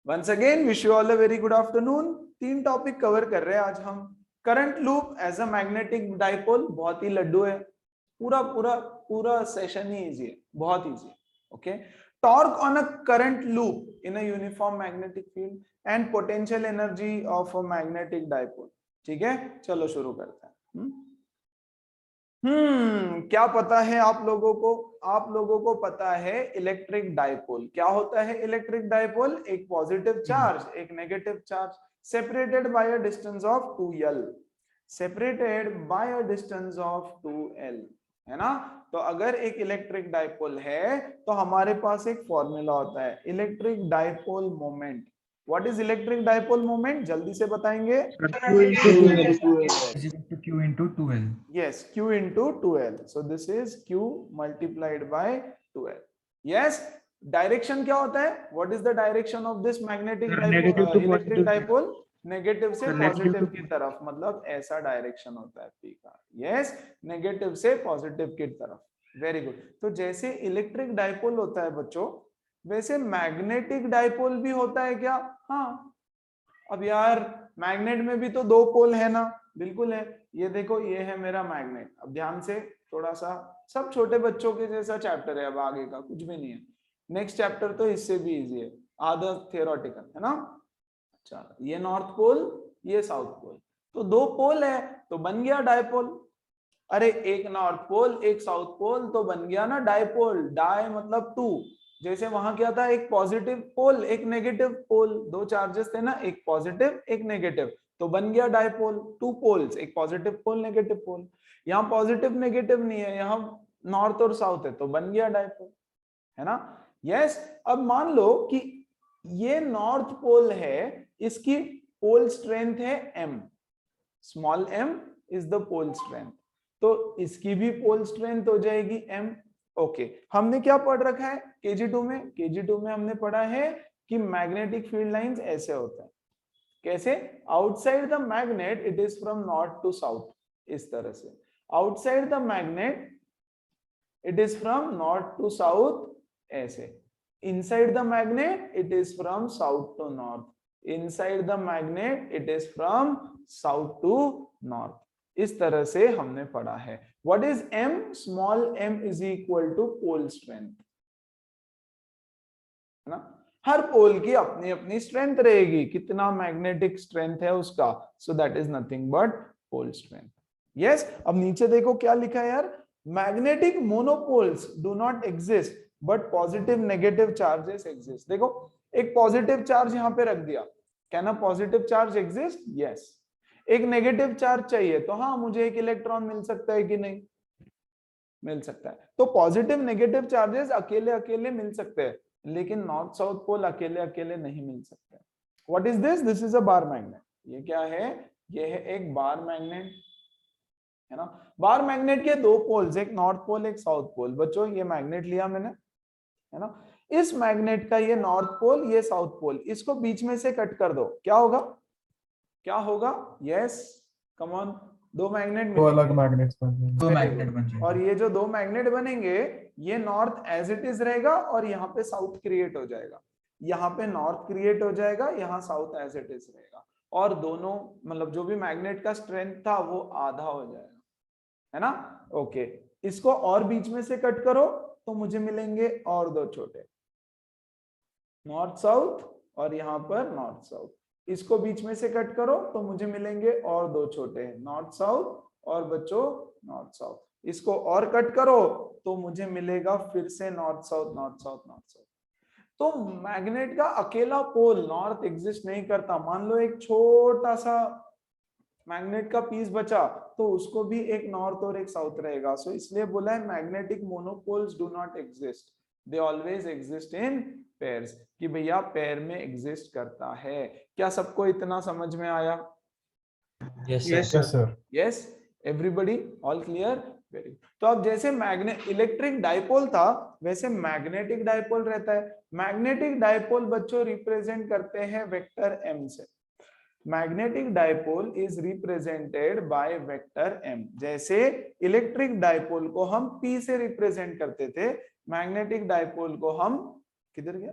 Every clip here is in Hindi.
Once again wish you all a very good afternoon. 3 topic cover कर रहे हैं आज हम। Current loop as a magnetic dipole, बहुत ही लड्डू है, पूरा पूरा पूरा सेशन ही इजी है, बहुत easy. Okay, torque on a current loop in a uniform magnetic field and potential energy of a magnetic dipole. ठीक है, चलो शुरू करते हैं। क्या पता है आप लोगों को? आप लोगों को पता है इलेक्ट्रिक डाइपोल क्या होता है? इलेक्ट्रिक डाइपोल एक पॉजिटिव चार्ज, एक negative charge, separated by a distance of 2l, separated by a distance of 2l, है ना? तो अगर एक इलेक्ट्रिक डाइपोल है तो हमारे पास एक फॉर्मूला होता है, electric dipole moment. What is electric dipole moment? जल्दी से बताएंगे। Q into 2L. Yes, Q into 2L. So this is Q multiplied by 2L. Yes, direction क्या होता है? What is the direction of this magnetic dipole, electric dipole? Negative से पॉजिटिव की तरफ, मतलब ऐसा डायरेक्शन होता है P का। यस, नेगेटिव से पॉजिटिव की तरफ। Very good. तो जैसे इलेक्ट्रिक डाइपोल होता है बच्चों, वैसे मैग्नेटिक डाइपोल भी होता है क्या? हाँ। अब यार मैग्नेट में भी तो 2 पोल है ना? बिल्कुल है। ये देखो, ये है मेरा मैग्नेट। अब ध्यान से थोड़ा सा, सब छोटे बच्चों के जैसा चैप्टर है, अब आगे का कुछ भी नहीं है। नेक्स्ट चैप्टर तो इससे भी इजी है, आधा थियोरेटिकल है ना। अच्छा, ये नॉर्थ पोल, ये साउथ पोल, तो 2 पोल है तो बन गया डायपोल। अरे एक नॉर्थ पोल एक साउथ पोल तो बन गया ना डायपोल। डाई मतलब 2, जैसे वहां क्या था, एक पॉजिटिव पोल एक नेगेटिव पोल, 2 चार्जेस थे ना, एक पॉजिटिव एक नेगेटिव, तो बन गया डायपोल। 2 पोल्स, एक पॉजिटिव पोल नेगेटिव पोल। यहाँ पॉजिटिव नेगेटिव नहीं है, यहाँ नॉर्थ और साउथ है, तो बन गया डायपोल, है ना? यस। अब मान लो कि ये नॉर्थ पोल है, इसकी पोल स्ट्रेंथ है m, small m is the pole strength, तो इसकी भी पोल स्ट्रेंथ हो जाएगी m। ओके, हमने क्या पढ़ रखा है केजी 2 में? केजी 2 में हमने पढ़ा है कि मैग्नेटिक फील्ड लाइंस ऐसे होता है। कैसे? Outside the magnet it is from north to south, इस तरह से। Outside the magnet it is from north to south, ऐसे। Inside the magnet it is from south to north, inside the magnet it is from south to north. इस तरह से हमने पढ़ा है। What is m? Small m is equal to pole strength, है ना? हर पोल की अपनी अपनी स्ट्रेंथ रहेगी, कितना मैग्नेटिक स्ट्रेंथ है उसका, so that is nothing but pole strength. Yes. अब नीचे देखो क्या लिखा है यार, magnetic monopoles do not exist but positive negative charges exist. देखो, एक पॉजिटिव चार्ज यहां पे रख दिया, can a positive charge exist? Yes. एक नेगेटिव चार्ज चाहिए तो हाँ, मुझे एक इलेक्ट्रॉन मिल सकता है कि नहीं? मिल सकता है। तो पॉजिटिव नेगेटिव चार्जेस अकेले अकेले मिल सकते हैं, लेकिन नॉर्थ साउथ पोल अकेले अकेले नहीं मिल सकते। What is this? This is a bar magnet. ये क्या है? ये है एक बार मैग्नेट, है ना? बार मैग्नेट के 2 पोल्स, एक नॉर्थ पोल एक साउथ पोल। बच्चों ये मैग्नेट लिया मैंने, है ना? इस मैग्नेट का ये नॉर्थ पोल ये साउथ पोल, इसको बीच में से कट कर दो, क्या होगा? क्या होगा? Yes, come on. 2 मैग्नेट दो अलग मिलेंगे, मैग्नेट्स बन जाएंगे। दो मैग्नेट बन जाएंगे, और ये जो 2 मैग्नेट बनेंगे, ये नॉर्थ एज इट इज रहेगा और यहाँ पे साउथ क्रिएट हो जाएगा, यहाँ पे नॉर्थ क्रिएट हो जाएगा, यहाँ साउथ एज इट इज रहेगा, और दोनों मतलब जो भी मैग्नेट का स्ट्रेंथ था वो आधा हो जाएगा, है ना? ओके, इसको और बीच में से कट करो तो मुझे मिलेंगे और 2 छोटे, नॉर्थ साउथ, और यहाँ पर नॉर्थ साउथ। इसको बीच में से कट करो तो मुझे मिलेंगे और 2 छोटे, नॉर्थ साउथ और बच्चों नॉर्थ साउथ। इसको और कट करो तो मुझे मिलेगा फिर से north south north south north south. तो मैग्नेट का अकेला पोल नॉर्थ एग्जिस्ट नहीं करता। मान लो एक छोटा सा मैग्नेट का पीस बचा तो उसको भी एक नॉर्थ और एक साउथ रहेगा। सो इसलिए बोला है magnetic monopoles do not exist, they always exist in pairs, कि भैया पेयर में एग्जिस्ट करता है। क्या सबको इतना समझ में आया? Yes sir. Yes, everybody all clear? Very. तो अब जैसे मैग्नेट इलेक्ट्रिक डाइपोल था, वैसे मैग्नेटिक डाइपोल रहता है। मैग्नेटिक डाइपोल बच्चों रिप्रेजेंट करते हैं वेक्टर m से। Magnetic dipole is represented by vector m। जैसे इलेक्ट्रिक डाइपोल को हम p से रिप्रेजेंट करते थे, मैग्नेटिक डाइपोल को हम, किधर गया?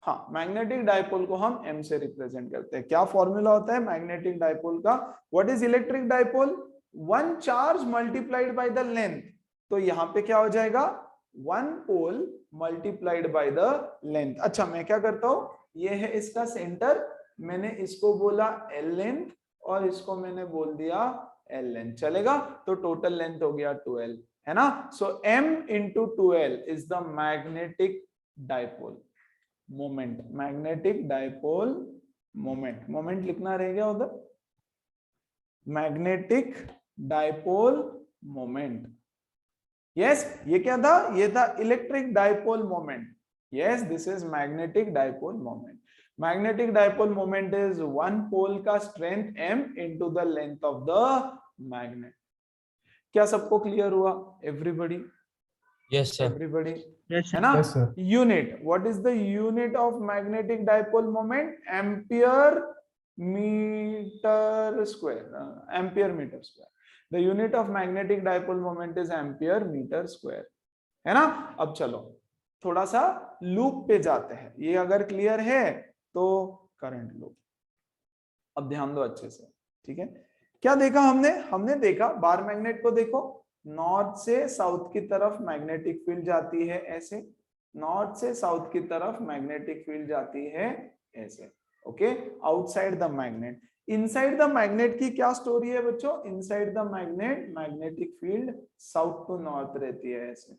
हाँ, मैग्नेटिक डाइपोल को हम m से रिप्रेजेंट करते हैं। क्या फॉर्मूला होता है मैग्नेटिक डाइपोल का? What is electric dipole? One charge multiplied by the length. तो यहाँ पे क्या हो जाएगा? One pole multiplied by the length. अच्छा, मैं क्या करता हूं, ये है इसका सेंटर, मैंने इसको बोला l लेंथ और इसको मैंने बोल दिया l लेंथ, चलेगा? तो टोटल लेंथ हो गया 2l, है ना? सो m into 2l is the magnetic dipole moment. Magnetic dipole moment, moment लिखना रह गया उधर, मैग्नेटिक डाइपोल मोमेंट। यस, ये क्या था? ये था electric dipole moment. Yes, this is magnetic dipole moment. Magnetic dipole moment is one pole का strength m into the length of the magnet। क्या सबको क्लियर हुआ? Everybody? Yes, sir. Everybody, Yes, है ना? yes, sir. Unit, what is the unit of magnetic dipole moment? Ampere metre square, ampere metre square. The unit of magnetic dipole moment is ampere metre square, है ना? अब चलो थोड़ा सा लूप पे जाते हैं। ये अगर क्लियर है तो करंट लूप, अब ध्यान दो अच्छे से, ठीक है? क्या देखा हमने? हमने देखा बार मैग्नेट को, देखो नॉर्थ से साउथ की तरफ मैग्नेटिक फील्ड जाती है ऐसे, नॉर्थ से साउथ की तरफ मैग्नेटिक फील्ड जाती है ऐसे, okay? Outside the magnet. Inside the magnet की क्या स्टोरी है बच्चों? Inside the magnet magnetic field south to north रहती है ऐसे,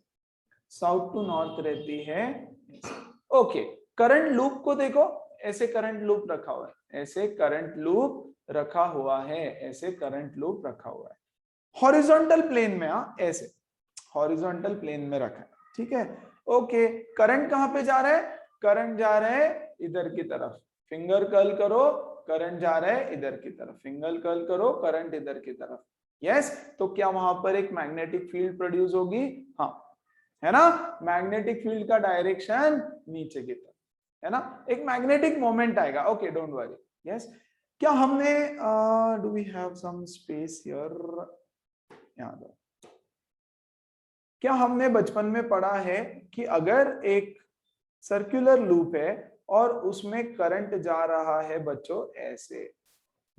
साउथ टू नॉर्थ रहती है ऐसे, ओके? करंट लूप को देखो, ऐसे करंट लूप रखा हुआ है, ऐसे करंट लूप रखा हुआ है, ऐसे करंट लूप रखा हुआ है हॉरिजॉन्टल प्लेन में, ऐसे हॉरिजॉन्टल प्लेन में रखा है, ठीक है? ओके, करंट कहां पे जा रहा है? करंट जा रहा है इधर की तरफ, फिंगर कर्ल करो, करंट जा रहा है इधर की तरफ, फिंगर कर्ल करो, करंट इधर की तरफ। यस, तो क्या वहां पर एक मैग्नेटिक फील्ड प्रोड्यूस होगी? हाँ, है ना? मैग्नेटिक फील्ड का डायरेक्शन नीचे की तरफ, है ना? एक मैग्नेटिक मोमेंट आएगा, ओके, डोंट वरी। यस, क्या हमने do we have some space here? क्या हमने बचपन में पढ़ा है कि अगर एक सर्कुलर लूप है और उसमें करंट जा रहा है बच्चों ऐसे,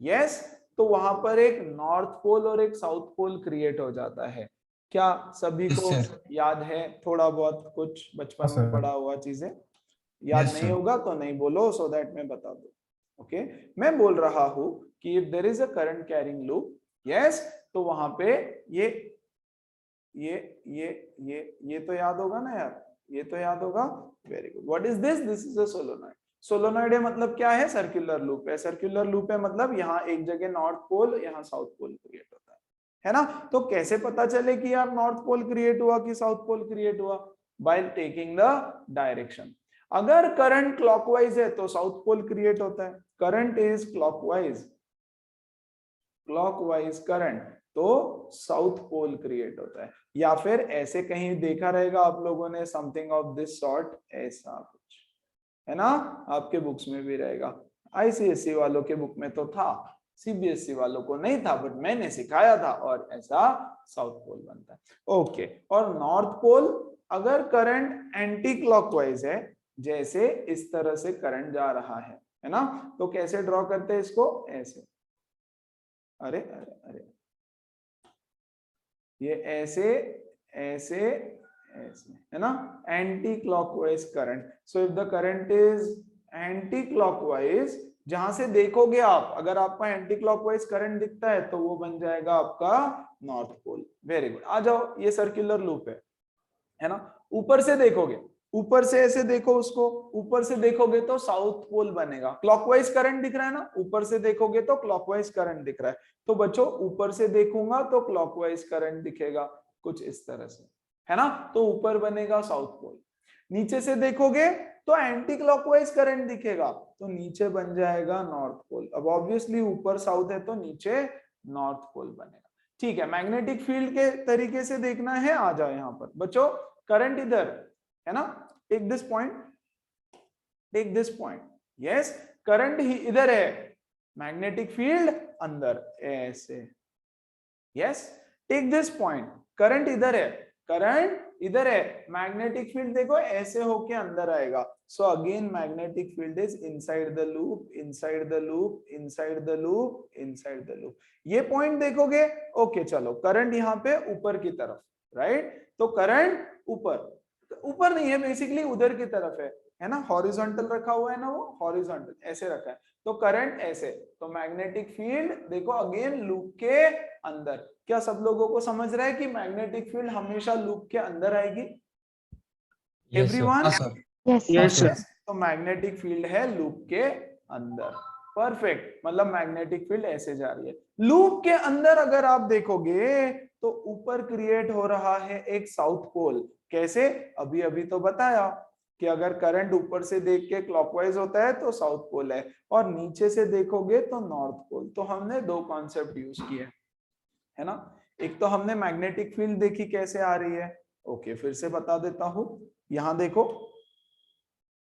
यस, तो वहां पर एक नॉर्थ पोल और एक साउथ पोल क्रिएट हो जाता है। क्या सभी Yes, को sir. याद है? थोड़ा बहुत कुछ बचपन हाँ, में sir. पढ़ा हुआ चीजें याद Yes, नहीं sir. होगा तो नहीं बोलो, सो दैट मैं बता दूं, ओके? मैं बोल रहा हूं कि if there is a current carrying loop, yes, तो वहां पे ये तो याद होगा ना यार, ये तो याद होगा, very good. What is this? This is a solenoid. Solenoid है मतलब क्या है? सर्कुलर लूप है। सर्कुलर लूप है मतलब यहाँ एक जगह नॉर्थ पोल, यहाँ साउथ पोल क्रिएट होता है ना? तो कैसे पता चले कि यार नॉर्थ पोल क्रिएट हुआ कि साउथ पोल क्रिएट हुआ? By taking the direction. अगर करंट क्लॉकवाइज है तो साउथ पोल क्रिएट होता है, current is clockwise, clockwise current, तो साउथ पोल क्रिएट होता है। या फिर ऐसे कहीं देखा रहेगा आप लोगों ने, समथिंग ऑफ दिस सॉर्ट, ऐसा कुछ, है ना? आपके बुक्स में भी रहेगा, आईसीएसई वालों के बुक में तो था, सीबीएसई वालों को नहीं था, बट मैंने सिखाया था, और ऐसा साउथ पोल बनता है, ओके? और नॉर्थ पोल, अगर करंट एंटी क्लॉकवाइज है, जैसे इस तरह से करंट जा रहा है ना? तो कैसे ड्रॉ करते हैं इसको? ऐसे, अरे अरे अरे, ये ऐसे ऐसे ऐसे, है ना? Anti clockwise current. So if the current is anti clockwise, जहां से देखोगे आप, अगर आपका एंटी क्लॉकवाइज करंट दिखता है तो वो बन जाएगा आपका नॉर्थ पोल। वेरी गुड, आ जाओ, ये सर्कुलर लूप है ना? ऊपर से देखोगे, ऊपर से ऐसे देखो उसको, ऊपर से देखोगे तो साउथ पोल बनेगा, क्लॉकवाइज करंट दिख रहा है ना? ऊपर से देखोगे तो क्लॉकवाइज करंट दिख रहा है, तो बच्चों ऊपर से देखूंगा तो क्लॉकवाइज करंट दिखेगा कुछ इस तरह से, है ना? तो ऊपर बनेगा साउथ पोल। नीचे से देखोगे तो एंटी क्लॉकवाइज करंट दिखेगा, तो नीचे बन जाएगा नॉर्थ पोल। अब ऑब्वियसली ऊपर साउथ है तो नीचे नॉर्थ पोल बनेगा, ठीक है? मैग्नेटिक फील्ड के तरीके से देखना है, आ जाओ यहाँ पर बच्चों, करंट इधर है ना? Take this point, take this point, yes, current ही इधर है, मैग्नेटिक फील्ड अंदर ऐसे, yes, take this point, current इधर है, करंट इधर है, मैग्नेटिक फील्ड देखो ऐसे होके अंदर आएगा, so again magnetic field is inside the loop, inside the loop, inside the loop, inside the loop. ये पॉइंट देखोगे, ओके चलो करंट यहाँ पे ऊपर की तरफ, राइट, तो करंट ऊपर नहीं है, बेसिकली उधर की तरफ है ना, हॉरिजॉन्टल रखा हुआ है ना, वो हॉरिजॉन्टल ऐसे रखा है, तो करंट ऐसे, तो मैग्नेटिक फील्ड देखो अगेन लूप के अंदर। क्या सब लोगों को समझ रहा है कि मैग्नेटिक फील्ड हमेशा लूप के अंदर आएगी? एवरीवन? Yes sir. तो मैग्नेटिक फील्ड है लूप के अंदर, परफेक्ट, मतलब मैग्नेटिक फील्ड ऐसे जा रही है लूप के अंदर। अगर आप देखोगे तो ऊपर क्रिएट हो रहा है एक साउथ पोल, कैसे? अभी अभी तो बताया कि अगर करंट ऊपर से देख के क्लॉकवाइज होता है तो साउथ पोल है, और नीचे से देखोगे तो नॉर्थ पोल। तो हमने दो कॉन्सेप्ट यूज किए, है ना। एक तो हमने मैग्नेटिक फील्ड देखी कैसे आ रही है, ओके फिर से बता देता हूं। यहां देखो,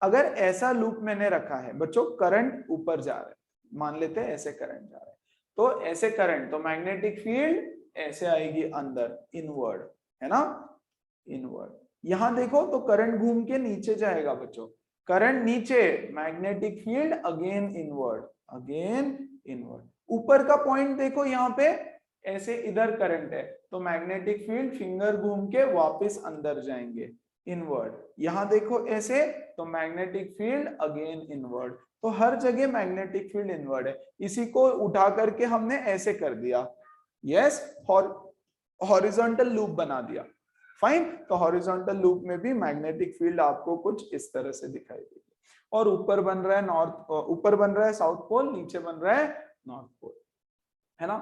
अगर ऐसा लूप मैंने रखा है बच्चों, करंट ऊपर जा रहा है, मान लेते हैं ऐसे करंट जा रहा है, तो ऐसे करंट, तो मैग्नेटिक फील्ड ऐसे आएगी अंदर, इनवर्ड, है ना, इनवर्ड। यहां देखो तो करंट घूम के नीचे जाएगा बच्चों, करंट नीचे, magnetic field again inward, again inward. ऊपर का पॉइंट देखो, यहाँ पे ऐसे इधर करंट है, तो मैग्नेटिक फील्ड फिंगर घूम के वापस अंदर जाएंगे, इनवर्ड। यहां देखो ऐसे, तो मैग्नेटिक फील्ड अगेन इनवर्ड। तो हर जगह मैग्नेटिक फील्ड इनवर्ड है। इसी को उठा करके हमने ऐसे कर दिया, यस, हॉरिजॉन्टल लूप बना दिया, फाइन। तो हॉरिजॉन्टल लूप में भी मैग्नेटिक फील्ड आपको कुछ इस तरह से दिखाई देगी, और ऊपर बन रहा है नॉर्थ, ऊपर बन रहा है साउथ पोल, नीचे बन रहा है नॉर्थ पोल, है ना।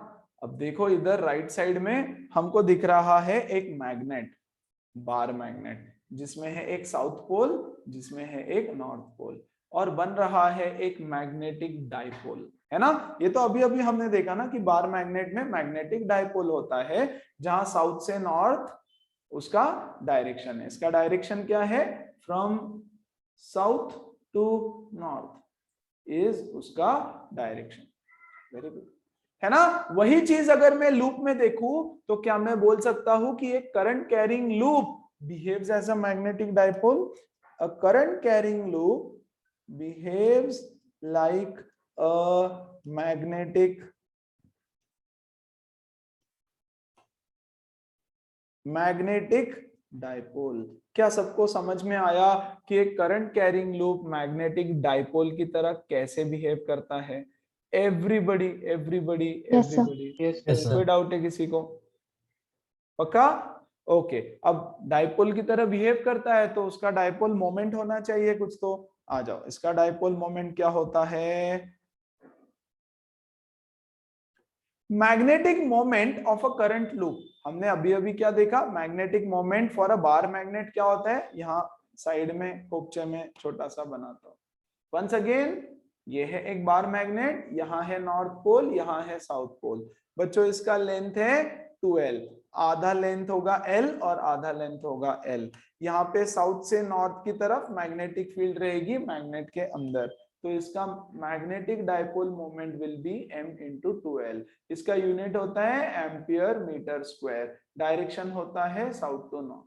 अब देखो इधर राइट साइड में हमको दिख रहा है एक मैग्नेट, बार मैग्नेट, जिसमें है एक साउथ पोल, जिसमें है एक नॉर्थ पोल, और बन रहा है एक मैग्नेटिक डाइपोल, है ना। ये तो अभी अभी हमने देखा ना कि बार मैग्नेट में मैग्नेटिक डाइपोल होता है, जहां साउथ से नॉर्थ उसका डायरेक्शन है। इसका डायरेक्शन क्या है? From south to north is उसका डायरेक्शन। वेरी गुड, है ना। वही चीज अगर मैं लूप में देखूं तो क्या मैं बोल सकता हूं कि एक current carrying loop behaves as a magnetic dipole? A current carrying loop behaves like a magnetic dipole. क्या सबको समझ में आया कि एक current carrying loop magnetic dipole की तरह कैसे बिहेव करता है? एवरीबडी एवरीबडी एवरीबडी, कोई डाउट है किसी को? पक्का? ओके, अब डाइपोल की तरह बिहेव करता है तो उसका डाइपोल मोमेंट होना चाहिए कुछ तो। आ जाओ, इसका डाइपोल मोमेंट क्या होता है? Magnetic moment of a current loop. हमने अभी अभी क्या देखा? Magnetic moment for a bar magnet क्या होता है? यहाँ साइड में खोपचे में छोटा सा बनाता हूं। वंस अगेन, ये है एक बार मैग्नेट, यहाँ है नॉर्थ पोल, यहाँ है साउथ पोल। बच्चों इसका लेंथ है 2l, आधा लेंथ होगा l और आधा लेंथ होगा l। यहाँ पे साउथ से नॉर्थ की तरफ मैग्नेटिक फील्ड रहेगी मैग्नेट के अंदर, तो इसका magnetic dipole moment will be m into 2l। इसका यूनिट होता है एम्पियर मीटर स्क्वायर, डायरेक्शन होता है साउथ टू नॉर्थ,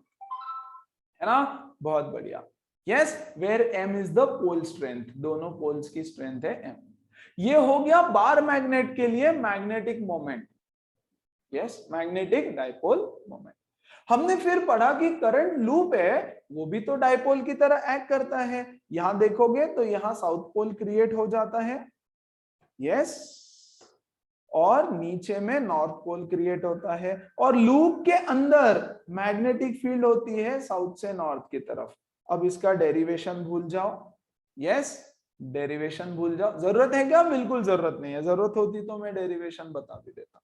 है ना। बहुत बढ़िया, yes, where m is the pole strength, दोनों पोल्स की स्ट्रेंथ है m। ये हो गया बार मैग्नेट के लिए magnetic moment, yes, magnetic dipole moment. हमने फिर पढ़ा कि करंट लूप है वो भी तो डाइपोल की तरह एक्ट करता है। यहां देखोगे तो यहां साउथ पोल क्रिएट हो जाता है, यस, और नीचे में नॉर्थ पोल क्रिएट होता है, और लूप के अंदर मैग्नेटिक फील्ड होती है साउथ से नॉर्थ की तरफ। अब इसका डेरिवेशन भूल जाओ, यस, डेरिवेशन भूल जाओ। जरूरत है क्या? बिल्कुल जरूरत नहीं है, जरूरत होती तो मैं डेरिवेशन बता भी देता,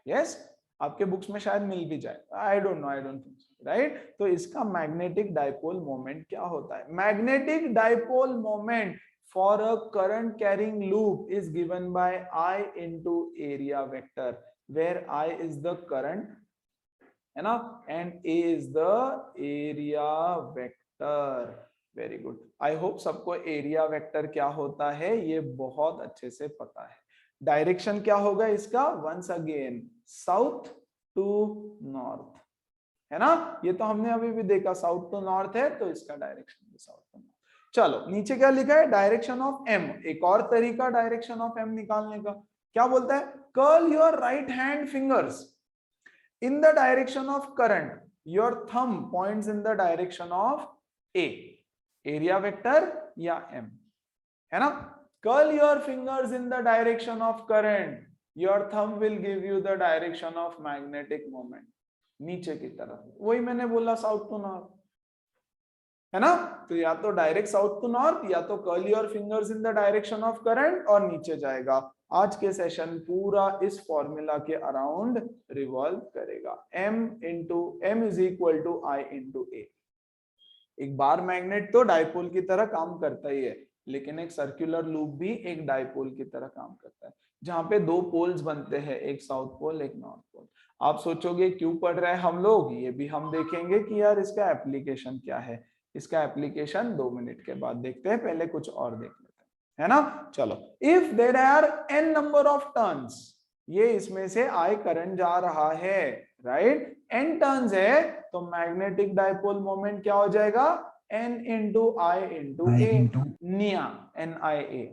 यस, आपके बुक्स में शायद मिल भी जाए, I don't know, I don't think, right. तो इसका मैग्नेटिक डाइपोल मोमेंट क्या होता है? Magnetic dipole moment for a current carrying loop is given by I into area vector, where I is the current, है ना, and A is the area vector। Very good, I hope सबको एरिया वेक्टर क्या होता है ये बहुत अच्छे से पता है। डायरेक्शन क्या होगा इसका? Once again south to north, है ना। ये तो हमने अभी भी देखा, साउथ टू नॉर्थ है तो इसका डायरेक्शन भी साउथ टू नॉर्थ। चलो नीचे क्या लिखा है, डायरेक्शन ऑफ एम। एक और तरीका डायरेक्शन ऑफ एम निकालने का, क्या बोलता है, curl your right hand fingers in the direction of current, your thumb points in the direction of A, area vector या एम, है ना। Curl your fingers in the direction of current, your thumb will give you the direction of magnetic moment, नीचे की तरफ। वही मैंने बोला साउथ टू नॉर्थ, है ना। तो या तो डायरेक्ट साउथ टू नॉर्थ, या तो curl your fingers in the direction of current, और नीचे जाएगा। आज के सेशन पूरा इस फॉर्मूला के अराउंड रिवॉल्व करेगा। m is equal to I into A. एक बार मैग्नेट तो डाइपोल की तरह काम करता ही है, लेकिन एक सर्कुलर लूप भी एक डाइपोल की तरह काम करता है, जहां पे दो पोल्स बनते हैं, एक साउथ पोल एक नॉर्थ पोल। आप सोचोगे क्यों पढ़ रहे हैं हम लोग, ये भी हम देखेंगे कि यार इसका एप्लीकेशन क्या है। इसका एप्लीकेशन 2 मिनट के बाद देखते हैं, पहले कुछ और देख लेते हैं, है ना। चलो, if there are n number of turns, ये इसमें से I करंट जा रहा है, राइट, n टर्न्स है, तो मैग्नेटिक डाइपोल मोमेंट क्या हो जाएगा, n into I into I a, into निया, NIA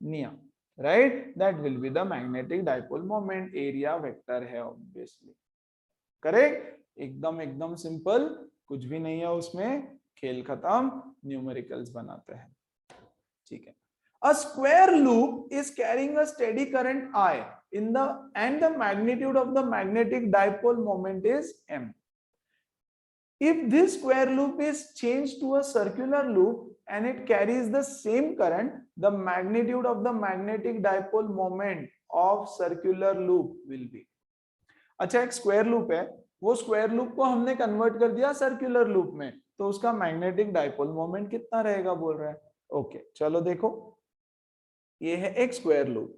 निया, right, that will be the magnetic dipole moment, area vector है obviously, करेक्ट। एकदम एकदम सिंपल, कुछ भी नहीं है उसमें, खेल खत्म, न्यूमेरिकल्स बनाते हैं, ठीक है। A square loop is carrying a steady current I in the and the magnitude of the magnetic dipole moment is m. If this square loop is changed to a circular loop and it carries the same current, the magnitude of the magnetic dipole moment of circular loop will be. अच्छा, एक स्क्वायर लूप है, वो स्क्वायर लूप को हमने कन्वर्ट कर दिया सर्कुलर लूप में, तो उसका मैग्नेटिक डाइपोल मोमेंट कितना रहेगा बोल रहा है। ओके, चलो देखो, ये है एक स्क्वायर लूप,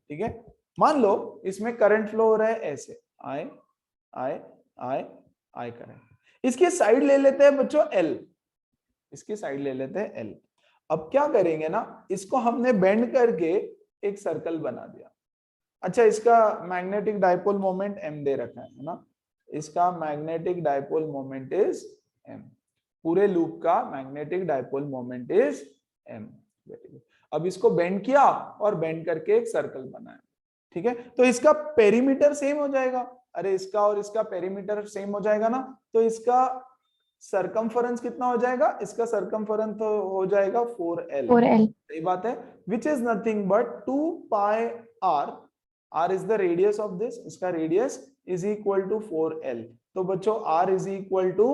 ठीक है। मान लो इसमें करंट फ्लो हो रहा है ऐसे, आई आई आई आई करंट। इसकी साइड ले लेते हैं बच्चों L, इसकी साइड ले लेते हैं L। अब क्या करेंगे ना, इसको हमने बेंड करके एक सर्कल बना दिया। अच्छा, इसका मैग्नेटिक डाइपोल मोमेंट m दे रखा है ना, इसका magnetic dipole moment is m, पूरे लूप का magnetic dipole moment is m। Very good. अब इसको बेंड किया और बेंड करके एक सर्कल बनाया, ठीक है। तो इसका पेरीमीटर सेम हो जाएगा, अरे इसका और इसका पेरीमीटर सेम हो जाएगा ना, तो इसका सरकमफरेंस कितना हो जाएगा, इसका सरकमफरेंस तो हो जाएगा 4l, सही बात है, which is nothing but 2 pi r, r is the radius of this, इसका radius is equal to 4l। तो बच्चों r is equal to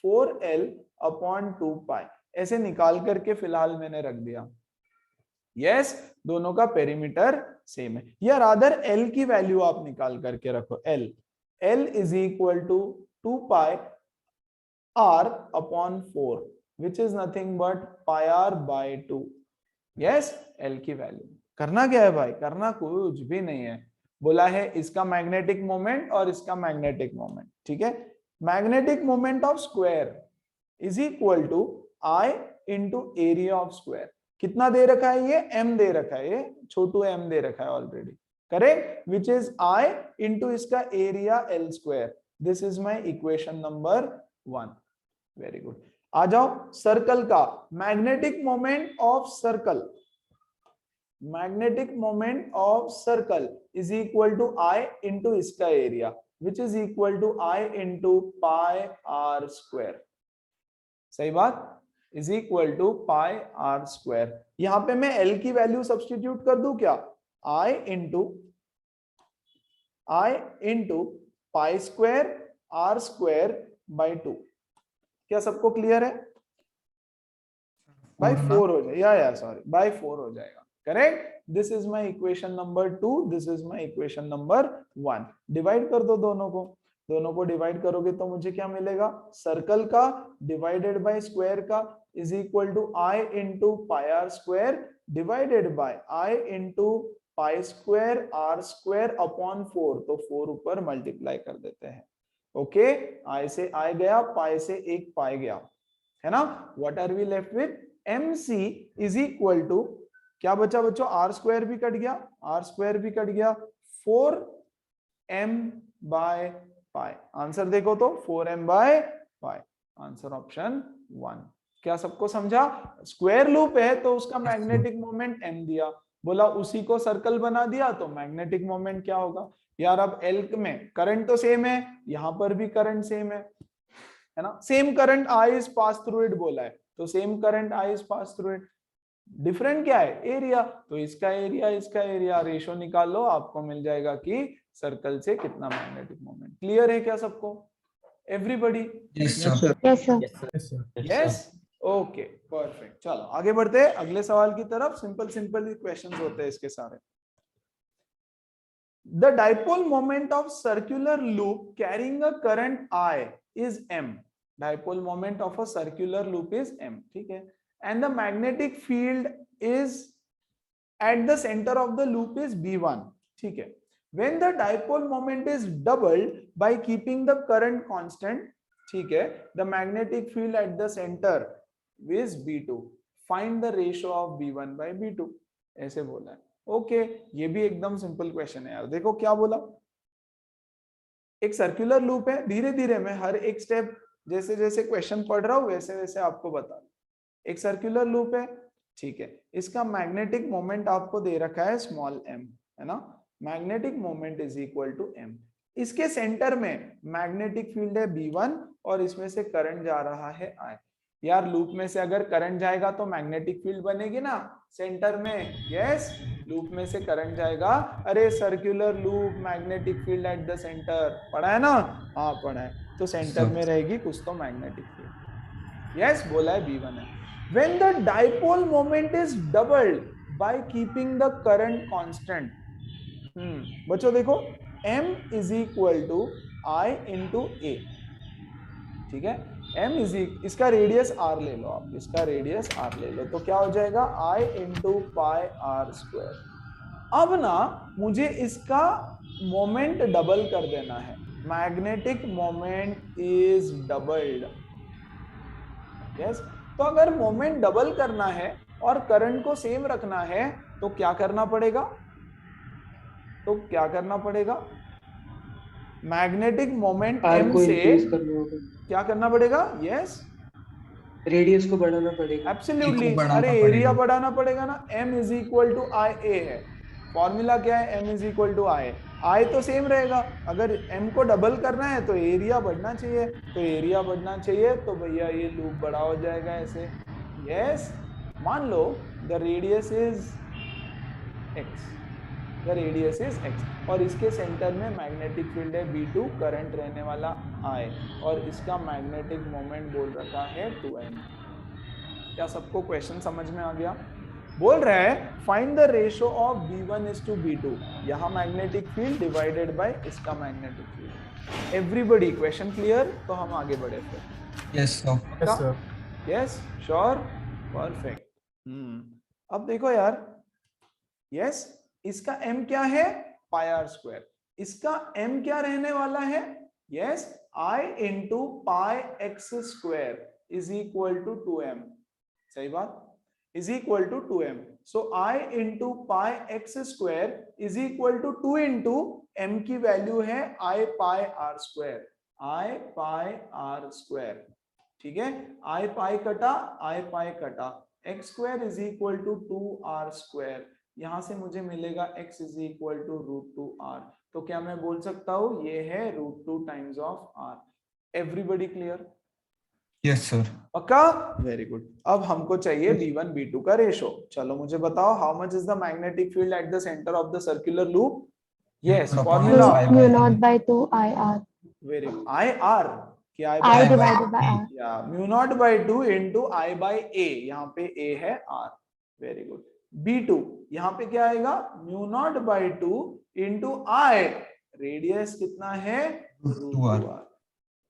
4l upon 2 pi, ऐसे निकाल करके फिलहाल मैंने रख दिया। यस, दोनों का पेरीमीटर सेम है, या रादर L की वैल्यू आप निकाल करके रखो, L is equal to 2 pi r upon 4, which is nothing but pi r by 2। Yes, L की वैल्यू करना क्या है भाई, करना कुछ भी नहीं है, बोला है इसका मैग्नेटिक मोमेंट और इसका मैग्नेटिक मोमेंट, ठीक है। Magnetic moment of square is equal to I into area of square. कितना दे रखा है, ये m दे रखा है, ये छोटू m दे रखा है already, correct, which is I into इसका area L square. This is my equation number 1। Very good. आ जाओ, सर्कल का magnetic moment of circle, magnetic moment of circle is equal to I into इसका area, which is equal to I into pi r square, सही बात, is equal to pi r square. यहां पे मैं L की वैल्यू सब्स्टिट्यूट कर दूं क्या, I into pi square r square by 2। क्या सबको क्लियर है, बाई 4 हो जाएगा, या सॉरी बाई 4 हो जाएगा, correct. This is my equation number 2, this is my equation number 1। Divide कर दो दोनों को डिवाइड करोगे तो मुझे क्या मिलेगा, सर्कल का डिवाइडेड बाय स्क्वायर का is equal to I into pi r square divided by I into pi square r square upon 4, तो 4 ऊपर मल्टीप्लाई कर देते हैं। ओके, I से I गया, पाई से एक पाई गया, है ना। What are we left with, MC is equal to, क्या बचा बच्चों, r स्क्वायर भी कट गया, 4m बाय पाई। आंसर देखो तो 4m/पाई, आंसर ऑप्शन 1। क्या सबको समझा? स्क्वायर लूप है तो उसका मैग्नेटिक मोमेंट m दिया, बोला उसी को सर्कल बना दिया तो मैग्नेटिक मोमेंट क्या होगा यार। अब एल्क में करंट तो सेम है, यहां पर भी करंट सेम है ना, same current I is pass through it बोला है, तो same current I is pass through it. Different क्या है? एरिया, तो इसका एरिया रेशो निकाल लो, आपको मिल जाएगा कि सर्कल से कितना मैग्नेटिक मोमेंट। क्लियर है क्या सबको? Everybody? Yes, sir. Yes, sir. Yes, okay, perfect. चलो आगे बढ़ते हैं अगले सवाल की तरफ। सिंपल क्वेश्चंस होते हैं इसके सारे। The dipole moment of circular loop carrying a current I is m. Dipole moment of a circular loop is m, ठीक है, and the magnetic field is at the center of the loop is B1, ठीक है। When the dipole moment is doubled by keeping the current constant, ठीक है, the magnetic field at the center is B2. Find the ratio of B1 by B2, ऐसे बोला है। ओके, ये भी एकदम सिंपल क्वेश्चन है यार। देखो क्या बोला, एक सर्कुलर लूप है, धीरे धीरे मैं हर एक स्टेप जैसे जैसे क्वेश्चन पढ़ रहा हूं वैसे वैसे आपको बता रहा। एक सर्कुलर लूप है, ठीक है, इसका मैग्नेटिक मोमेंट आपको दे रखा है स्मॉल m, है ना, magnetic moment is equal to m। इसके सेंटर में मैग्नेटिक फील्ड है B1 और इसमें से करंट जा रहा है I। यार लूप में से अगर करंट जाएगा तो मैग्नेटिक फील्ड बनेगी ना सेंटर में, यस, लूप में से करंट जाएगा। अरे circular loop, magnetic field at the centre, पढ़ा है ना? हाँ पढ़ा है। तो सेंटर में रहेगी कुछ तो मैग्नेटिक फील्ड, यस, बोला है B1 है। When the dipole moment is doubled by keeping the current constant, बच्चों देखो m is equal to I into A, ठीक है, m इज इसका रेडियस r ले लो आप, इसका रेडियस r ले लो, तो क्या हो जाएगा I into pi are square. अब ना मुझे इसका मोमेंट डबल कर देना है, magnetic moment is doubled, yes. तो अगर मोमेंट डबल करना है और करंट को सेम रखना है तो क्या करना पड़ेगा? तो क्या करना पड़ेगा? मैग्नेटिक मोमेंट m से क्या करना पड़ेगा? यस, रेडियस को बढ़ाना पड़ेगा। एब्सोल्युटली, अरे एरिया बढ़ाना पड़ेगा ना। m इज इक्वल टू आई ए है, फॉर्मूला क्या है? m इज इक्वल टू आई तो सेम रहेगा, अगर m को डबल करना है तो एरिया बढ़ना चाहिए, तो एरिया बढ़ना चाहिए तो भैया ये लूप बड़ा हो जाएगा ऐसे, यस। मान लो the radius is x, the radius is x और इसके सेंटर में मैग्नेटिक फील्ड है B2, करंट रहने वाला I और इसका मैग्नेटिक मोमेंट बोल रखा है 2m। क्या सबको क्वेश्चन समझ में आ गया? बोल रहा है find the ratio of B1 is to B2, यहाँ मैग्नेटिक फील्ड डिवाइडेड बाय इसका magnetic field. Everybody question clear? तो हम आगे बढ़े फिर। Yes, sir. Yes, sure, perfect. अब देखो यार, यस, इसका m क्या है? Pi are square. इसका m क्या रहने वाला है? Yes, I into pi x square is equal to 2m, सही बात, is equal to 2m। So I into pi x square is equal to 2 into m की वैल्यू है I pi are square, I pi are square, ठीक है। I पाई कटा, x square is equal to 2r square, यहां से मुझे मिलेगा x is equal to √2r। तो क्या मैं बोल सकता हूं ये है √2 times of r। Everybody clear? Yes, sir. पक्का? Very good. अब हमको चाहिए B1 B2 का रेशो। चलो मुझे बताओ how much is the magnetic field at the centre of the circular loop? Yes, formula Mu naught by 2 IR. Very good, IR क्या I I divided by R. या mu naught by 2 into I by A, यहाँ पे A है R, वेरी गुड। B2 यहाँ पे क्या आएगा? Mu naught by 2 into I, radius कितना है?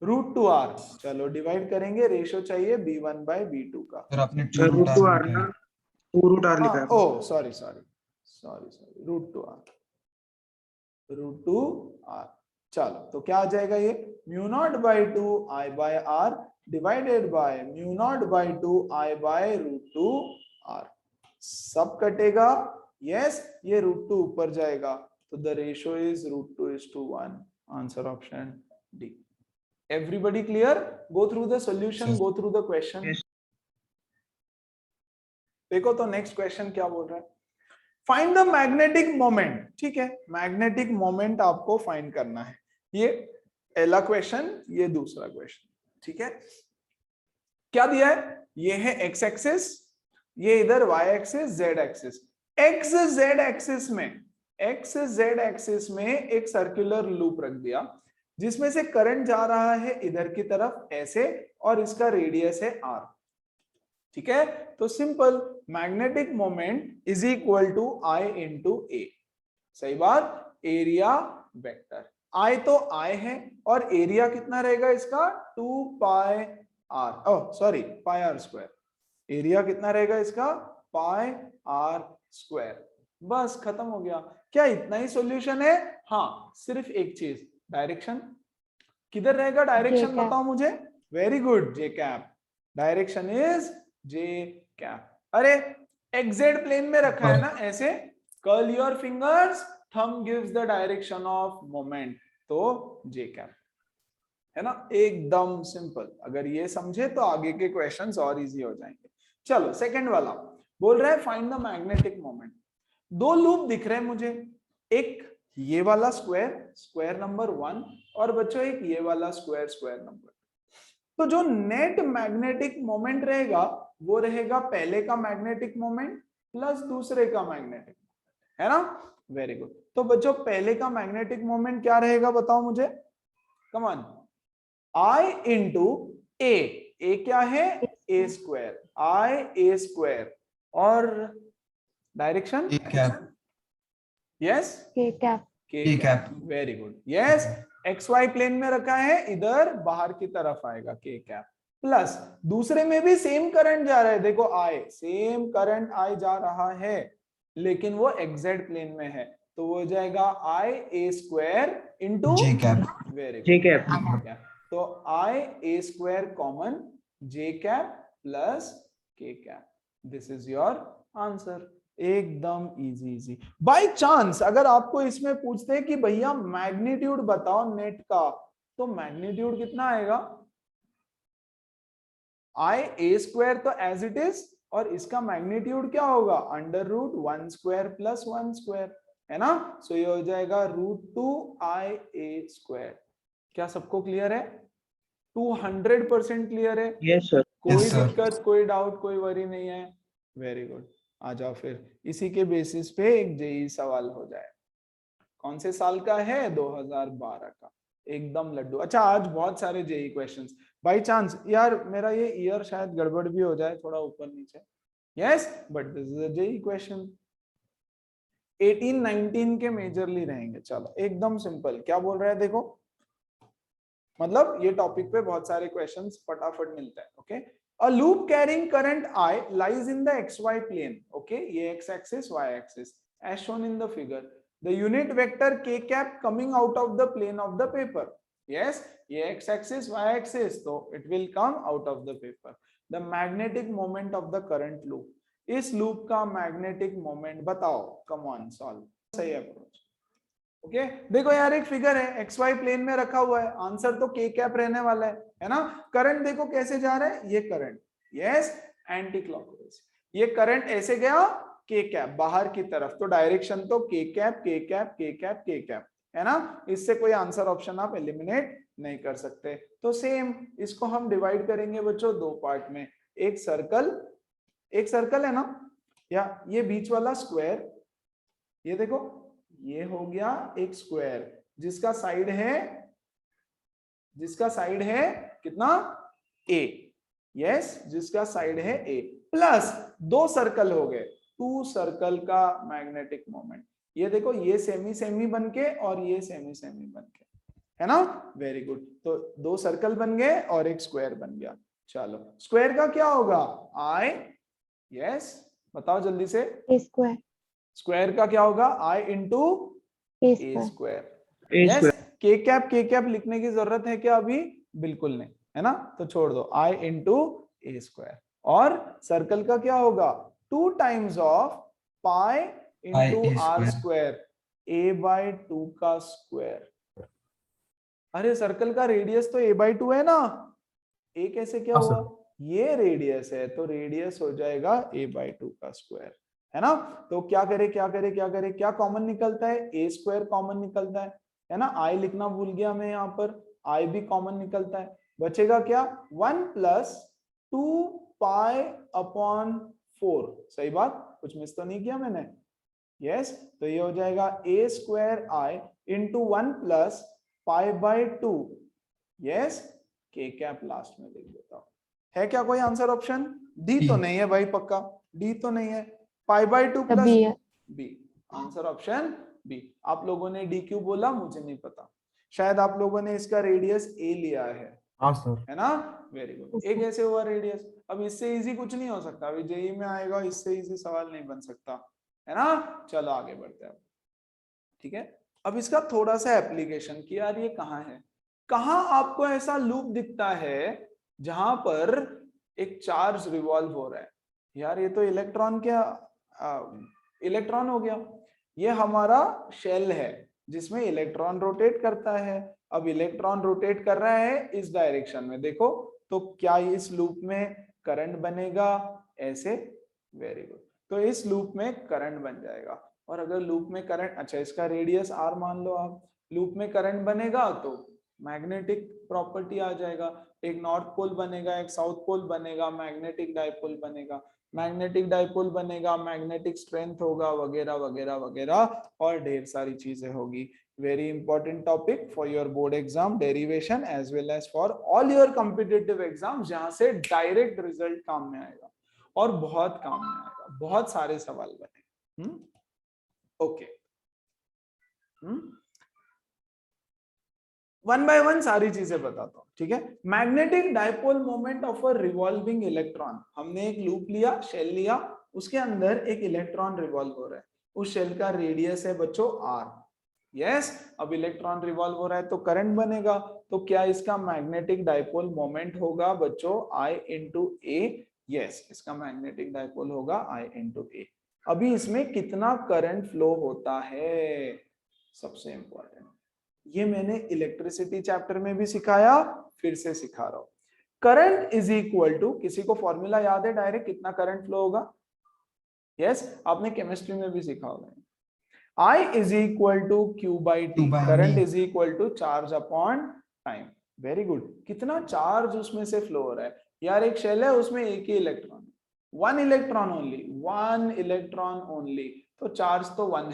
√2r। चलो डिवाइड करेंगे, रेशियो चाहिए B1 बाई B2 का। Sir, आपने √2r ना 2√r लिखा है। ओ सॉरी √2r। चलो तो क्या आ जाएगा ये? Mu naught by 2 I by R divided by mu naught by 2 I by √2r। सब कटेगा, यस, ये √2 ऊपर जाएगा तो the ratio is √2:1, answer option D. Everybody clear? Go through the solution, Yes. go through the question. Yes. देखो तो नेक्स्ट क्वेश्चन क्या बोल रहा है, फाइंड द मैग्नेटिक मोमेंट। ठीक है, मैग्नेटिक मोमेंट आपको फाइंड करना है। ये पहला क्वेश्चन, ये दूसरा क्वेश्चन। ठीक है, क्या दिया है, ये है एक्स एक्सिस, ये इधर y axis, z axis. X z axis में एक सर्कुलर लूप रख दिया जिसमें से करंट जा रहा है इधर की तरफ ऐसे, और इसका रेडियस है r। ठीक है, तो simple, magnetic moment is equal to I into A. सही बात, एरिया वेक्टर। I तो I है, और एरिया कितना रहेगा इसका, 2 पाई r, ओह सॉरी, पाई r स्क्वायर। एरिया कितना रहेगा इसका, पाई r स्क्वायर। बस खत्म हो गया। क्या इतना ही सॉल्यूशन है? हाँ, सिर्फ एक चीज, डायरेक्शन किधर रहेगा, डायरेक्शन J cap. बताओ मुझे। Very good, J cap. Direction is J cap. अरे एक्जेड प्लेन में रखा है ना ऐसे, curl your fingers, thumb gives the direction of moment, तो जे कैप है ना, एकदम सिंपल। अगर ये समझे तो आगे के क्वेश्चंस और इजी हो जाएंगे। चलो सेकंड वाला बोल रहा है फाइंड द मैग्नेटिक मोमेंट। दो लूप दिख रहे हैं मुझे, एक ये वाला स्क्वायर, स्क्वायर नंबर 1, और बच्चों एक ये वाला स्क्वायर, स्क्वायर नंबर। तो जो नेट मैग्नेटिक मोमेंट रहेगा वो रहेगा पहले का मैग्नेटिक मोमेंट प्लस दूसरे का मैग्नेटिक, है ना। Very good. तो बच्चों पहले का मैग्नेटिक मोमेंट क्या रहेगा बताओ मुझे, come on. I into A क्या है, A square, I A square, और direction A cap. Yes, K cap. K cap. Very good, yes. X Y plane में रखा है, इधर बाहर की तरफ आएगा के कैप, प्लस दूसरे में भी सेम करंट जा रहा है, देखो आई, सेम करंट आई जा रहा है, लेकिन वो एक्जेड प्लेन में है, तो वो हो जाएगा I A square into J cap. Very J good, cap. तो I A square common, J cap plus K cap. This is your answer. एकदम इजी इजी। बाय चांस अगर आपको इसमें पूछते हैं कि भैया मैग्नीट्यूड बताओ नेट का, तो मैग्नीट्यूड कितना आएगा, आई ए स्क्वायर तो एज इट इज, और इसका मैग्नीट्यूड क्या होगा, under root 1 square plus 1 square, है ना। सो ये हो जाएगा √2 आई ए स्क्वायर। क्या सबको क्लियर है, 200% क्लियर है, Yes, sir. कोई Yes, sir. दिक्कत, कोई डाउट, कोई वरी नहीं है। वेरी गुड, आ जाओ फिर इसी के बेसिस पे एक जेई सवाल हो जाए। कौन से साल का है, 2012 का, एकदम लड्डू। अच्छा आज बहुत सारे जेई क्वेश्चंस, बाय चांस यार मेरा ये ईयर शायद गड़बड़ भी हो जाए थोड़ा ऊपर नीचे, yes, but this is a JEE question. 18-19 के मेजरली रहेंगे। चलो एकदम सिंपल, क्या बोल रहा है देखो, मतलब ये टॉपिक पे बहुत सारे क्वेश्चंस फटाफट मिलते हैं। Okay, a loop carrying current I lies in the xy plane, okay, ये x axis y axis as shown in the figure, the unit vector k cap coming out of the plane of the paper, yes, ये x axis y axis, so it will come out of the paper। the magnetic moment of the current loop, इस लूप का मैग्नेटिक मोमेंट बताओ, कम ऑन सॉल्व। सही अप्रोच। ओके, देखो यार एक फिगर है, एक्स वाई प्लेन में रखा हुआ है, आंसर तो के कैप रहने वाला है ना। करंट देखो कैसे जा रहा है, ये करंट, यस, एंटी क्लॉकवाइज, ये करंट ऐसे गया के कैप बाहर की तरफ, तो डायरेक्शन तो के कैप के कैप के कैप के कैप, है ना। इससे कोई आंसर ऑप्शन आप एलिमिनेट नहीं कर सकते। तो सेम इसको हम डिवाइड करेंगे बच्चों दो पार्ट में, एक सर्कल है ना, या ये बीच वाला स्क्वायर, ये देखो ये हो गया एक स्क्वायर जिसका साइड है कितना, a, यस, जिसका साइड है a, प्लस दो सर्कल हो गए, 2 सर्कल का मैग्नेटिक मोमेंट। ये देखो ये सेमी बनके और ये सेमी बनके, है ना। वेरी गुड, तो 2 सर्कल बन गए और एक स्क्वायर बन गया। चलो स्क्वायर का क्या होगा, i, यस, बताओ जल्दी से, A square. स्क्वायर का क्या होगा, i into A A square. Square. Yes, के कैप लिखने की जरूरत है क्या अभी, बिल्कुल नहीं, है ना, तो छोड़ दो, i इंटू ए स्क्वायर। और सर्कल का क्या होगा, 2 times of pi into I A R square. Square, a/2 का स्क्वायर। अरे सर्कल का रेडियस तो a/2 है ना, a कैसे क्या हाँ, हुआ, सर। ये रेडियस है तो रेडियस हो जाएगा a/2 का स्क्वायर, है ना। तो क्या करे क्या करे क्या करे, क्या कॉमन निकलता है, a स्क्वायर कॉमन निकलता है ना। i लिखना भूल गया मैं यहाँ पर, i भी कॉमन निकलता है, बचेगा क्या 1 + 2π/4, सही बात, कुछ मिस तो नहीं किया मैंने, यस। तो ये हो जाएगा a² into 1 + π/2, yes, k cap last में लिख देता हूं। है क्या कोई आंसर ऑप्शन, डी तो D। नहीं है भाई, पक्का डी तो नहीं है, π/2 तब प्लस भी है। B, answer option B. आप लोगों ने डी क्यों बोला मुझे नहीं पता, शायद आप लोगों ने इसका रेडियस ए लिया हाँ सर। है ना, वेरी गुड। ए कैसे हुआ रेडियस, अब इससे इजी कुछ नहीं हो सकता, अभी जेई में आएगा, इससे इजी सवाल नहीं बन सकता, है ना। चलो आगे बढ़ते हैं, ठीक है। अब इसका थोड़ा सा एप्लीकेशन कि यार ये कहाँ है, कहाँ आपको ऐसा लूप दिखता है जहां पर एक चार्ज रिवॉल्व हो रहा है, यार ये तो इलेक्ट्रॉन क्या, इलेक्ट्रॉन हो गया, ये हमारा शेल है जिसमें इलेक्ट्रॉन रोटेट करता है। अब इलेक्ट्रॉन रोटेट कर रहा है इस डायरेक्शन में, देखो तो क्या इस लूप में करंट बनेगा, ऐसे, वेरी गुड। तो इस लूप में करंट बन जाएगा, और अगर लूप में करंट, अच्छा इसका रेडियस r मान लो आप, लूप में करंट बनेगा तो मैग्नेटिक प्रॉपर्टी आ जाएगा, एक नॉर्थ पोल बनेगा, एक साउथ पोल बनेगा, मैग्नेटिक डाइपोल बनेगा, मैग्नेटिक डाइपोल बनेगा, मैग्नेटिक स्ट्रेंथ होगा, वगैरह वगैरह वगैरह, और ढेर सारी चीजें होगी। Very important topic for your board exam, derivation as well as for all your competitive exam, जहां से डायरेक्ट रिजल्ट काम में आएगा और बहुत काम में आएगा, बहुत सारे सवाल बने। ओके, वन बाय वन सारी चीजें बताता हूं, ठीक है। Magnetic dipole moment of a revolving electron, हमने एक लूप लिया, शेल लिया, उसके अंदर एक इलेक्ट्रॉन रिवॉल्व हो रहा है, उस शेल का रेडियस है बच्चों r, यस। अब इलेक्ट्रॉन रिवॉल्व हो रहा है तो करंट बनेगा, तो क्या इसका मैग्नेटिक डाइपोल मोमेंट होगा बच्चों I × A, यस, इसका मैग्नेटिक डाइपोल होगा I × A। अभी इसमें कितना करंट फ्लो होता है, सबसे इंपॉर्टेंट, ये मैंने इलेक्ट्रिसिटी चैप्टर में भी सिखाया, फिर से सिखा रहा हूं। करंट इज इक्वल टू, किसी को फॉर्मूला याद है डायरेक्ट कितना करंट फ्लो होगा, यस, आपने केमिस्ट्री में भी सीखा होगा, I is equal to Q/T, current is equal to charge upon time, very good. कितना चार्ज उसमें से फ्लो हो रहा है, यार एक शेल है उसमें एक ही electron, one electron only, one electron only, तो चार्ज तो 1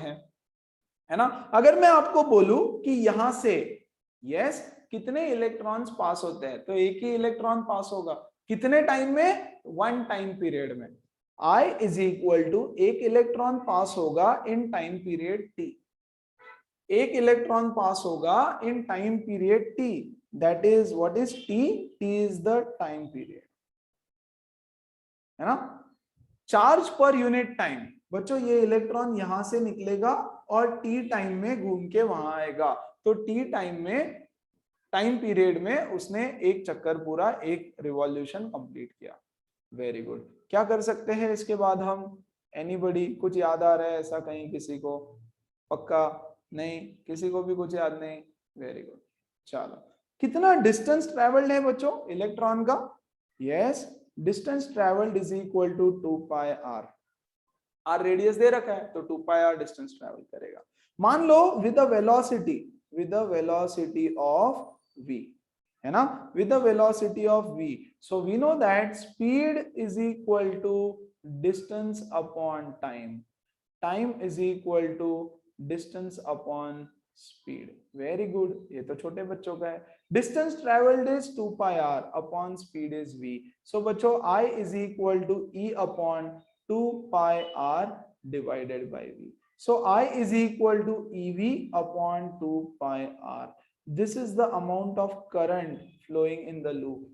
है ना। अगर मैं आपको बोलूं कि यहां से, यस, कितने इलेक्ट्रॉन्स पास होते हैं, तो एक ही इलेक्ट्रॉन पास होगा, कितने टाइम में, 1 टाइम पीरियड में। I इज इक्वल टू, एक इलेक्ट्रॉन पास होगा इन टाइम पीरियड t, एक इलेक्ट्रॉन पास होगा in time period t, that is what is t, t is the time period, है ना। चार्ज पर यूनिट टाइम, बच्चों ये इलेक्ट्रॉन यहां से निकलेगा और t टाइम में घूम के वहां आएगा, तो t टाइम में, टाइम पीरियड में उसने एक चक्कर पूरा, एक रिवॉल्यूशन कंप्लीट किया, वेरी गुड। क्या कर सकते हैं इसके बाद हम, एनीबॉडी, कुछ याद आ रहा है ऐसा कहीं किसी को, पक्का नहीं, किसी को भी कुछ याद नहीं, वेरी गुड। चलो, कितना डिस्टेंस ट्रेवल्ड है बच्चों इलेक्ट्रॉन का, yes, distance travelled is equal to 2πr, r radius दे रखा है तो 2πr डिस्टेंस ट्रेवल करेगा। मान लो with the velocity of v, है ना, with the velocity of v, so we know that speed is equal to distance upon time, time is equal to distance upon speed, very good। ये तो छोटे बच्चों का है, distance traveled is 2πr upon speed is v, so बच्चों I is equal to e upon 2πr divided by v, so I is equal to ev upon 2πr, this is the amount of current flowing in the loop।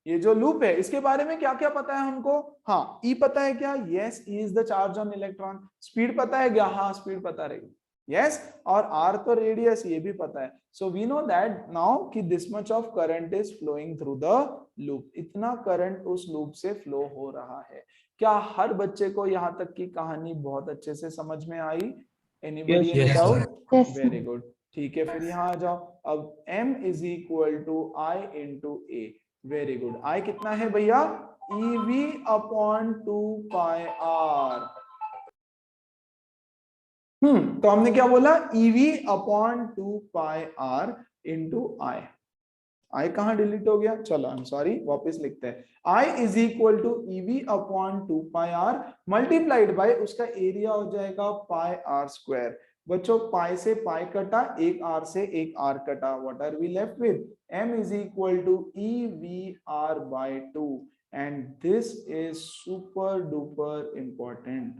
ये जो लूप है इसके बारे में क्या क्या पता है हमको, हाँ, E पता है क्या, yes, E is the charge on electron. Speed पता है क्या, हाँ स्पीड पता रहेगी, यस, और R तो रेडियस, ये भी पता है। So we know that now कि this much of current is flowing through the loop, इतना करंट उस लूप से फ्लो हो रहा है। क्या हर बच्चे को यहाँ तक की कहानी बहुत अच्छे से समझ में आई, anybody any doubt, very good. ठीक है, फिर यहाँ आ जाओ। अब m is equal to I into A. Very good. I कितना है भैया? EV upon 2πr। तो हमने क्या बोला? EV upon 2πr into I। I कहाँ डिलीट हो गया? चलो आई एम सॉरी, वापस लिखते हैं। I is equal to EV upon 2πr multiplied by उसका एरिया हो जाएगा पाई आर स्क्वायर। बच्चों पाई से पाई कटा, एक आर से एक आर कटा, what are we left with? m is equal to EVR by 2 and this is super duper important.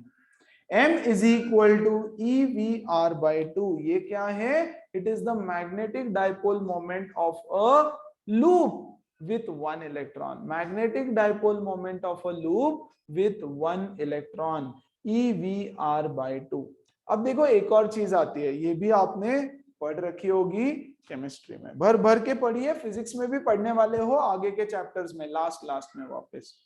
m is equal to EVR by 2। ये क्या है? It is the magnetic dipole moment of a loop with one electron। Magnetic dipole moment of a loop with one electron, EVR by 2। अब देखो एक और चीज आती है, ये भी आपने पढ़ रखी होगी केमिस्ट्री में, भर भर के पढ़ी है, फिजिक्स में भी पढ़ने वाले हो आगे के चैप्टर्स में, लास्ट में वापस।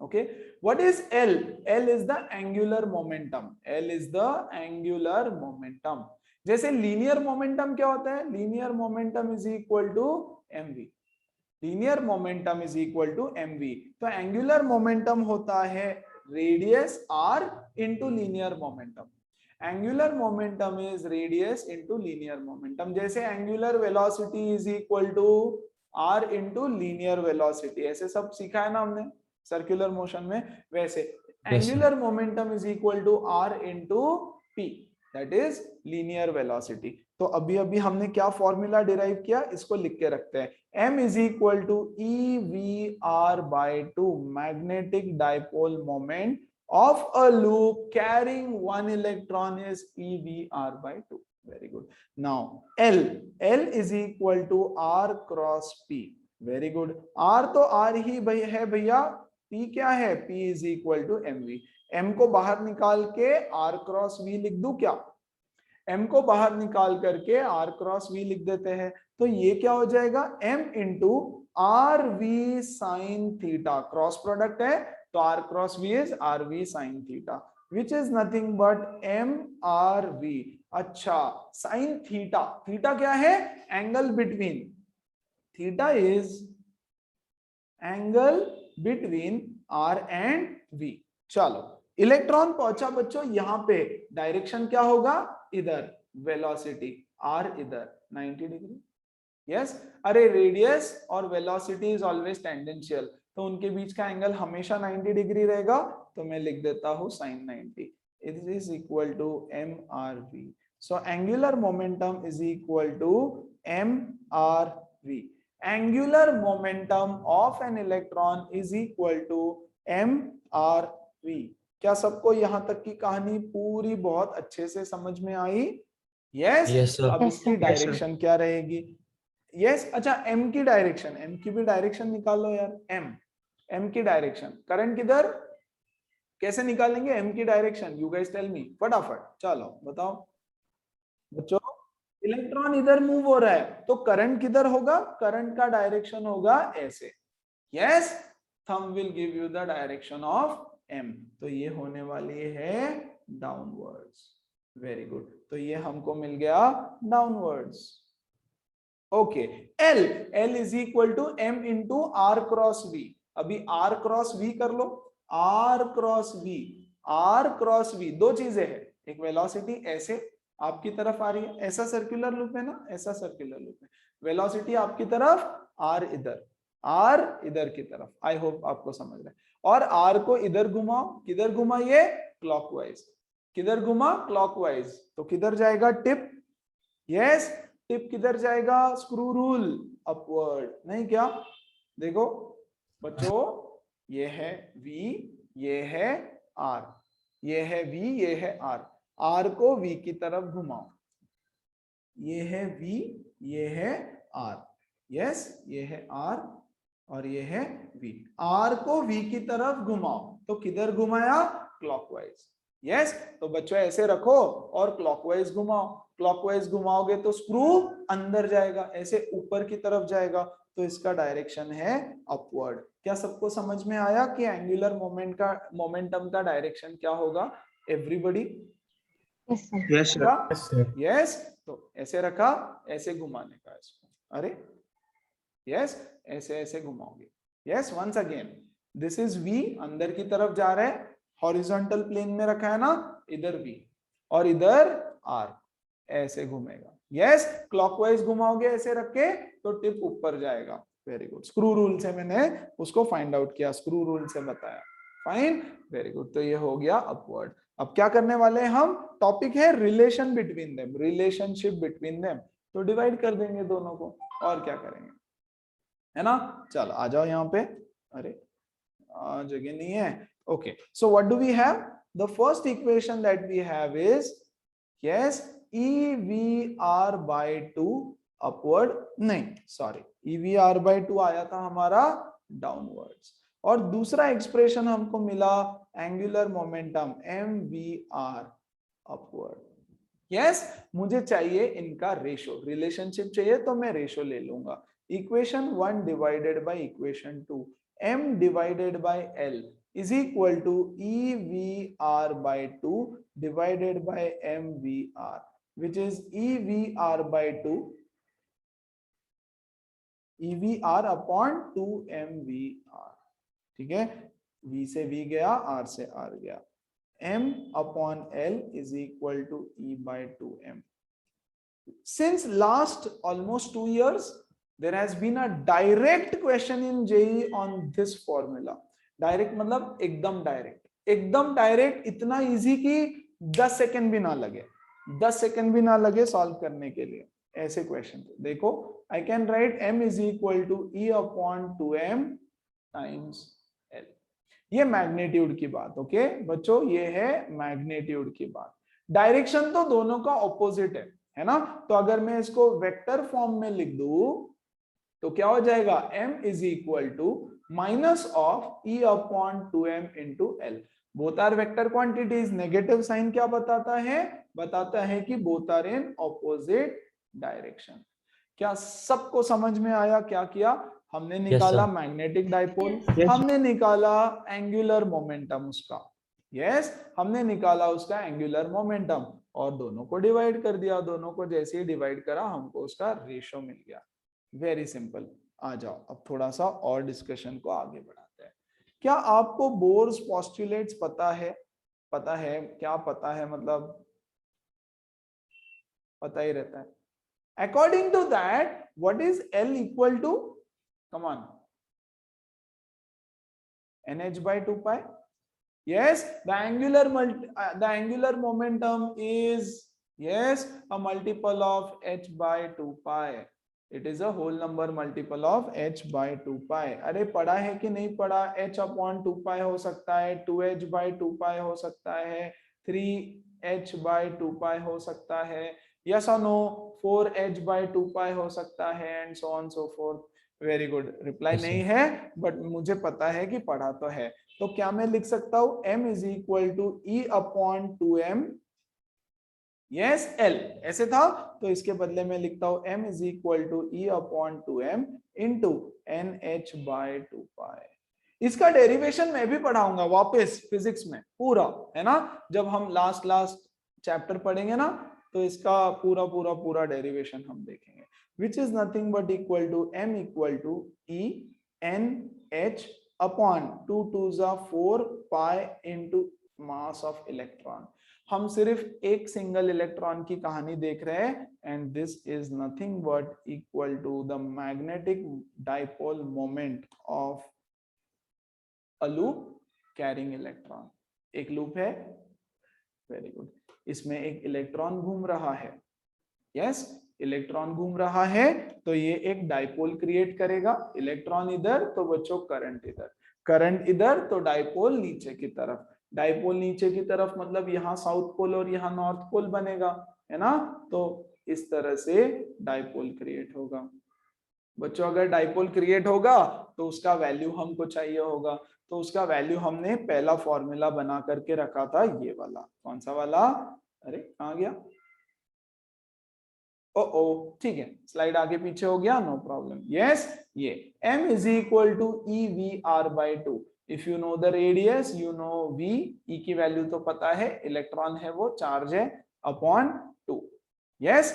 Okay, what is L? L is the angular momentum। L is the angular momentum। जैसे लीनियर मोमेंटम क्या होता है? Linear momentum is equal to mv। Linear momentum is equal to mv। तो एंगुलर मोमेंटम होता है radius r into linear momentum. Angular momentum is radius into linear momentum. जैसे angular velocity is equal to r into linear velocity, ऐसे सब सीखा है ना हमने सर्कुलर मोशन में। वैसे angular momentum is equal to r into p, that is linear velocity. तो अभी अभी हमने क्या फॉर्मूला डिराइव किया, इसको लिख के रखते हैं। m is equal to EVR by 2 magnetic dipole moment of a loop carrying one electron is EVR by 2। Very good. Now L is equal to R cross P। Very good. R तो R ही है भैया, P क्या है? P is equal to mv। m को बाहर निकाल के R क्रॉस V लिख दूं क्या? m को बाहर निकाल करके R क्रॉस V लिख देते हैं, तो ये क्या हो जाएगा? m into RV sine theta, cross product है तो R cross V is RV sine theta, which is nothing but MRV। अच्छा, साइन थीटा, थीटा क्या है? Angle between, theta is angle between R and V। चलो, इलेक्ट्रॉन पहुंचा बच्चों यहाँ पे, डायरेक्शन क्या होगा? इधर, वेलोसिटी R इधर 90 डिग्री। यस, अरे रेडियस और वेलोसिटी इज ऑलवेज टेंजेंशियल, तो उनके बीच का एंगल हमेशा 90 डिग्री रहेगा, तो मैं लिख देता हूँ sin 90। It is equal to MRV। So angular momentum is equal to MRV। Angular momentum of an electron is equal to MRV। क्या सबको यहां तक की कहानी पूरी बहुत अच्छे से समझ में आई? यस। अब इसकी डायरेक्शन क्या रहेगी? यस। अच्छा, M की डायरेक्शन, M की भी डायरेक्शन निकालो यार। M की डायरेक्शन, करंट किधर, कैसे निकालेंगे M की direction? You guys tell me फटाफट, चलो बताओ बच्चों। इलेक्ट्रॉन इधर मूव हो रहा है, तो करंट किधर होगा? करंट का डायरेक्शन होगा ऐसे। Yes, thumb will give you the direction of M। तो ये होने वाली है डाउनवर्ड्स। Very good. तो ये हमको मिल गया downwards. Okay, L is equal to M into R cross V। अभी R क्रॉस V कर लो। R क्रॉस V, दो चीजें हैं, एक वेलोसिटी ऐसे आपकी तरफ आ रही है, ऐसा सर्कुलर लूप है ना, ऐसा सर्कुलर लूप है, वेलोसिटी आपकी तरफ, R इधर की तरफ। आई होप आपको समझ रहा है। और R को इधर घुमाओ, किधर घुमाइए? क्लॉकवाइज। किधर घुमा? क्लॉकवाइज। तो किधर जाएगा? टिप। यस, टिप किधर जाएगा? Screw rule, upward. नहीं क्या? देखो बच्चों, ये है V, ये है R, ये है V, ये है R। R को V की तरफ घुमाओ, ये है V, ये है R। यस, ये है R और ये है V। R को V की तरफ घुमाओ, तो किधर घुमाया? क्लॉकवाइज। यस, तो बच्चों ऐसे रखो और क्लॉकवाइज घुमाओ। क्लॉकवाइज घुमाओगे तो स्क्रू अंदर जाएगा, ऐसे ऊपर की तरफ जाएगा, तो इसका डायरेक्शन है अपवर्ड। क्या सबको समझ में आया कि एंगुलर मोमेंटम का डायरेक्शन क्या होगा? Everybody? Yes, sir. Yes, sir. Yes. तो ऐसे रखा, ऐसे घुमाने का इसको, अरे यस, ऐसे ऐसे घुमाओगे। Yes, once again this is v, अंदर की तरफ जा रहा है, हॉरिजॉन्टल प्लेन में रखा है ना, इधर v और इधर r, ऐसे घूमेगा। यस, क्लॉकवाइज घुमाओगे ऐसे रख के तो टिप ऊपर जाएगा। वेरी गुड, स्क्रू रूल से मैंने उसको फाइंड आउट किया, स्क्रू रूल से बताया। फाइन, वेरी गुड, तो ये हो गया अपवर्ड। अब क्या करने वाले हैं हम, टॉपिक है relation between them, relationship between them, तो डिवाइड कर देंगे दोनों को, और क्या करेंगे, है ना। चल आ जाओ यहाँ पे, अरे जगह नहीं है। Okay, so what do we have, the first equation that we have is yes EVR by 2 upward, नहीं सॉरी, EVR बाय 2 आया था हमारा डाउनवर्ड्स, और दूसरा एक्सप्रेशन हमको मिला angular momentum MVR upward. Yes, मुझे चाहिए इनका रेशो, रिलेशनशिप चाहिए तो मैं रेशो ले लूंगा। Equation 1 divided by equation 2, m divided by l is equal to EVR by 2 divided by MVR, which is EVR by 2 EVR upon 2 MVR। ठीक है, V से V गया, R से R गया, m upon l is equal to E by 2m। Since last almost 2 years there has been a direct question in JEE on this formula। Direct मतलब एकदम डायरेक्ट, एकदम डायरेक्ट, इतना इजी कि 10 सेकंड भी ना लगे, 10 सेकंड भी ना लगे सॉल्व करने के लिए। ऐसे क्वेश्चन देखो, I can write m is equal to E upon 2m times l। ये मैग्नीट्यूड की बात, ओके बच्चों, ये है मैग्नीट्यूड की बात। डायरेक्शन तो दोनों का ऑपोजिट है ना, तो अगर मैं इसको वेक्टर फॉर्म में लिख दूं तो क्या हो जाएगा, m is equal to minus of E upon 2m into l। Both are vector quantities, negative sign क्या बताता है, बताता है कि both are in opposite direction. क्या सबको समझ में आया, क्या किया हमने, निकाला मैग्नेटिक डाइपोल, हमने निकाला एंगुलर मोमेंटम उसका, यस हमने निकाला उसका एंगुलर मोमेंटम, और दोनों को डिवाइड कर दिया, दोनों को जैसे ही डिवाइड करा हमको उसका रेशो मिल गया। Very simple. आ जाओ अब थोड़ा सा और डिस्कशन को आगे बढ़ाते हैं। क्या आपको बोर्स पोस्टुलेट्स पता है, पता है क्या, पता है मतलब पता ही रहता है। According to that what is L equal to, come on, NH by 2 pi। yes, the angular momentum is yes a multiple of h by 2 pi। it is a whole number multiple of h by 2 pi। अरे पढ़ा है कि नहीं पढ़ा, h upon 2 pi हो सकता है, 2h by 2 pi हो सकता है, 3h by 2 pi हो सकता है, yes or no, 4h by 2 pi हो सकता है, and so on so forth। Very good, reply नहीं है बट मुझे पता है कि पढ़ा तो है। तो क्या मैं लिख सकता हूं, m is equal to E upon 2m, yes L ऐसे था, तो इसके बदले में लिखता हूं m is equal to E upon 2m into NH by 2 pi. इसका डेरिवेशन मैं भी पढ़ाऊंगा वापस फिजिक्स में पूरा, है ना, जब हम लास्ट चैप्टर पढ़ेंगे ना, तो इसका पूरा डेरिवेशन हम देखेंगे, which is nothing but equal to m equal to E NH upon 2 2s are 4 pi into mass of electron। हम सिर्फ एक सिंगल इलेक्ट्रॉन की कहानी देख रहे हैं, and this is nothing but equal to the magnetic dipole moment of a loop carrying electron. एक लूप है, वेरी गुड, इसमें एक इलेक्ट्रॉन घूम रहा है, यस इलेक्ट्रॉन घूम रहा है, तो ये एक डाइपोल क्रिएट करेगा, इलेक्ट्रॉन इधर तो बच्चों करंट इधर, करंट इधर तो डाइपोल नीचे की तरफ, डाइपोल नीचे की तरफ मतलब यहाँ साउथ पोल और यहाँ नॉर्थ पोल बनेगा, है ना, तो इस तरह से डाइपोल क्रिएट होगा। बच्चों अगर डाइपोल क्रिएट होगा तो उसका वैल्यू हमको चाहिए होगा, तो उसका वैल्यू हमने पहला फॉर्मूला बना करके रखा था, ये वाला, कौन सा वाला, अरे कहाँ गया, ओ ठीक है, स्लाइड आगे पीछे हो गया, नो प्रॉब्लम। यस, ये m is equal to EVR by 2। If you know the radius you know v, e की वैल्यू तो पता है, इलेक्ट्रॉन है वो चार्ज है अपॉन 2। यस,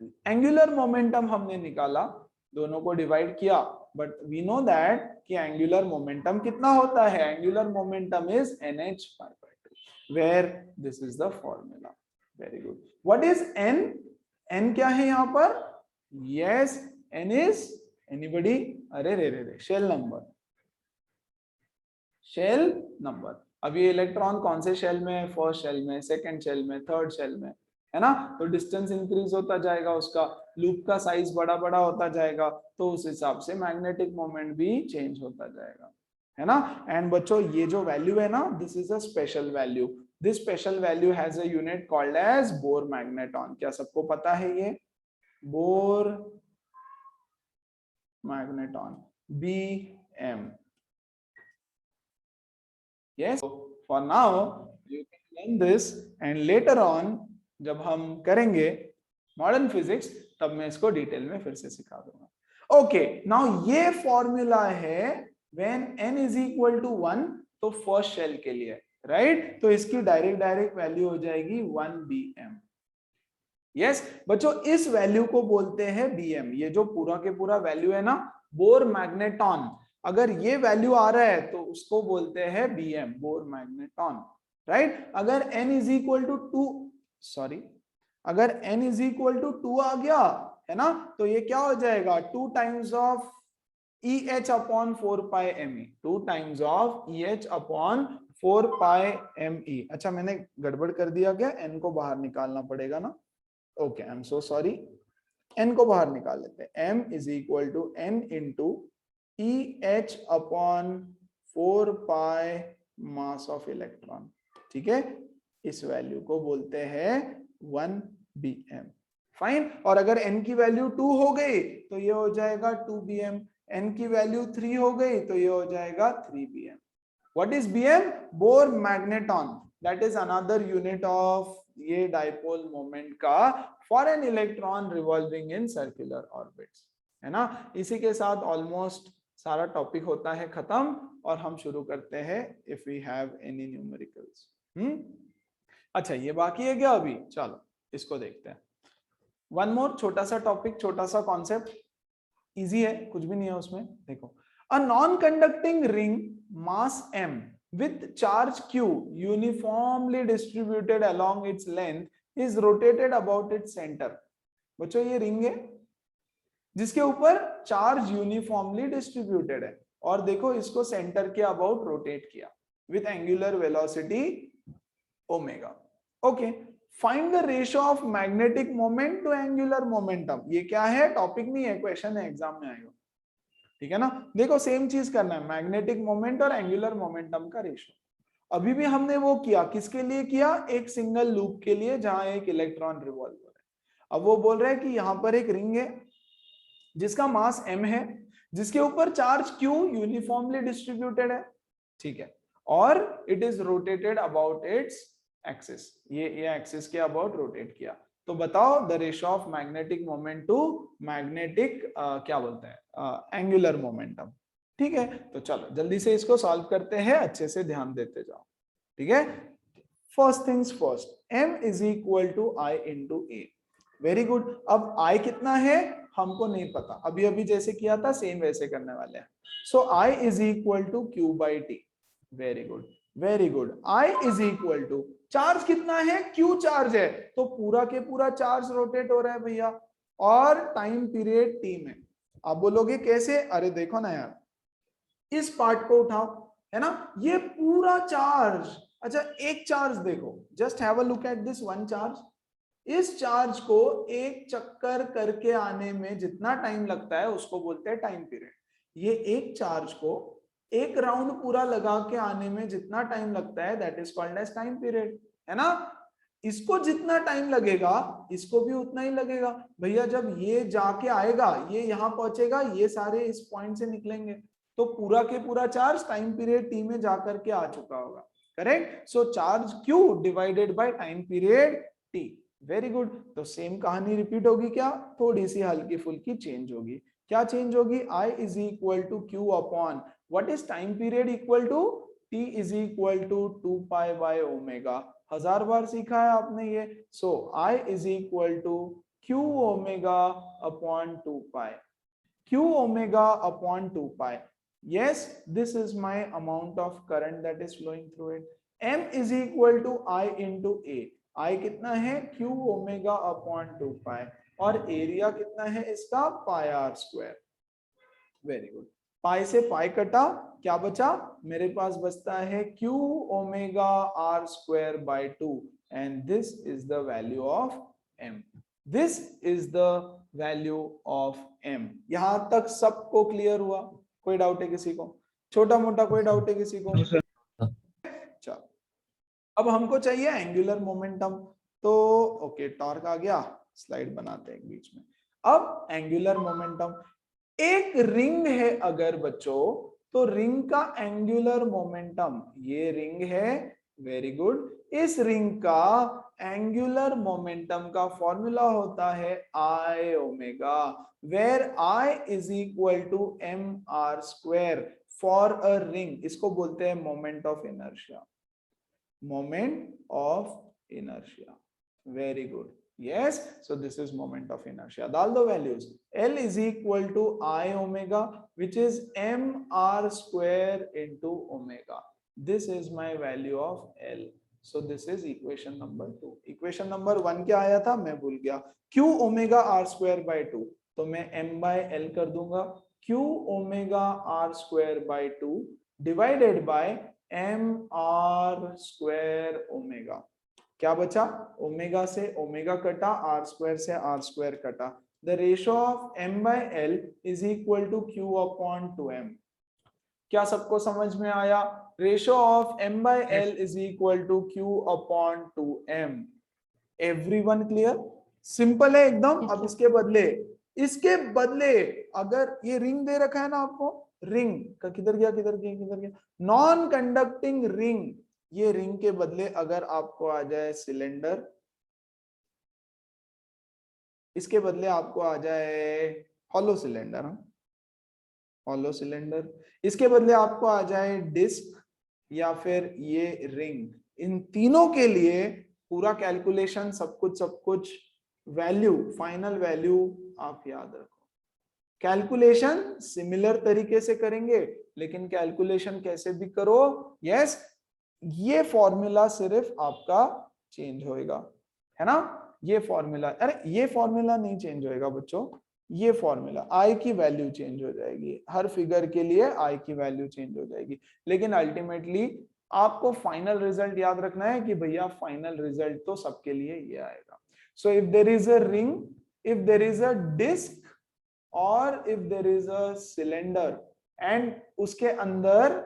एंगुलर मोमेंटम हमने निकाला, दोनों को डिवाइड किया, बट वी नो दैट कि एंगुलर मोमेंटम कितना होता है, angular momentum is nh pi by 2, where this is the formula. Very good. What is n? n क्या है यहाँ पर? Yes, n is anybody? अरे रे रे रे, शेल नंबर, शेल नंबर। अब ये इलेक्ट्रॉन कौन से शेल में है? फर्स्ट शेल में, सेकंड शेल में, थर्ड शेल में, है ना? तो डिस्टेंस इंक्रीज होता जाएगा, उसका लूप का साइज बड़ा बड़ा होता जाएगा, तो उस हिसाब से मैग्नेटिक मोमेंट भी चेंज होता जाएगा, है ना? एंड बच्चों ये जो वैल्यू है ना, this is a special value. This special value has a unit called as Bohr magneton. क्या सबको पता है ये? Bohr magneton, BM। Yes, for now you can learn this and later on जब हम करेंगे मॉडर्न फिजिक्स तब मैं इसको डिटेल में फिर से सिखा दूंगा। ओके, नाउ ये फॉर्मूला है when n is equal to 1, तो फर्स्ट शेल के लिए, राइट? तो इसकी डायरेक्ट वैल्यू हो जाएगी 1 bm। यस बच्चों, इस वैल्यू को बोलते हैं bm। ये जो पूरा के पूरा वैल्यू है ना, बोर मैग्नेटॉन, अगर ये वैल्यू आ रहा है तो उसको बोलते हैं bm, बोर मैग्नेटॉन, राइट? अगर n is equal to 2, sorry, अगर n इज इक्वल टू 2 आ गया, है ना, तो ये क्या हो जाएगा? 2 times of EH upon 4 pi ME, 2 times of EH upon 4 pi ME। अच्छा, मैंने गड़बड़ कर दिया क्या? n को बाहर निकालना पड़ेगा ना? Okay, I am so sorry, n को बाहर निकाल लेते हैं। m is equal to n into EH upon 4 pi mass of electron, ठीक है? इस वैल्यू को बोलते हैं 1 bm। फाइन। और अगर n की वैल्यू 2 हो गई तो ये हो जाएगा 2 bm, n की वैल्यू 3 हो गई तो ये हो जाएगा 3 bm। What is bm? Bohr magneton, that is another unit of ये डाइपोल मोमेंट का for an electron revolving in circular orbits, है ना? इसी के साथ ऑलमोस्ट सारा टॉपिक होता है खत्म और हम शुरू करते हैं if we have any numericals. अच्छा, ये बाकी है क्या अभी? चलो इसको देखते हैं। वन मोर छोटा सा टॉपिक, छोटा सा कॉन्सेप्ट, इजी है, कुछ भी नहीं है उसमें। देखो, a non conducting ring mass m with charge q uniformly distributed along its length is rotated about its center। बच्चों ये रिंग है जिसके ऊपर चार्ज यूनिफॉर्मली डिस्ट्रीब्यूटेड है, और देखो इसको सेंटर के अबाउट रोटेट किया with angular velocity omega. Okay, find the ratio of magnetic moment to angular momentum. ये क्या है? टॉपिक नहीं है, क्वेश्चन है, एग्जाम में आएगा, ठीक है ना? देखो सेम चीज करना है, मैग्नेटिक मोमेंट और एंगुलर मोमेंटम का रेशियो। अभी भी हमने वो किया, किसके लिए किया? एक सिंगल लूप के लिए जहां एक इलेक्ट्रॉन रिवॉल्व हो रहा है। अब वो बोल रहा है कि यहां पर एक रिंग है जिसका मास m है, जिसके ऊपर चार्ज q यूनिफॉर्मली डिस्ट्रीब्यूटेड है, ठीक है, और it is rotated about its axis. ये एक्सिस के अबाउट रोटेट किया। तो बताओ the ratio of magnetic moment to magnetic क्या बोलते हैं, एंगुलर मोमेंटम। ठीक है, तो चलो जल्दी से इसको सॉल्व करते हैं, अच्छे से ध्यान देते जाओ, ठीक है? First things first, m is equal to I into A. Very good. अब I कितना है हमको नहीं पता, अभी अभी जैसे किया था सेम वैसे करने वाले हैं। So I is equal to Q by T. Very good, very good. I is equal to, charge कितना है? Q चार्ज है, तो पूरा के पूरा चार्ज रोटेट हो रहा है भैया, और टाइम पीरियड t में। आप बोलोगे कैसे? अरे देखो ना यार, इस पार्ट को उठाओ, है ना, ये पूरा चार्ज। अच्छा एक चार्ज देखो, just have a look at this one charge. इस चार्ज को एक चक्कर करके आने में जितना टाइम लगता है उसको बोलते हैं टाइम पीरियड। ये एक चार्ज को एक राउंड पूरा लगा के आने में जितना टाइम लगता है that is called as time period, है ना? इसको जितना टाइम लगेगा इसको भी उतना ही लगेगा भैया। जब ये जाके आएगा, ये यहाँ पहुंचेगा, ये सारे इस पॉइंट से निकलेंगे, तो पूरा के पूरा चार्ज टाइम पीरियड टी में जाकर के आ चुका होगा, correct? So charge Q divided by time period T. Very good. तो सेम कहानी रिपीट होगी क्या? थोड़ी सी हल्की फुल्की चेंज होगी। क्या चेंज होगी? I is equal to Q upon what is time period equal to T is equal to 2 pi by omega. 1000 बार सीखा है आपने ये। So I is equal to q omega upon 2 pi. Q omega upon 2 pi. Yes, this is my amount of current that is flowing through it. M is equal to I into A. I कितना है? Q omega upon 2 pi. और एरिया कितना है इसका? pi r square. Very good. पाई से पाई कटा, क्या बचा? मेरे पास बचता है Q omega r square by 2 and this is the value of M. This is the value of M. यहां तक सबको क्लियर हुआ? कोई डाउट है किसी को? छोटा मोटा कोई डाउट है किसी को? चलो, अब हमको चाहिए एंगुलर मोमेंटम। तो ओके, टॉर्क आ गया, स्लाइड बनाते हैं एक बीच में। अब एंगुलर मोमेंटम, एक रिंग है अगर बच्चों, तो रिंग का एंगुलर मोमेंटम, ये रिंग है, वेरी गुड, इस रिंग का एंगुलर मोमेंटम का फॉर्मूला होता है I omega, where I is equal to M R square for a ring. इसको बोलते हैं moment of inertia, moment of inertia, very good, yes, so this is moment of inertia. डाल दो values, L is equal to I omega, which is m r square into omega. This is my value of L. So this is equation number 2. Equation number 1 क्या आया था? मैं भूल गया। Q omega r square by 2, तो मैं m by L कर दूंगा। Q omega r square by 2 divided by m r square omega। क्या बचा? ओमेगा से ओमेगा कटा, आर स्क्वायर से आर स्क्वायर कटा। The ratio of m by L is equal to Q upon 2m। क्या सबको समझ में आया? Ratio of m by L is equal to Q upon 2m। Everyone clear? Simple है एकदम। अब इसके बदले अगर ये रिंग दे रखा है ना आपको, रिंग का किधर गया, नॉन कंडक्टिंग रिंग, ये रिंग के बदले अगर आपको आ जाए सिलेंडर, इसके बदले आपको आ जाए हॉलो सिलेंडर, हॉलो सिलेंडर, इसके बदले आपको आ जाए डिस्क या फिर ये रिंग, इन तीनों के लिए पूरा कैलकुलेशन सब कुछ वैल्यू, फाइनल वैल्यू आप याद रखो। कैलकुलेशन सिमिलर तरीके से करेंगे, लेकिन कैलकुलेशन कैसे भी करो, यस, ये फॉर्मूला सिर्फ आपका चेंज होएगा, है ना? ये फॉर्मूला, अरे ये फॉर्मूला नहीं चेंज होएगा बच्चों, ये फॉर्मूला, आई की वैल्यू चेंज हो जाएगी, हर फिगर के लिए आई की वैल्यू चेंज हो जाएगी, लेकिन अल्टीमेटली आपको फाइनल रिजल्ट याद रखना है कि भैया फाइनल रिजल्ट तो सबके लिए ये आएगा। So if there is a ring, if there is a disc और if there is a cylinder and उसके अंदर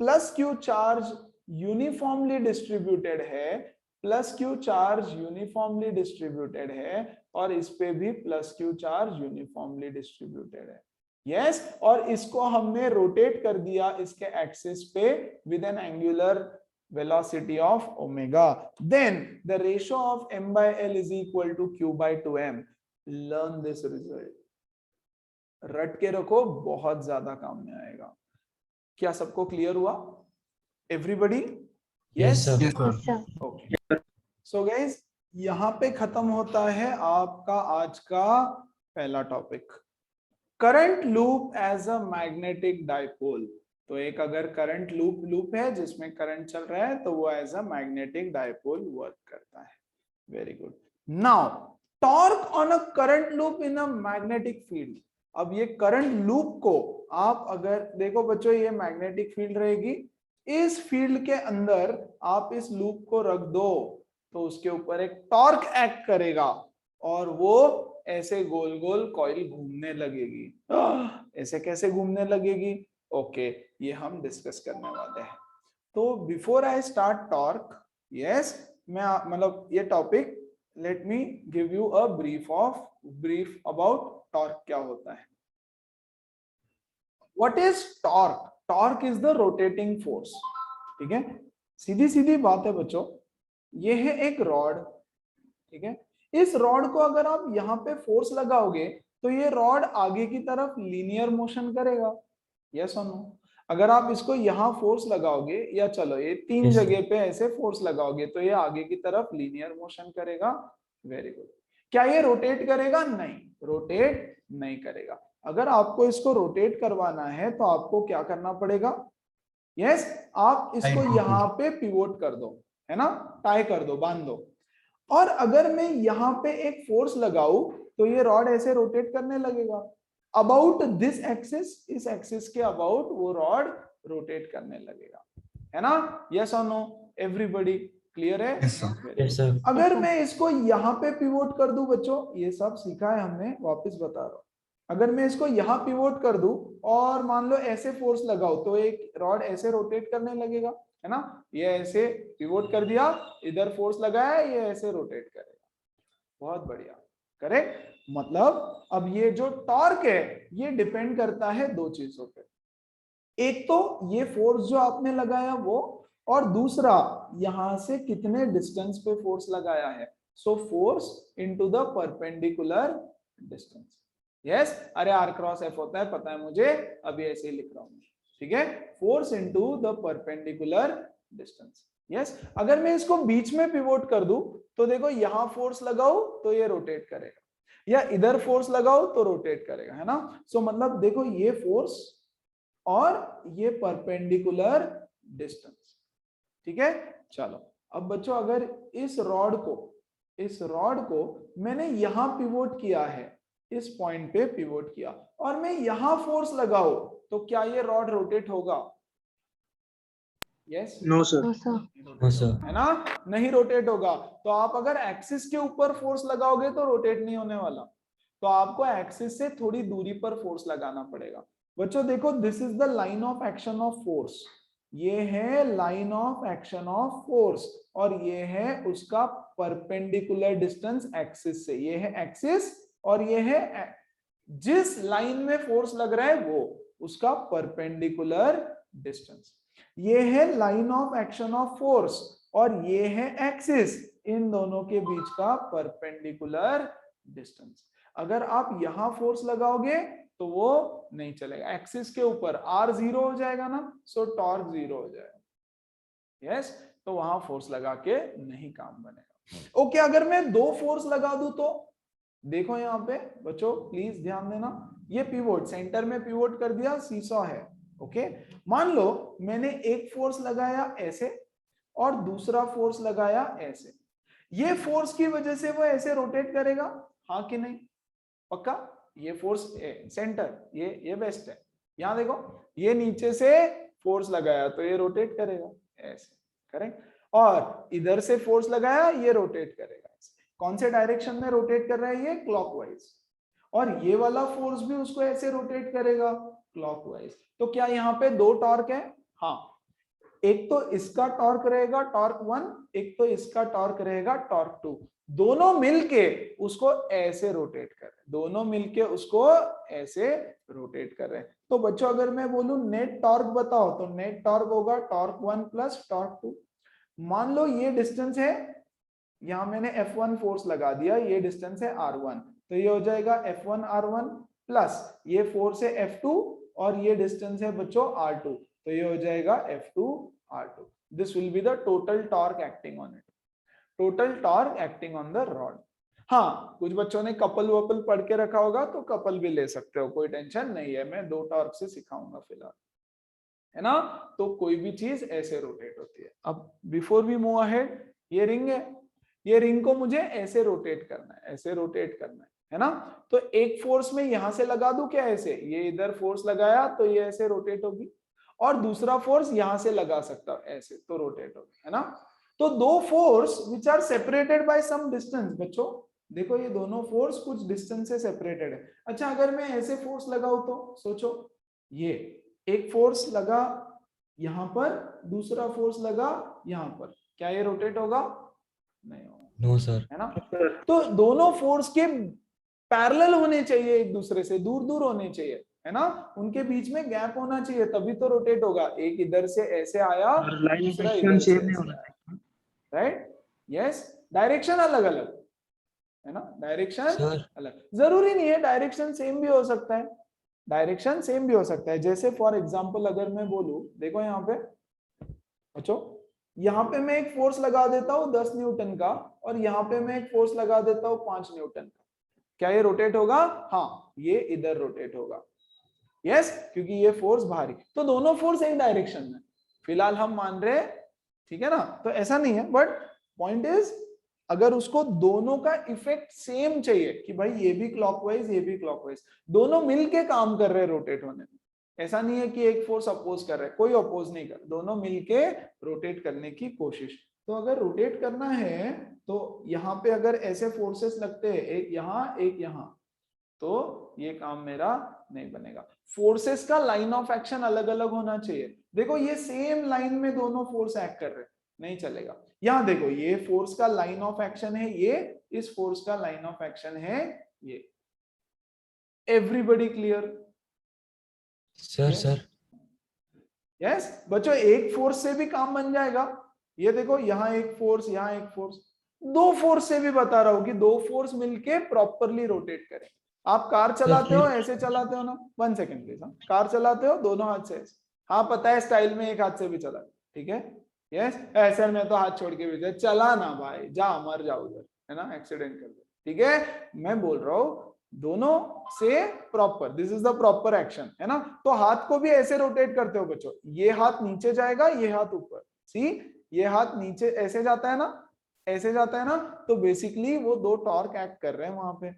plus Q charge uniformly distributed है, plus Q charge uniformly distributed है, और इस पे भी plus Q charge uniformly distributed है, यस, और इसको हमने रोटेट कर दिया इसके एक्सिस पे with an angular velocity of omega, then the ratio of m by L is equal to Q by 2m. Learn this result, रट के रखो, बहुत ज्यादा काम में आएगा। क्या सबको क्लियर हुआ? Everybody? Yes sir, okay. So guys, यहाँ पे खत्म होता है आपका आज का पहला topic, current loop as a magnetic dipole. तो एक अगर करंट लूप है जिसमें करंट चल रहा है, तो वो as a magnetic dipole work करता है। Very good. Now torque on a current loop in a magnetic field. अब ये करंट लूप को आप अगर देखो बच्चों, ये मैग्नेटिक फील्ड रहेगी, इस फील्ड के अंदर आप इस लूप को रख दो तो उसके ऊपर एक टॉर्क एक्ट करेगा और वो ऐसे गोल गोल कॉइल घूमने लगेगी। ऐसे कैसे घूमने लगेगी? ओके, ये हम डिस्कस करने वाले हैं। तो before I start torque, yes, मैं मतलब ये topic, let me give you a brief about torque क्या होता है। What is torque? Torque is the rotating force. ठीक है, सीधी सीधी बात है बच्चों, ये है एक रॉड, ठीक है, इस रॉड को अगर आप यहाँ पे फोर्स लगाओगे तो ये रॉड आगे की तरफ लीनियर मोशन करेगा, यस और नो? अगर आप इसको यहाँ फोर्स लगाओगे, या चलो ये तीन जगह पे ऐसे फोर्स लगाओगे, तो ये आगे की तरफ लीनियर मोशन करेगा। Very good. क्या ये रोटेट करेगा? नहीं, रोटेट नहीं करेगा। अगर आपको इसको रोटेट करवाना है तो आपको क्या करना पड़ेगा? यस, आप इसको यहाँ पे पिवोट कर दो, है ना, टाई कर दो, बांध दो। और अगर मैं यहाँ पे एक फोर्स लगाऊं तो ये रॉड ऐसे रोटेट करने लगेगा अबाउट दिस एक्सिस, इस एक्सिस के अबाउट वो रॉड रोटेट करने लगेगा, है ना? यस और नो एवरीबॉडी, क्लियर है? Yes, sir. अगर मैं इसको यहाँ पे पिवोट कर दूं, बच्चों ये सब सीखा है हमने, वापस बता रहा हूं। अगर मैं इसको यहाँ पिवोट कर दूं और मान लो ऐसे फोर्स लगाओ तो एक रॉड ऐसे रोटेट करने लगेगा, है ना? ये ऐसे पिवोट कर दिया, इधर फोर्स लगाया, ये ऐसे रोटेट करेगा। बहुत बढ़िया, करेक्ट। मतलब अब ये जो टॉर्क है ये डिपेंड करता है दो चीजों पे, एक तो ये फोर्स जो आपने लगाया वो, और दूसरा यहां से कितने डिस्टेंस पे फोर्स लगाया है। So force into the perpendicular distance. Yes, अरे आर क्रॉस एफ होता है, पता है मुझे, अभी ऐसे ही लिख रहा हूं, ठीक है? Force into the perpendicular distance. Yes, अगर मैं इसको बीच में पिवोट कर दूं तो देखो यहां फोर्स लगाओ तो ये रोटेट करेगा, या इधर फोर्स लगाओ तो रोटेट करेगा, है ना? सो मतलब देखो ये फोर्स और ये परपेंडिकुलर डिस्टेंस, ठीक है? चलो अब बच्चों अगर इस रॉड को मैंने यहां पिवोट किया है, इस पॉइंट पे पिवोट किया, और मैं यहां फोर्स लगाऊं तो क्या ये रॉड रोटेट होगा? Yes? No sir. No, sir. No, sir. है ना? नहीं रोटेट होगा। तो आप अगर एक्सिस के ऊपर फोर्स लगाओगे तो रोटेट नहीं होने वाला, तो आपको एक्सिस से थोड़ी दूरी पर फोर्स लगाना पड़ेगा। बच्चों देखो, this is the line of action of force, ये है line of action of force, और ये है उसका परपेंडिकुलर डिस्टेंस एक्सिस से। ये है एक्सिस और ये है जिस लाइन में फोर्स लग रहा है वो उसका परपेंडिकुलर डिस्टेंस। ये है line of action of force और ये है एक्सिस, इन दोनों के बीच का परपेंडिकुलर डिस्टेंस। अगर आप यहां फोर्स लगाओगे तो वो नहीं चलेगा, एक्सिस के ऊपर आर 0 हो जाएगा ना, सो टॉर्क 0 हो जाएगा। यस, तो वहां फोर्स लगा के नहीं काम बनेगा। ओके, अगर मैं दो फोर्स लगा दूं तो देखो यहाँ पे बच्चों प्लीज ध्यान देना, ये पिवोट सेंटर में पिवोट कर दिया, सीसॉ है। ओके, मान लो मैंने एक फोर्स लगाया ऐसे और दूसरा फोर्स लगाया ऐसे, ये फोर्स की वजह से वो ऐसे रोटेट करेगा, हाँ कि नहीं? पक्का? ये फोर्स सेंटर, ये बेस्ट है। यहां देखो, ये नीचे से फोर्स लगाया तो ये रोटेट करेगा ऐसे, करेक्ट? और इधर से फोर्स लगाया, ये रोटेट करेगा ऐसे। कौन से डायरेक्शन में रोटेट कर रहा है? ये क्लॉकवाइज। और ये वाला फोर्स भी उसको ऐसे रोटेट करेगा क्लॉकवाइज। तो क्या यहाँ पे दो टॉर्क है? हाँ, एक तो इसका टॉर्क रहेगा टॉर्क 1, एक तो इसका टॉर्क रहेगा टॉर्क 2। दोनों मिलके उसको ऐसे रोटेट कर रहे हैं, दोनों मिलके उसको ऐसे रोटेट कर रहे हैं। तो बच्चों अगर मैं बोलूं नेट टॉर्क बताओ, तो नेट टॉर्क होगा टॉर्क 1 प्लस टॉर्क 2। मान लो ये डिस्टेंस है, यहां मैंने F1 फोर्स लगा दिया, ये डिस्टेंस है R1, तो ये हो जाएगा F1 R1 प्लस ये फोर्स है F2 और ये डिस्टेंस है बच्चों R2, तो ये हो जाएगा F2 R2। This will be the total torque acting on it, total torque acting on the rod. हाँ, कुछ बच्चों ने कपल वपल पढ़ के रखा होगा तो कपल भी ले सकते हो, कोई टेंशन नहीं है, मैं दो टॉर्क से सिखाऊंगा फिलहाल, है ना? तो कोई भी चीज ऐसे रोटेट होती है। अब बिफोर वी मूव अहेड, ये रिंग है, ये रिंग को मुझे ऐसे रोटेट करना है, ऐसे रोटेट करना है ना? तो एक फोर्स में यहां से लगा दूं क्या ऐसे, ये इधर फोर्स लगाया तो ये ऐसे रोटेट होगी, और दूसरा फोर्स यहां से लगा सकता हूं ऐसे, तो रोटेट होगी, है ना? तो दो force which are separated by some distance. बच्चों देखो, ये दोनों फोर्स कुछ डिस्टेंस से सेपरेटेड है। अच्छा, अगर मैं ऐसे फोर्स लगाऊं तो सोचो, ये एक फोर्स लगा यहां पर, दूसरा फोर्स लगा यहां पर, क्या ये रोटेट होगा? नहीं होगा। No, sir. है ना? तो दोनों फोर्स के पैरेलल होने चाहिए, एक दूसरे से दूर दूर होने चाहिए, है ना? उनके बीच में गैप होना चाहिए, तभी तो रोटेट होगा। एक इधर से ऐसे आया, दूसरा इधर से ऐसे आया, राइट? यस, डायरेक्शन अलग अलग है ना, डायरेक्शन अलग। जरूरी नहीं है डायरेक्शन सेम भी हो सकता है, डायरेक्शन सेम भी हो सकता है। जैसे फॉर एग्जांपल अगर मैं बोलूं, देखो यहाँ पे बच्चों, यहाँ पे मैं एक फोर्स लगा देता हूँ 10 न्यूटन का और यहाँ पे मैं एक फोर्स लगा देता हूँ 5 न्यूटन का, क्या ये रोटेट होगा? हाँ, ये इधर रोटेट होगा। यस, क्योंकि ये फोर्स भारी, तो दोनों फोर्स एक डायरेक्शन में फिलहाल हम मान रहे, ठीक है ना? तो ऐसा नहीं है, बट पॉइंट इज अगर उसको दोनों का इफेक्ट सेम चाहिए कि भाई ये भी क्लॉकवाइज ये भी क्लॉकवाइज, दोनों मिलके काम कर रहे हैं रोटेट होने में, ऐसा नहीं है कि एक फोर्स अपोज कर रहा है, कोई अपोज नहीं कर, दोनों मिलके रोटेट करने की कोशिश। तो अगर रोटेट करना है तो यहाँ पे अगर ऐसे फोर्सेस लगते हैं, एक यहाँ, तो ये काम मेरा नहीं बनेगा। फोर्सेस का लाइन ऑफ एक्शन अलग अलग होना चाहिए। देखो ये सेम लाइन में दोनों फोर्स एक्ट कर रहे हैं, नहीं चलेगा। यहाँ देखो ये फोर्स का लाइन ऑफ एक्शन है ये, इस फोर्स का लाइन ऑफ एक्शन है ये। Everybody clear? सर यस बच्चों, एक फोर्स से भी काम बन जाएगा। ये देखो यहाँ एक फोर्स, यहाँ एक फोर्स, दो फोर्स से भी बता रहा हूं कि दो फोर्स मिलके प्रॉपरली रोटेट करें। आप कार चलाते हो, ऐसे चलाते हो ना, 1 सेकेंड प्लीज, कार चलाते हो दोनों हाथ से ऐसे, हाँ पता है स्टाइल में एक हाथ से भी चला, ठीक है? यस, ऐसे में तो हाथ छोड़ के भी चला ना भाई, जा मर जाओ उधर, है ना, एक्सीडेंट कर दे, ठीक है? मैं बोल रहा हूं दोनों से proper, this is the proper action, है ना? तो हाथ को भी ऐसे रोटेट करते हो बच्चों, ये हाथ नीचे जाएगा, ये हाथ ऊपर, सी ये हाथ नीचे ऐसे जाता है ना, ऐसे जाता है ना, तो बेसिकली वो दो टॉर्क एक्ट कर रहे हैं वहां पे,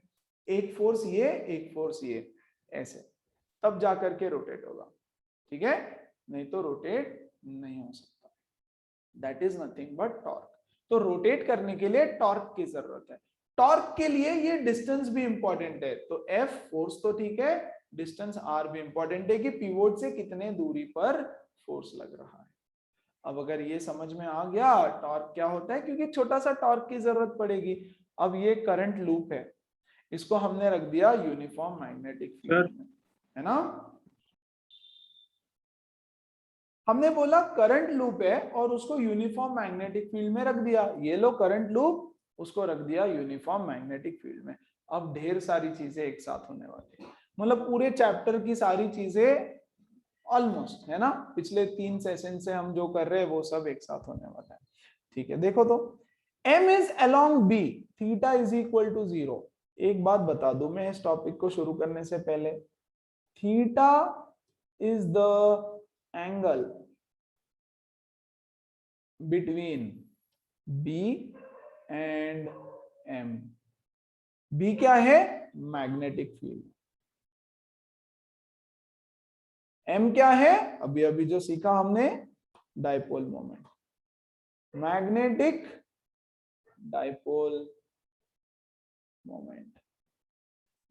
एक फोर्स ये, एक फोर्स ये, ऐसे, तब जाकर के रोटेट होगा, ठीक है? नहीं तो रोटेट नहीं हो सकता। That is nothing but torque. तो रोटेट करने के लिए टॉर्क की जरूरत है। टॉर्क के लिए ये डिस्टेंस भी इंपॉर्टेंट है, तो F फोर्स तो ठीक है, डिस्टेंस R भी इंपॉर्टेंट है कि पिवोट से कितने दूरी पर फोर्स लग रहा है। अब अगर ये समझ में आ गया टॉर्क क्या होता है, क्योंकि छोटा सा टॉर्क की जरूरत पड़ेगी। अब ये करंट लूप है, इसको हमने रख दिया यूनिफॉर्म मैग्नेटिक फील्ड में, है ना? हमने बोला करंट लूप है और उसको यूनिफॉर्म मैग्नेटिक फील्ड में रख दिया। ये लो करंट लूप, उसको रख दिया यूनिफॉर्म मैग्नेटिक फील्ड में। अब ढेर सारी चीजें एक साथ होने वाली है, मतलब पूरे चैप्टर की सारी चीजें ऑलमोस्ट, है ना, पिछले 3 सेशन से हम जो कर रहे हैं वो सब एक साथ होने वाला है, ठीक है? देखो तो M is along B, theta is equal to 0। एक बात बता दूं मैं इस टॉपिक को शुरू करने से पहले, theta is the angle between B and M। B क्या है? Magnetic field. M क्या है? अभी अभी जो सीखा हमने, dipole moment, magnetic dipole moment.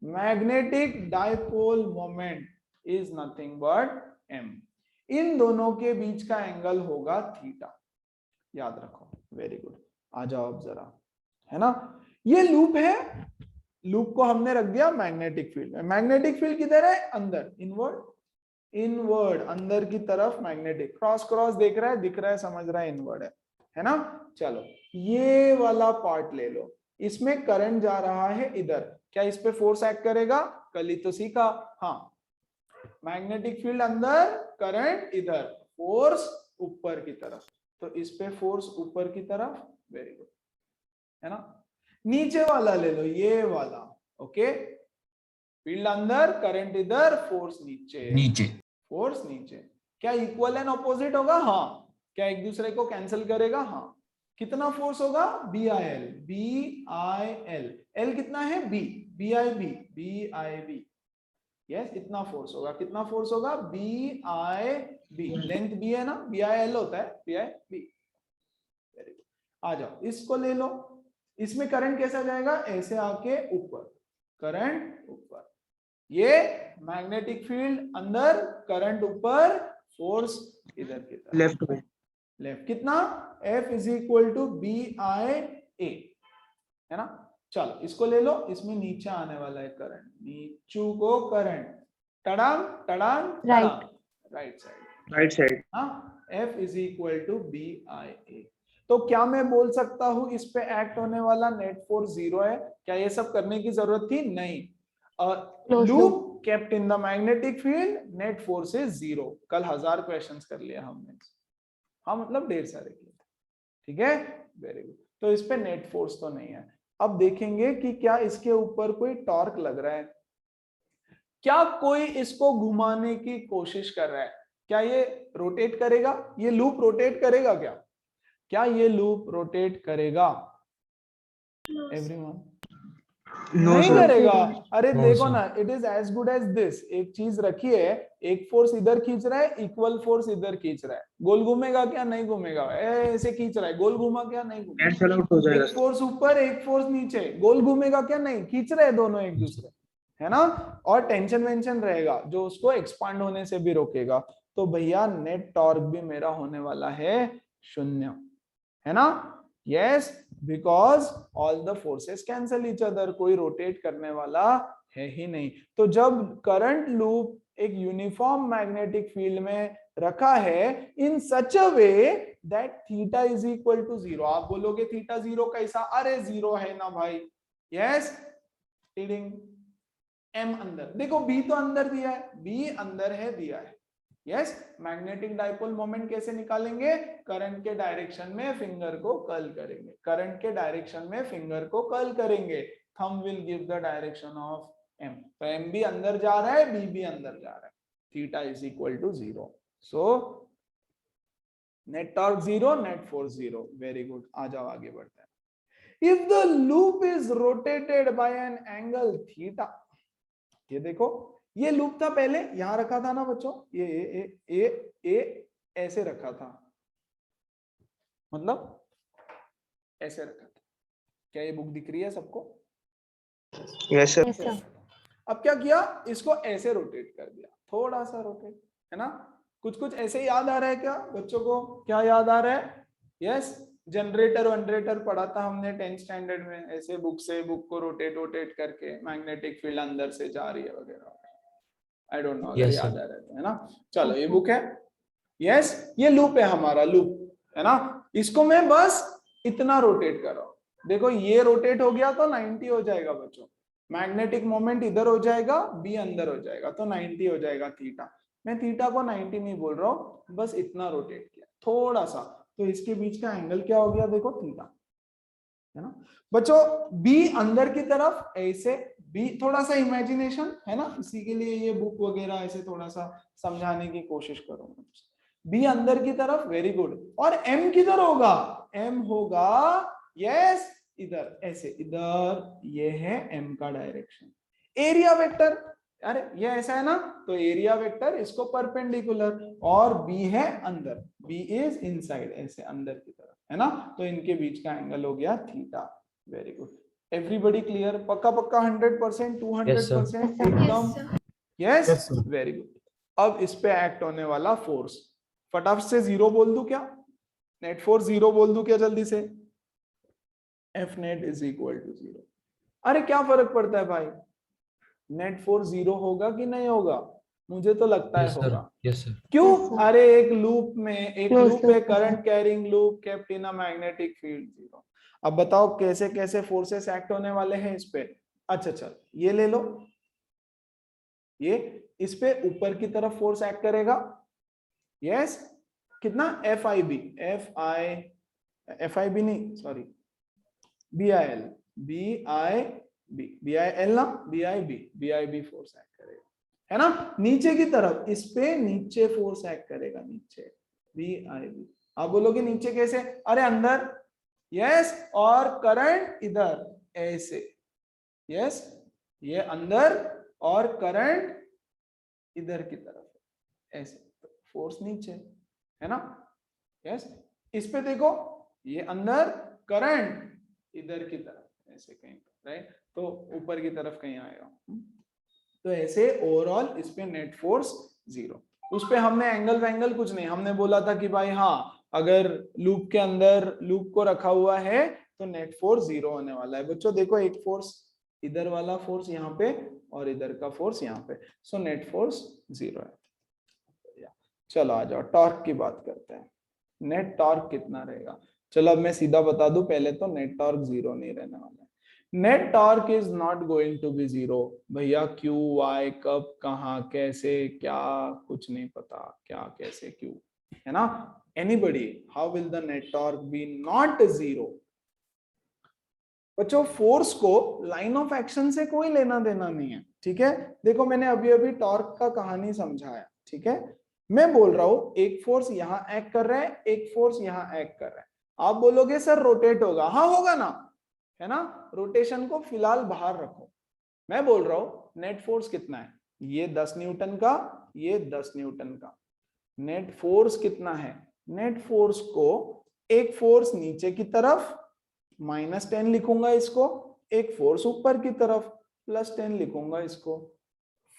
Magnetic dipole moment is nothing but M। इन दोनों के बीच का एंगल होगा थीटा, याद रखो। वेरी गुड, आ जाओ अब जरा, है ना? ये लूप है, लूप को हमने रख दिया मैग्नेटिक फील्ड में। मैग्नेटिक फील्ड किधर है? अंदर, इनवर्ड, इनवर्ड, अंदर की तरफ मैग्नेटिक, क्रॉस क्रॉस देख रहा है, दिख रहा है, समझ रहा है, इनवर्ड है ना? चलो ये वाला पार्ट ले लो, इसमें करंट जा रहा है इधर, क्या इस पे फोर्स एक्ट करेगा? कल ही तो सीखा, हाँ, मैग्नेटिक फील्ड अंदर, करंट इधर, फोर्स ऊपर की तरफ, तो इस पे फोर्स ऊपर की तरफ, वेरी गुड, है ना? नीचे वाला ले लो, ये वाला, ओके, फील्ड अंदर, करंट इधर, फोर्स नीचे, फोर्स नीचे, क्या इक्वल एंड ऑपोजिट होगा? हाँ। क्या एक दूसरे को कैंसिल करेगा? हाँ। कितना फोर्स होगा? BIL, BIL, L कितना है? B, BIB, BIB, यस, इतना फोर्स होगा। कितना फोर्स होगा? BIB, लेंथ B है ना, BIL होता है, BIB, वेरी गुड। आ जाओ इसको ले लो, इसमें करंट कैसा जाएगा? ऐसे आके ऊपर, करंट ऊपर, ये मैग्नेटिक फील्ड अंदर, करंट ऊपर, फोर्स इधर की तरफ, लेफ्ट में, लेफ्ट। कितना? F is equal to BIA, है ना? चलो इसको ले लो, इसमें नीचे आने वाला है करंट, नीचू को करंट, टड़ांग टड़ांग टड़ांग, राइट साइड, राइट साइड, हाँ, F is equal to BIA। तो क्या मैं बोल सकता हूं इस पे एक्ट होने वाला नेट फोर्स 0 है? क्या ये सब करने की जरूरत थी? नहीं। Loop kept in the magnetic field, net force is 0। कल 1000 क्वेश्चंस कर लिया हमने, हाँ, मतलब ढेर सारे किए। ठीक है, वेरी गुड। तो इस पे नेट फोर्स तो नहीं है। अब देखेंगे कि क्या इसके ऊपर कोई टॉर्क लग रहा है, क्या कोई इसको घुमाने की कोशिश कर रहा है, क्या ये रोटेट करेगा, ये लूप रोटेट करेगा क्या, क्या ये लूप रोटेट करेगा एवरीवन? नो नहीं सर। करेगा। अरे No, देखो sir. ना, it is as good as this. एक चीज रखी है, एक फोर्स इधर खींच रहा है, इक्वल फोर्स इधर खींच रहा है, गोल घूमेगा क्या, नहीं घूमेगा, ऐसे खींच रहा है, गोल घूमा क्या, नहीं घूमेगा। कैंसल आउट हो जाएगा एक फोर्स ऊपर, एक फोर्स नीचे, गोल घूमेगा क्या, नहीं, खींच रहे हैं दोनों एक दूसरे, है ना। और टेंशन वेंशन रहेगा जो उसको एक्सपांड होने से भी रोकेगा। तो भैया नेट टॉर्क भी मेरा होने वाला है 0, है ना। Yes, because all the forces cancel each other, कोई रोटेट करने वाला है ही नहीं। तो जब करंट लूप एक यूनिफॉर्म मैग्नेटिक फील्ड में रखा है in such a way that theta is equal to 0, आप बोलोगे थीटा 0 कैसा, अरे 0 है ना भाई। यस, रीडिंग एम अंदर, देखो बी तो अंदर दिया है, बी अंदर है दिया है। यस, मैग्नेटिक डाइपोल मोमेंट कैसे निकालेंगे, करंट के डायरेक्शन में फिंगर को कर्ल करेंगे, करंट के डायरेक्शन में फिंगर को कर्ल करेंगे, thumb will give the direction of M. तो एम भी अंदर जा रहा है, बी भी अंदर जा रहा है, theta is equal to 0। So net torque 0, net force 0। Very good, आ जाओ आगे बढ़ते हैं। If the loop is rotated by an angle theta, ये देखो ये लूप था पहले यहां रखा था ना बच्चों, ये ऐसे रखा था, मतलब ऐसे रखा था। क्या ये बुक दिख रही है सबको? Yes sir. Yes, sir. अब क्या किया, इसको ऐसे रोटेट कर दिया, थोड़ा सा रोटेट, है ना। कुछ कुछ ऐसे याद आ रहा है क्या बच्चों को, क्या याद आ रहा है? यस, जनरेटर वनरेटर पढ़ा था हमने 10th स्टैंडर्ड में, ऐसे बुक से बुक को रोटेट रोटेट करके मैग्नेटिक फील्ड अंदर से जा रही है वगैरह। आई डोंट नो अगर Yes, याद sir. आ रहा है तो, है ना। चलो ये बुक है। यस, ये लूप है हमारा, लूप है ना। इसको मैं बस इतना रोटेट कर रहा हूं, देखो ये रोटेट हो गया तो 90 हो जाएगा बच्चों, मैग्नेटिक मोमेंट इधर हो जाएगा, बी अंदर हो जाएगा, तो 90 हो जाएगा थीटा। मैं थीटा को 90 नहीं बोल रहा हूं, बस इतना रोटेट किया थोड़ा सा, तो इसके बीच का एंगल क्या हो गया, देखो थीटा, है ना बच्चों। बी अंदर की तरफ ऐसे, बी थोड़ा सा इमेजिनेशन है ना, इसी के लिए ये बुक वगैरह ऐसे थोड़ा सा समझाने की कोशिश करूंगा। बी अंदर की तरफ, वेरी गुड। और एम किधर होगा, एम होगा यस इधर, ऐसे इधर, ये है एम का डायरेक्शन। एरिया वेक्टर, अरे ये ऐसा है ना, तो एरिया वेक्टर इसको परपेंडिकुलर, और बी है अंदर, बी इज इनसाइड, ऐसे अंदर की तरफ, है ना। तो इनके बीच का एंगल हो गया theta. Very good, everybody clear, पक्का पक्का 100%, 200% एकदम। Yes, Yes, sir. Very good. अब इस पे एक्ट होने वाला फोर्स, फटाफट से 0 बोल दूं क्या, नेट फोर्स 0 बोल दूं क्या जल्दी से, F net is equal to 0। अरे क्या फर्क पड़ता है भाई, नेट फोर्स 0 होगा कि नहीं होगा, मुझे तो लगता है Yes, sir. होगा। Yes, sir. क्यों? Yes, sir. अरे एक लूप में, एक Closed लूप है, loop है, current carrying loop kept in a magnetic field 0। अब बताओ कैसे कैसे फोर्सेस एक्ट होने वाले हैं इस पे। अच्छा चल ये ले लो, ये इस पे ऊपर की तरफ फोर्स एक्ट करेगा। यस, कितना, F I B, F I B नहीं sorry, B I L, B I L ना, B I B force act करेगा, है ना। नीचे की तरफ इस पे नीचे फोर्स एक्ट करेगा, नीचे बी आई बी। आप बोलोगे नीचे कैसे, अरे अंदर। यस, और करंट इधर ऐसे। यस, ये अंदर और करंट इधर की तरफ ऐसे, फोर्स नीचे, है ना। यस, इस पे देखो, ये अंदर, करंट इधर की तरफ ऐसे कहीं, राइट, तो ऊपर की तरफ कहीं आएगा। तो ऐसे ओवरऑल इस पे नेट फोर्स 0। उस पे हमने एंगल वैंगल कुछ नहीं, हमने बोला था कि भाई हाँ अगर लूप के अंदर लूप को रखा हुआ है तो नेट फोर्स 0 होने वाला है। बच्चों देखो, एक फोर्स इधर वाला फोर्स यहाँ पे और इधर का फोर्स यहाँ पे, सो नेट फोर्स 0 है। चलो आ जाओ टॉर्क की बात करते हैं, नेट टॉर्क कितना रहेगा। चलो अब मैं सीधा बता दूं, पहले तो नेट टॉर्क 0 नहीं रहने वाला है। Net torque is not going to be 0 भैया। क्यू वाई कब कहाँ कैसे क्या कुछ नहीं पता, क्या कैसे क्यों, है ना। Anybody, how will the net torque be not 0? बच्चों फोर्स को लाइन ऑफ एक्शन से कोई लेना देना नहीं है, ठीक है। देखो मैंने अभी अभी टॉर्क का कहानी समझाया, ठीक है। मैं बोल रहा हूं एक फोर्स यहां एक्ट कर रहा है, एक फोर्स यहां एक्ट कर रहा है। आप बोलोगे सर रोटेट होगा, हाँ होगा ना, है ना। रोटेशन को फिलहाल बाहर रखो। मैं बोल रहा हूं नेट फोर्स कितना है, ये 10 न्यूटन का, ये 10 न्यूटन का। नेट फोर्स कितना है, नेट फोर्स को एक फोर्स नीचे की तरफ -10 लिखूंगा इसको, एक फोर्स ऊपर की तरफ +10 लिखूंगा इसको।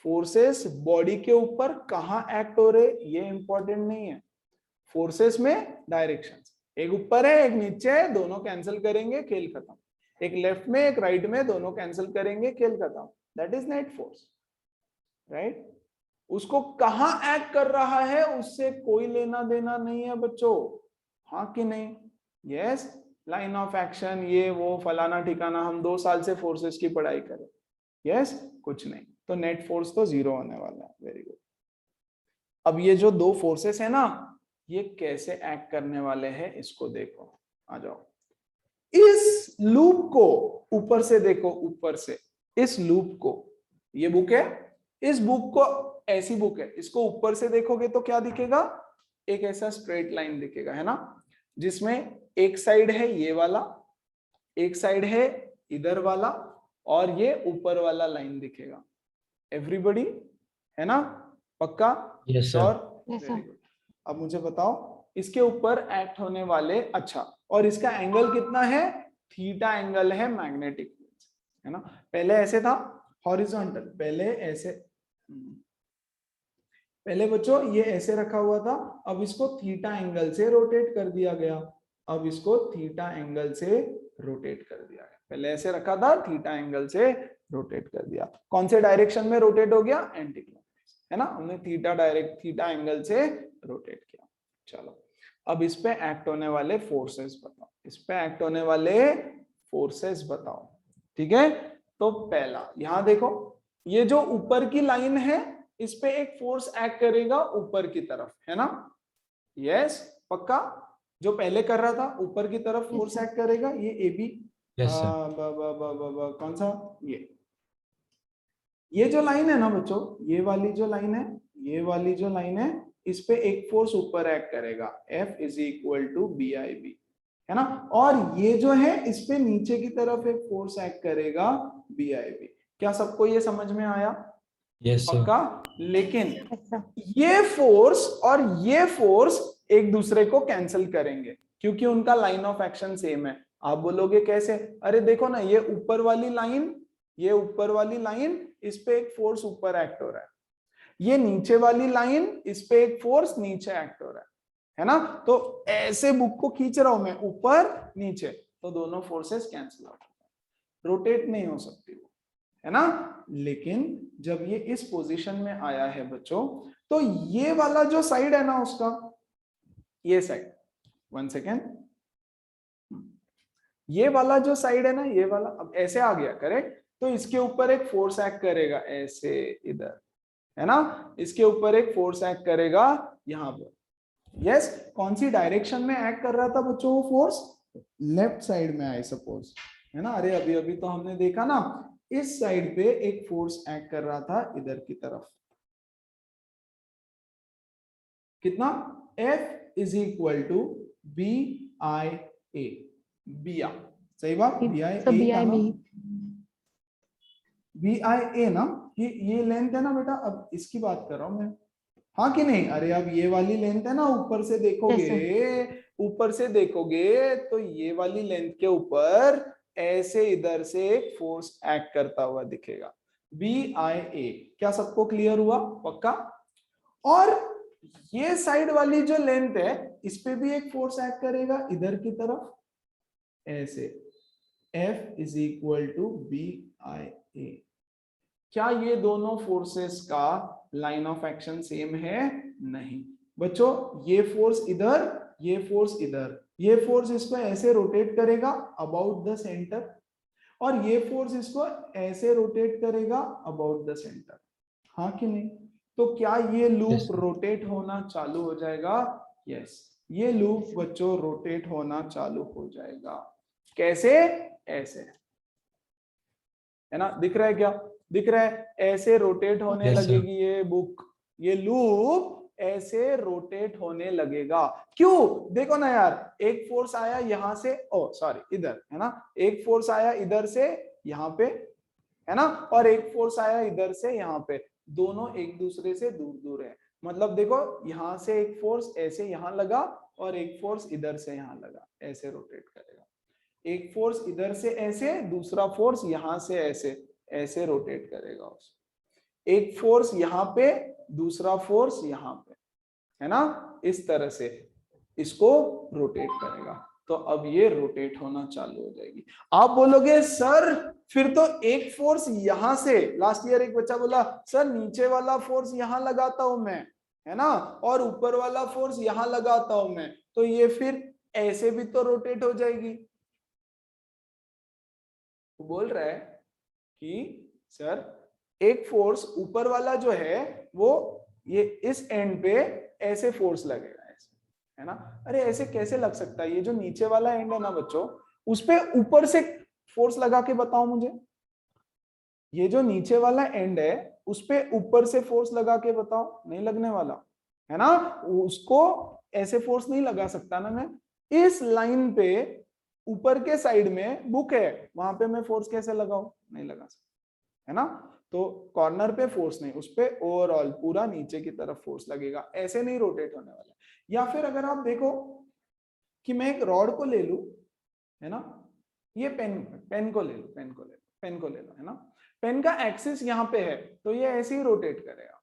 फोर्सेस बॉडी के ऊपर कहां एक्ट हो रहे ये इंपॉर्टेंट नहीं है। फोर्सेस में डायरेक्शंस, एक ऊपर है एक नीचे है, दोनों कैंसिल करेंगे खेल खत्म। एक लेफ्ट में एक राइट में, दोनों कैंसिल करेंगे खेल खत्म। That is net force, right. उसको कहां एक्ट कर रहा है उससे कोई लेना देना नहीं है बच्चों, हाँ कि नहीं? यस, लाइन ऑफ एक्शन ये वो फलाना ठिकाना, हम 2 साल से फोर्सेस की पढ़ाई करें, यस कुछ नहीं। तो नेट फोर्स तो 0 होने वाला है। Very good. अब ये जो 2 फोर्सेस है ना, ये कैसे एक्ट करने वाले हैं इसको देखो, आ जाओ। इस लूप को ऊपर से देखो, ऊपर से इस लूप को, ये बुक है, इस बुक को ऐसी बुक है, इसको ऊपर से देखोगे तो क्या दिखेगा, एक ऐसा स्ट्रेट लाइन दिखेगा, है ना, जिसमें एक साइड है ये वाला, एक साइड है इधर वाला, और ये ऊपर वाला लाइन दिखेगा। एवरीबॉडी, है ना, पक्का? Yes sure? Yes, very sir. Good. अब मुझे बताओ इसके ऊपर एक्ट होने वाले, अच्छा, और इसका एंगल कितना है, थीटा एंगल है मैग्नेटिक, है ना। पहले ऐसे था हॉरिजॉन्टल, पहले ऐसे, पहले बच्चों ये ऐसे रखा हुआ था, अब इसको थीटा एंगल से रोटेट कर दिया गया, अब इसको थीटा एंगल से रोटेट कर दिया गया। पहले ऐसे रखा था, थीटा एंगल से रोटेट कर दिया। कौन से डायरेक्शन में रोटेट हो गया, एंटी क्लॉकवाइज, है ना, हमने थीटा एंगल से रोटेट किया। चलो अब इस पे एक्ट होने वाले फोर्सेस बताओ, इस पे एक्ट होने वाले फोर्सेस बताओ, ठीक है। तो पहला यहां देखो, ये जो ऊपर की लाइन है इस पे एक फोर्स एक्ट करेगा ऊपर की तरफ, है ना, यस पक्का। जो पहले कर रहा था ऊपर की तरफ फोर्स एक्ट करेगा, ये ए बी, कौन सा, ये जो लाइन है ना बच्चों, ये वाली जो लाइन है, ये वाली जो लाइन है, इस पे एक फोर्स ऊपर एक्ट करेगा, F = BIB, है ना। और ये जो है इस पे नीचे की तरफ एक फोर्स एक्ट करेगा BIB। क्या सबको ये समझ में आया? Yes sir. पक्का। लेकिन Yes, sir. ये फोर्स और ये फोर्स एक दूसरे को कैंसिल करेंगे क्योंकि उनका लाइन ऑफ एक्शन सेम है। आप बोलोगे कैसे? अरे देखो ना, ये ऊपर वाली लाइन, ये ऊपर वाली लाइन, इस पे एक फोर्स ऊपर एक्ट हो रहा है, ये नीचे वाली लाइन, इस पे एक फोर्स नीचे एक्ट हो रहा है ना। तो ऐसे बुक को खींच रहा हूं मैं ऊपर नीचे, तो दोनों फोर्सेस कैंसिल आउट, रोटेट नहीं हो सकती वो, है ना। लेकिन जब ये इस पोजीशन में आया है बच्चों, तो ये वाला जो साइड है ना उसका, ये साइड, 1 सेकेंड, ये वाला जो साइड है ना, ये वाला अब ऐसे आ गया, करेक्ट। तो इसके ऊपर एक फोर्स एक्ट करेगा ऐसे इधर, है ना, इसके ऊपर एक फोर्स एक्ट करेगा यहां पर। यस, कौन सी डायरेक्शन में एक्ट कर रहा था बच्चों वो फोर्स? लेफ्ट साइड में, आई सपोज, है ना। अरे अभी अभी तो हमने देखा ना, इस साइड पे एक फोर्स एक्ट कर रहा था इधर की तरफ। कितना? F = BIA, बिया, सही बात, So BIB. BIA ना, ये लेंथ है ना बेटा। अब इसकी बात कर रहा हूं मैं, हाँ कि नहीं? अरे अब ये वाली लेंथ है ना, ऊपर से देखोगे, ऊपर से देखोगे तो ये वाली लेंथ के ऊपर ऐसे इधर से एक फोर्स एक्ट करता हुआ दिखेगा, BIA। क्या सबको क्लियर हुआ? पक्का। और ये साइड वाली जो लेंथ है, इस पे भी एक फोर्स एक्ट करेगा इधर की तरफ ऐसे, F = BIA। क्या ये दोनों फोर्सेस का लाइन ऑफ एक्शन सेम है? नहीं बच्चों, ये फोर्स इधर, ये फोर्स इधर, ये फोर्स इसको ऐसे रोटेट करेगा अबाउट द सेंटर, और ये फोर्स इसको ऐसे रोटेट करेगा अबाउट द सेंटर, हाँ कि नहीं? तो क्या ये लूप रोटेट होना चालू हो जाएगा? यस। ये लूप बच्चों रोटेट होना चालू हो जाएगा। कैसे? ऐसे, है ना, दिख रहा है क्या? दिख रहा है, ऐसे रोटेट होने Yes, sir. लगेगी ये बुक, ये लूप ऐसे रोटेट होने लगेगा। क्यों? देखो ना यार, एक फोर्स आया यहां से, ओ सॉरी इधर, है ना, एक फोर्स आया इधर से यहाँ पे, है ना, और एक फोर्स आया इधर से यहाँ पे, दोनों एक दूसरे से दूर दूर है। मतलब देखो, यहां से एक फोर्स ऐसे यहां लगा और एक फोर्स इधर से यहां लगा, ऐसे रोटेट करेगा। एक फोर्स इधर से ऐसे, दूसरा फोर्स यहां से ऐसे, ऐसे रोटेट करेगा उसको। एक फोर्स यहाँ पे, दूसरा फोर्स यहाँ पे, है ना, इस तरह से इसको रोटेट करेगा। तो अब ये रोटेट होना चालू हो जाएगी। आप बोलोगे सर फिर तो एक फोर्स यहां से, लास्ट ईयर एक बच्चा बोला सर नीचे वाला फोर्स यहां लगाता हूं मैं, है ना, और ऊपर वाला फोर्स यहां लगाता हूं मैं, तो ये फिर ऐसे भी तो रोटेट हो जाएगी। वो बोल रहा है कि सर एक फोर्स ऊपर वाला जो है वो ये इस एंड पे ऐसे फोर्स लगेगा, ऐसे, है ना। अरे ऐसे कैसे लग सकता है? ये जो नीचे वाला एंड है ना बच्चों, उस पे ऊपर से फोर्स लगा के बताओ मुझे। ये जो नीचे वाला एंड है उस पे ऊपर से फोर्स लगा के बताओ, नहीं लगने वाला, है ना। उसको ऐसे फोर्स नहीं लगा सकता ना मैं। इस लाइन पे ऊपर के साइड में बुक है, वहां पे मैं फोर्स कैसे लगाऊं? नहीं लगा सकता, है ना। तो कॉर्नर पे फोर्स नहीं, उस पे ओवरऑल पूरा नीचे की तरफ फोर्स लगेगा, ऐसे नहीं रोटेट होने वाला। या फिर अगर आप देखो कि मैं एक रॉड को ले लूं, है ना, ये पेन को ले लो, पेन को ले लो, है ना, पेन का एक्सिस यहाँ पे है, तो ये ऐसे ही रोटेट करेगा।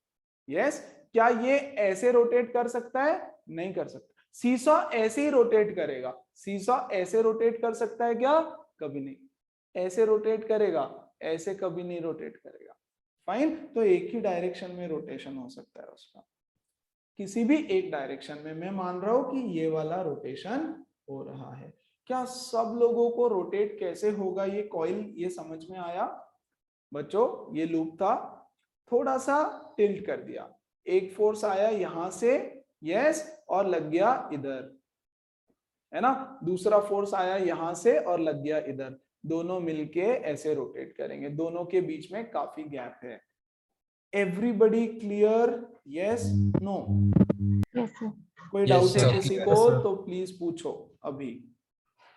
यस, क्या ये ऐसे रोटेट कर सकता है? नहीं कर सकता। सीसॉ ऐसे ही रोटेट करेगा। सीसॉ ऐसे रोटेट कर सकता है क्या? कभी नहीं। ऐसे रोटेट करेगा, ऐसे कभी नहीं रोटेट करेगा। फाइन, तो एक ही डायरेक्शन में रोटेशन हो सकता है उसका, किसी भी एक डायरेक्शन में। मैं मान रहा हूं कि ये वाला रोटेशन हो रहा है। क्या सब लोगों को रोटेट कैसे होगा ये कॉइल, ये समझ में आया बच्चों? ये लूप था, थोड़ा सा टिल्ट कर दिया, एक फोर्स आया यहां से, यस, और लग गया इधर, है ना, दूसरा फोर्स आया यहां से और लग गया इधर, दोनों मिलके ऐसे रोटेट करेंगे, दोनों के बीच में काफी गैप है। Everybody clear? Yes, no? Yes, sir. कोई Yes, डाउट है sir. किसी Yes, को sir. तो प्लीज पूछो अभी।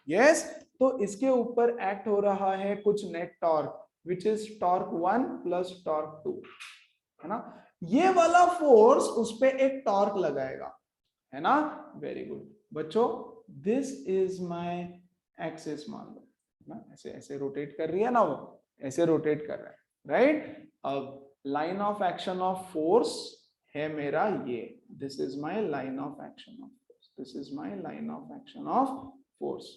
यस, तो इसके ऊपर एक्ट हो रहा है कुछ net torque, which is torque 1 plus torque 2, है ना। ये वाला फोर्स उस पे एक टॉर्क लगाएगा, है ना। वेरी गुड बच्चों, दिस इज माय एक्सिस, मान लो ना, ऐसे ऐसे रोटेट कर रही है ना, वो ऐसे रोटेट कर रहा है, राइट। अब line of action of force है मेरा ये, this is my line of action of force, this is my line of action of force,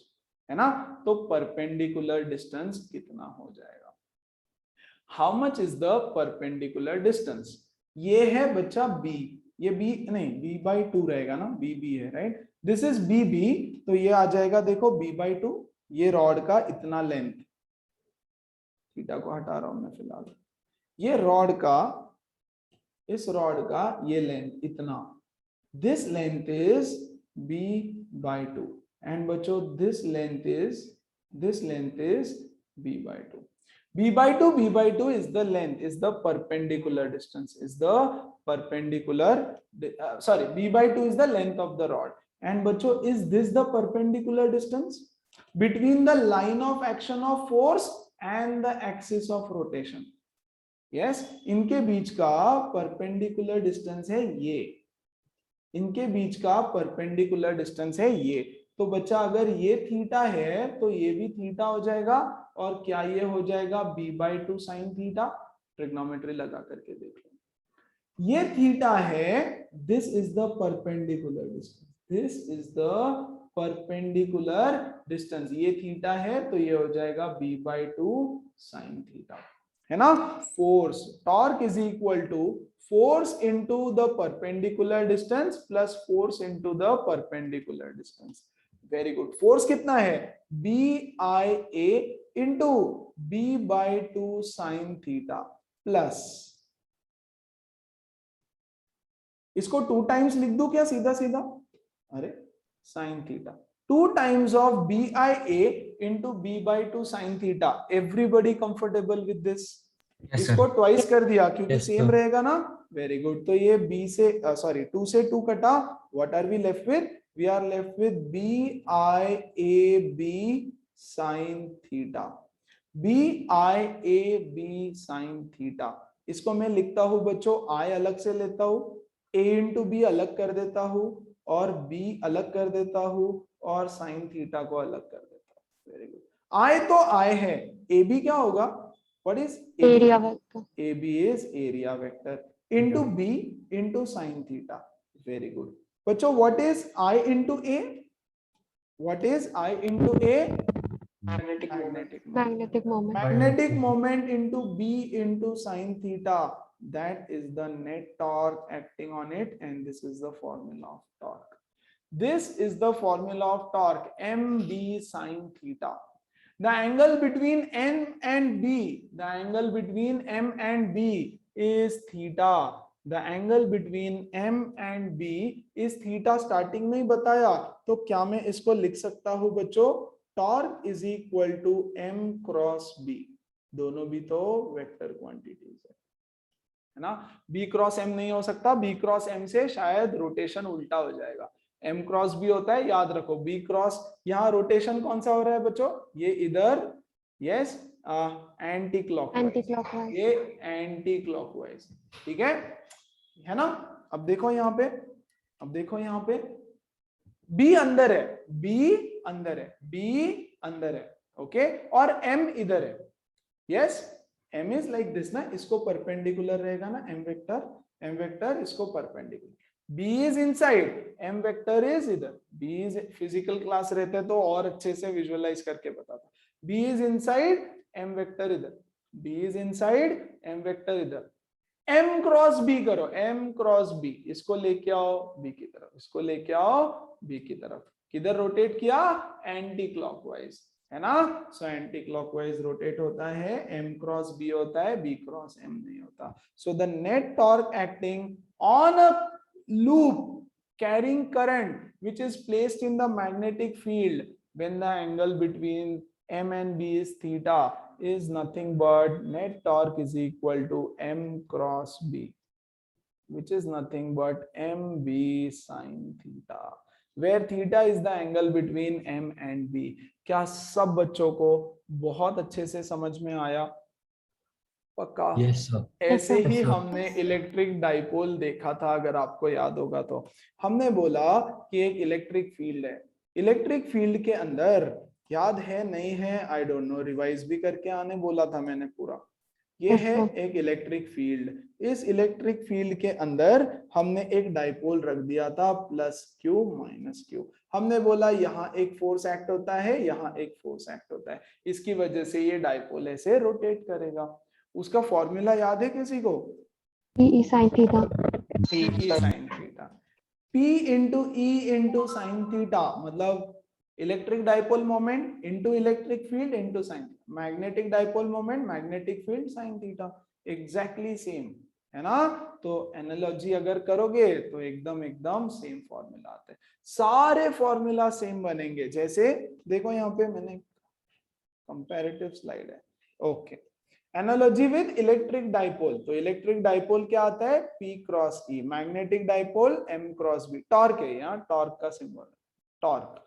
है ना। तो परपेंडिकुलर डिस्टेंस कितना हो जाएगा? How much is the perpendicular distance? ये है बच्चा बी, ये बी नहीं, बी बाई टू रहेगा ना, बी बी है, right, this is B B, तो ये आ जाएगा देखो बी बाई टू, ये रॉड का इतना लेंथ, थीटा को हटा रहा हूं मैं फिलहाल, ये रॉड का, इस रॉड का ये लेंथ इतना, this length is b by 2, and बच्चों this length is b by 2. b by 2 is the length, is the perpendicular distance, is the perpendicular, sorry, b by 2 is the length of the rod, and बच्चों is this the perpendicular distance between the line of action of force and the axis of rotation? yes, इनके बीच का perpendicular distance है ये, इनके बीच का परपेंडिकुलर डिस्टेंस है ये। तो बच्चा अगर ये थीटा है तो ये भी थीटा हो जाएगा, और क्या ये हो जाएगा b by 2 sine theta? Trigonometry लगा करके देख लो, ये थीटा है, this is the perpendicular distance, this is the perpendicular distance, ये थीटा है तो ये हो जाएगा b बाई 2 साइन थीटा, है ना। Force torque is equal to force into the perpendicular distance plus force into the perpendicular distance. Very good. Force कितना है? BIA into B by 2 sin theta plus, इसको 2 टाइम्स लिख दूं क्या सीधा सीधा? अरे sin theta. 2 times of BIA into B by 2 sin theta. Everybody comfortable with this? Yes, इसको sir. ट्वाइस कर दिया क्योंकि Yes, सेम sir. रहेगा ना. Very good. तो ये B से 2 से 2 कटा. What are we left with? We are left with BIAB sin theta. BIAB sin theta. इसको मैं लिखता हूं बच्चों, I अलग से लेता हूं, A इंटू बी अलग कर देता हूं और B अलग कर देता हूं और sin थीटा को अलग कर देता हूं. Very good. I तो I है, AB क्या होगा? What is AB? Area vector. AB is area vector into B into sin theta. Very good. बच्चों, what is I into A? What is I into A? Magnetic moment. Magnetic moment. Magnetic moment into B into sin theta. That is the net torque acting on it, and this is the formula of torque. This is the formula of torque, mb sin theta. The angle between N and B, the angle between M and B is theta. The angle between M and B is theta. Starting में ही बताया, तो क्या मैं इसको लिख सकता हूं बच्चों? Torque is equal to M cross B. दोनों भी तो वेक्टर क्वांटिटीज है ना. B क्रॉस M नहीं हो सकता. B क्रॉस M से शायद रोटेशन उल्टा हो जाएगा. M क्रॉस B होता है, याद रखो. B क्रॉस, यहाँ रोटेशन कौन सा हो रहा है बच्चों? ये इधर, यस, एंटी क्लॉकवाइज. Anti-clockwise. ये एंटी क्लॉकवाइज. ठीक है ना. अब देखो यहाँ पे, अब देखो यहाँ पे, B अंदर है, B अंदर है, B अंदर है, ओके, और M इधर है. Yes, M is like this ना. इसको परपेंडिकुलर रहेगा ना M वेक्टर इसको perpendicular. B is inside, M vector is इधर. B is फिजिकल क्लास रहते तो और अच्छे से विजुअलाइज करके बताता. B is inside, M vector इधर. B is inside, M vector इधर. M क्रॉस B करो, M क्रॉस B. इसको लेके आओ B की तरफ, इसको लेके आओ B की तरफ. किधर रोटेट किया? एंटी क्लॉकवाइज, है ना. सो एंटी क्लॉकवाइज रोटेट होता है. M क्रॉस B होता है, B क्रॉस M नहीं होता. So the net torque acting on a loop carrying current which is placed in the magnetic field when the angle between M and B is theta is nothing but net torque is equal to M cross B, which is nothing but MB sin theta, where theta is the angle between M and B. क्या सब बच्चों को बहुत अच्छे से समझ में आया? पक्का? Yes, sir. ऐसे Yes, ही sir. हमने इलेक्ट्रिक डाइपोल देखा था, अगर आपको याद होगा तो. हमने बोला कि एक इलेक्ट्रिक फील्ड है. इलेक्ट्रिक फील्ड के अंदर, याद है नहीं है आई डोंट नो, रिवाइज भी करके आने बोला था मैंने पूरा. ये Yes, है sir. एक इलेक्ट्रिक फील्ड. इस इलेक्ट्रिक फील्ड के अंदर हमने एक डाइपोल रख दिया था, प्लस क्यू माइनस क्यू. हमने बोला यहाँ एक फोर्स एक्ट होता है, यहाँ एक फोर्स एक्ट होता है. इसकी वजह से ये डाइपोल ऐसे रोटेट करेगा. उसका फॉर्मूला याद है किसी को? PE sin theta. PE sin theta. P into E into sine theta मतलब electric dipole moment into electric field into sine. Magnetic dipole moment, magnetic field, sine theta. Exactly same है ना. तो एनालॉजी अगर करोगे तो एकदम एकदम सेम फॉर्मूला आता है. सारे फॉर्मूला सेम बनेंगे. जैसे देखो यहाँ पे मैंने कंपैरेटिव स्लाइड है. Okay, analogy with electric dipole. तो इलेक्ट्रिक डाइपोल क्या आता है? P cross E. Magnetic dipole M cross B. Torque है यहाँ, टॉर्क का सिंबल है. Torque,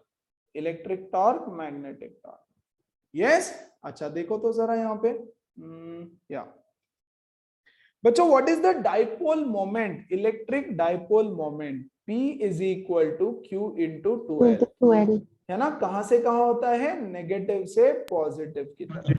electric torque, magnetic torque. Yes. अच्छा देखो तो जरा यहाँ पे, या बच्चों, what is the dipole moment? Electric dipole moment P is equal to Q into 2L. 2L. है ना. कहां से कहां होता है? नेगेटिव से पॉजिटिव की तरफ.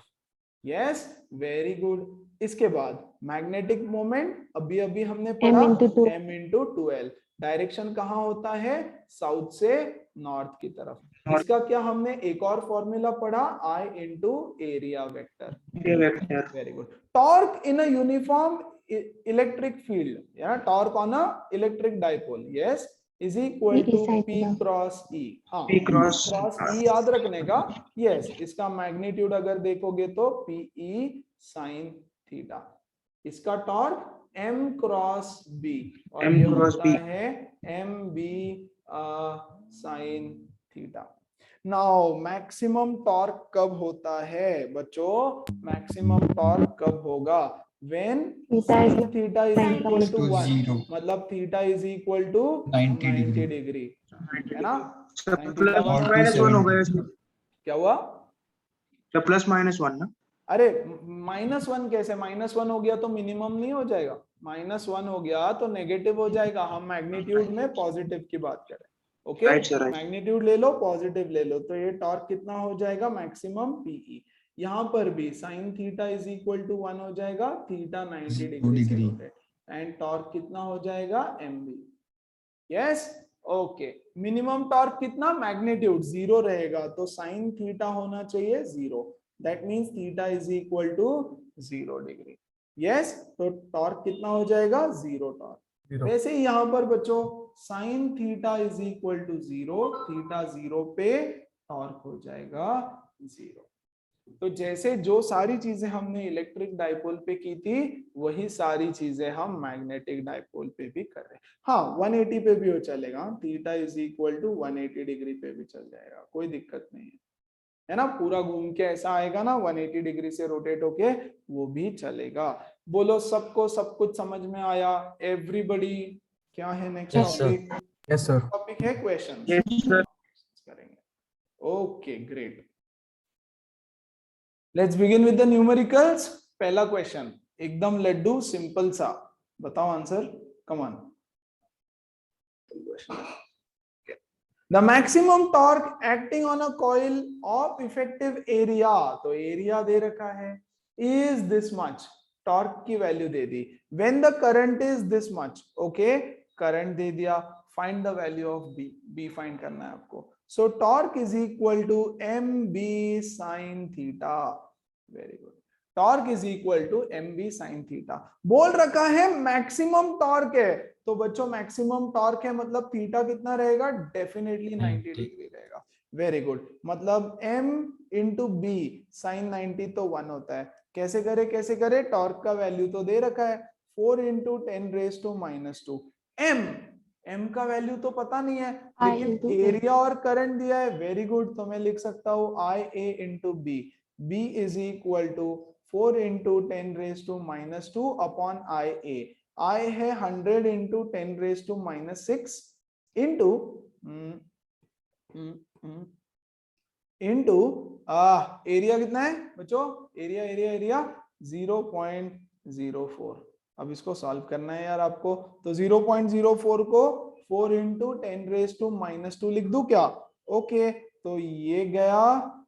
Yes, very good. इसके बाद मैग्नेटिक मोमेंट अभी अभी हमने पढ़ा, M इंटू 2L. डायरेक्शन कहाँ होता है? साउथ से नॉर्थ की तरफ. इसका क्या हमने एक और फॉर्मूला पढ़ा? I into area vector. Very good. Torque in a uniform electric field, या torque on a electric dipole, yes, is equal to P cross E. हाँ, P क्रॉस E याद रखने का. यस, इसका मैग्नीट्यूड अगर देखोगे तो PE साइन थीटा. इसका टॉर्क M क्रॉस B और M ये क्रॉस होता B. है MB sine theta. Now maximum torque कब होता है बच्चों? मैक्सिमम टॉर्क कब होगा? When sin theta is equal to 1, मतलब theta is equal to 90 90 degree degree, है ना? सर sin प्लस थीटा और माइनस वन हो 270 गया इसमें। क्या हुआ? सर प्लस माइनस वन ना? अरे -1 कैसे? -1 हो गया तो मिनिमम नहीं हो जाएगा? -1 हो गया तो नेगेटिव हो जाएगा। हम मैग्नीट्यूड में पॉजिटिव की बात करें, okay? Right sir, right. Magnitude ले लो, पॉजिटिव ले लो, तो ये टॉर्क कितना हो जाएगा? Maximum PE. यहाँ पर भी sine theta is equal to 1 हो जाएगा, थीटा 90 डिग्री से रोटेट, एंड टॉर्क कितना हो जाएगा? mb। Yes, okay. Minimum torque कितना? मैग्नीट्यूड 0 रहेगा, तो साइन थीटा होना चाहिए 0, that means theta is equal to 0 degree. Yes, तो टॉर्क कितना हो जाएगा? 0 टॉर्क। वैसे ही यहाँ पर बच्चों sine theta is equal to 0, theta 0 पे टॉर्क हो जाएगा 0। तो जैसे जो सारी चीजें हमने इलेक्ट्रिक डाइपोल पे की थी, वही सारी चीजें हम मैग्नेटिक डाइपोल पे भी कर रहे हैं। हाँ, 180 पे भी हो चलेगा, theta is equal to 180 degree पे भी चल जाएगा, कोई दिक्कत नहीं है ना? पूरा घूम के ऐसा आएगा ना 180 डिग्री से रोटेट होके, वो भी चलेगा। बोलो सबको सब कुछ समझ में आया? एवरीबॉडी, क्या है next Yes, sir. Topic? Yes sir. Topic है क्वेश्चन यस सर। करेंगे। Okay, great. Let's begin with the numericals. पहला क्वेश्चन एकदम लड्डू, सिंपल सा, बताओ answer, come on. The maximum torque acting on a coil of effective area, तो एरिया दे रखा है, इज दिस मच, टॉर्क की वैल्यू दे दी। When the current is this much, okay, current दे दिया, find the value of B, B find करना है आपको। So torque is equal to M B sine theta, very good. Torque is equal to M B sine theta. बोल रखा है मैक्सिमम टॉर्क है, तो बच्चों मैक्सिमम टॉर्क है मतलब थीटा कितना रहेगा? डेफिनेटली 90 डिग्री रहेगा। वेरी गुड, मतलब m इंटू बी साइन 90 तो 1 होता है। कैसे करे, कैसे करे? टॉर्क का वैल्यू तो दे रखा है, 4 इंटू 10 रेज टू -2। m का वैल्यू तो पता नहीं है, लेकिन एरिया और करंट दिया है। वेरी गुड, तो मैं लिख सकता हूं I A into B, b is equal to 4 into 10 raise to -2 upon I A. I है 100 into 10 raise to -6 into area कितना है बच्चों? Area area area 0.04। अब इसको सॉल्व करना है यार आपको, तो 0.04 को 4 इंटू 10 रेज टू -2 लिख दूं क्या? ओके, तो ये गया,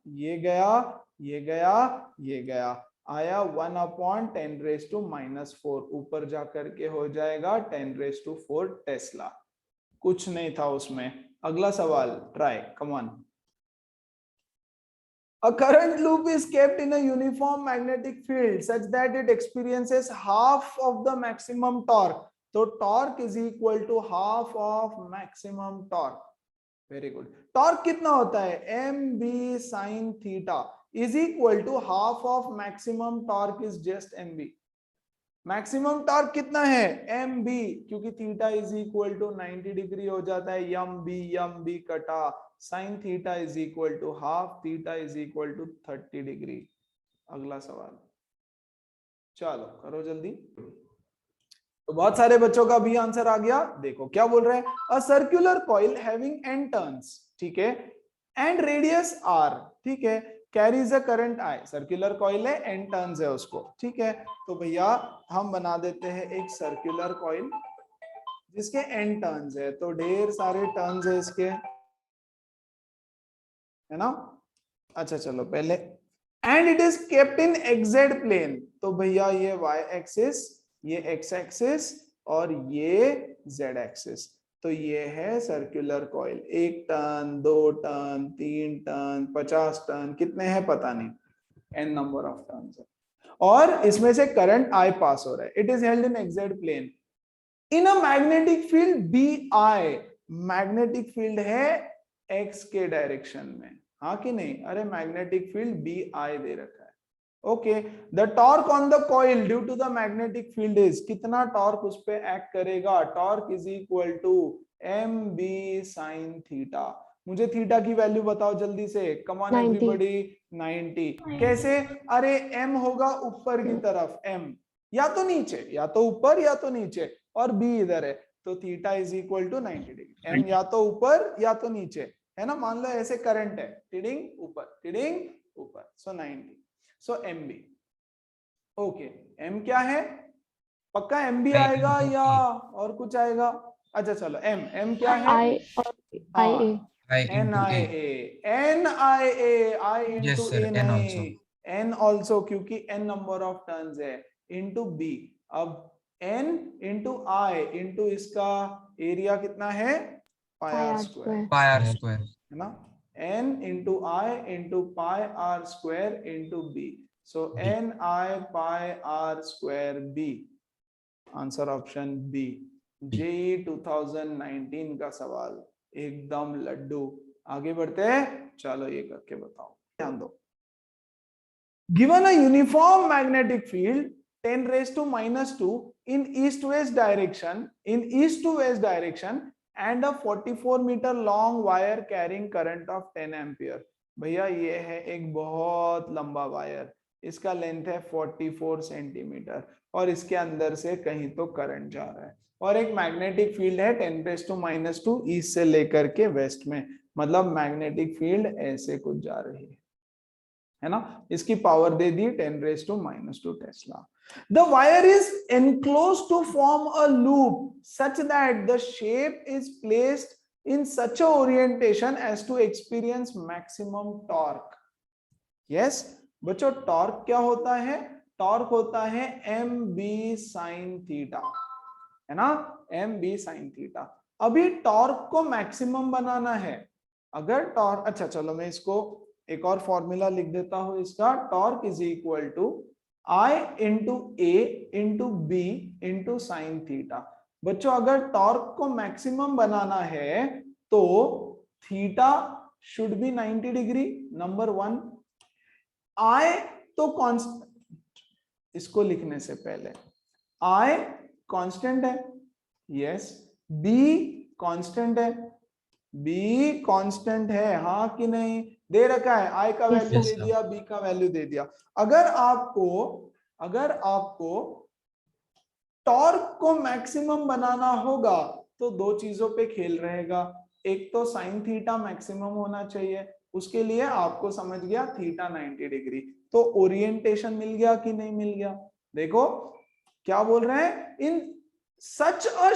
ये गया, ये गया, ये गया, आया 1 अपॉन 10 रेज टू -4, ऊपर जा करके हो जाएगा 10 रेज टू 4 टेस्ला। कुछ नहीं था उसमें। अगला सवाल, try, come on. A current loop is kept in a uniform magnetic field such that it experiences half of the maximum torque. So torque is equal to half of maximum torque. Very good. Torque कितना होता है? mb sin theta is equal to half of maximum torque is just mb. Maximum torque कितना है? mb, क्योंकि theta is equal to 90 degree हो जाता है, एम बी कटा, sine theta is equal to half, theta is equal to 30 degree. अगला सवाल, चलो करो जल्दी। तो बहुत सारे बच्चों का भी आंसर आ गया। देखो क्या बोल रहे हैं, a circular coil having n turns, ठीक है, एंड रेडियस r, ठीक है, carries a current I। Circular coil है, n टर्न्स है उसको, ठीक है। तो भैया हम बना देते हैं एक सर्कुलर कॉइल जिसके n टर्न्स है, तो ढेर सारे टर्न्स है इसके, है ना? अच्छा चलो पहले, and it is kept in xz plane, तो भैया ये y एक्सिस, ये x एक्सिस और ये z एक्सिस। तो ये है circular coil. 1 turn, 2 turn, 3 turn, 50 turn, कितने हैं पता नहीं, n नंबर ऑफ टर्न्स है, और इसमें से करंट I पास हो रहा है। It is held in xz plane in a magnetic field bi। Magnetic field है x के डायरेक्शन में, हाँ कि नहीं? अरे मैग्नेटिक फील्ड bi दे रखा है, okay, the torque on the coil due to the magnetic field is, कितना टॉर्क उस पे एक्ट करेगा, torque is equal to M B sine theta. मुझे थीटा की वैल्यू बताओ जल्दी से, कम ऑन 90. एवरीबॉडी, 90। कैसे? अरे एम होगा ऊपर की तरफ, एम या तो नीचे, या तो ऊपर या तो नीचे, और बी इधर है, तो theta is equal to 90 degree. M या तो ऊपर या तो नीचे, है ना, मान लो ऐसे करंट है, टीडिंग ऊपर टीडिंग ऊपर, सो 90, सो एम बी। ओके, एम क्या है, पक्का एम बी आएगा या और कुछ आएगा? अच्छा चलो, एम क्या है? I और IA. I N into I A. A, N I A, I Yes, into sir. A N नहीं, also. एन ऑल्सो, क्योंकि एन नंबर ऑफ टर्न्स है, इंटू बी। अब एन इंटू आई इंटू इसका एरिया कितना है, pi Pi R R square, square. Pi R square. है ना, N into I into pi are square into B, so B. N I pi are square B. Answer option B. JEE 2019 का सवाल, एकदम लड्डू। आगे बढ़ते हैं, चलो ये करके बताओ, ध्यान दो। Given a uniform magnetic field 10 raised to -2 in east-west direction and a 44 meter long wire carrying current of 10 ampere। भैया ये है एक बहुत लंबा वायर, इसका लेंथ है 44 सेंटीमीटर, और इसके अंदर से कहीं तो करंट जा रहा है, और एक मैग्नेटिक फील्ड है 10 raised to -2 ईस्ट से लेकर के वेस्ट में, मतलब मैग्नेटिक फील्ड ऐसे कुछ जा रही है ना, इसकी power they the 10 raised to -2 Tesla. The wire is enclosed to form a loop such that the shape is placed in such a orientation as to experience maximum torque। Yes, बच्चों टॉर्क क्या होता है, टॉर्क होता है एम बी साइन थीटा, है ना, एम बी साइन थीटा। अभी टॉर्क को मैक्सिमम बनाना है, अगर टॉर्क, अच्छा चलो मैं इसको एक और फॉर्मूला लिख देता हूं इसका, torque is equal to I into A into B into sine theta. बच्चों अगर टॉर्क को मैक्सिमम बनाना है तो theta should be 90 degree, number 1। I तो कांस्टेंट, इसको लिखने से पहले आई कांस्टेंट है, यस, बी कांस्टेंट है, बी कांस्टेंट है, हाँ कि नहीं, दे रखा है, आई का Yes, वैल्यू sir. दे दिया, बी का वैल्यू दे दिया। अगर आपको टॉर्क को मैक्सिमम बनाना होगा तो दो चीजों पे खेल रहेगा, एक तो साइन थीटा मैक्सिमम होना चाहिए, उसके लिए आपको समझ गया थीटा 90 डिग्री, तो ओरिएंटेशन मिल गया कि नहीं मिल गया? देखो क्या बोल रहे हैं, इन such a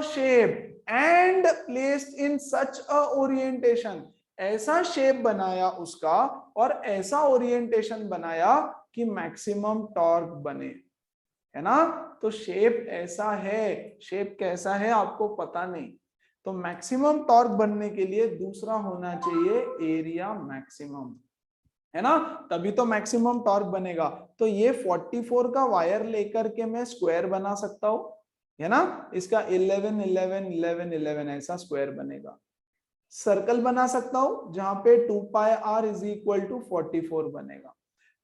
shape and placed in such a orientation, ऐसा शेप बनाया उसका और ऐसा ओरिएंटेशन बनाया कि मैक्सिमम टॉर्क बने, है ना। तो शेप ऐसा है, शेप कैसा है आपको पता नहीं, तो मैक्सिमम टॉर्क बनने के लिए दूसरा होना चाहिए एरिया मैक्सिमम, है ना, तभी तो मैक्सिमम टॉर्क बनेगा। तो ये 44 का वायर लेकर के मैं स्क्वायर बना सकता हूं, है ना, इसका 11 11 11 11 ऐसा स्क्वायर बनेगा। सर्कल बना सकता हूं जहां पे 2 पाई आर इज इक्वल टू 44 बनेगा।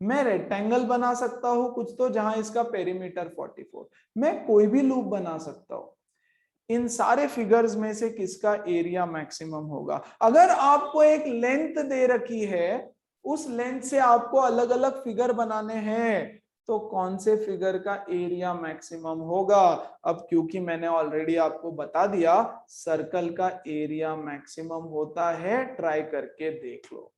मैं रेक्टेंगल बना सकता हूं कुछ तो जहां इसका पेरीमीटर 44, मैं कोई भी लूप बना सकता हूं। इन सारे फिगर्स में से किसका एरिया मैक्सिमम होगा? अगर आपको एक लेंथ दे रखी है, उस लेंथ से आपको अलग अलग फिगर बनाने हैं, तो कौन से फिगर का एरिया मैक्सिमम होगा? अब क्योंकि मैंने ऑलरेडी आपको बता दिया, सर्कल का एरिया मैक्सिमम होता है, ट्राई करके देख लो,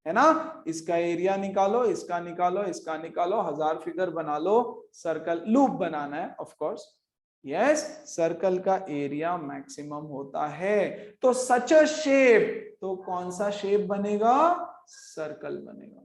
है ना, इसका एरिया निकालो, इसका निकालो, इसका निकालो, 1000 फिगर बना लो, सर्कल लूप बनाना है ऑफ कोर्स, यस, सर्कल का एरिया मैक्सिमम होता है। तो सच अ शेप, तो कौन सा शेप बनेगा? सर्कल बनेगा,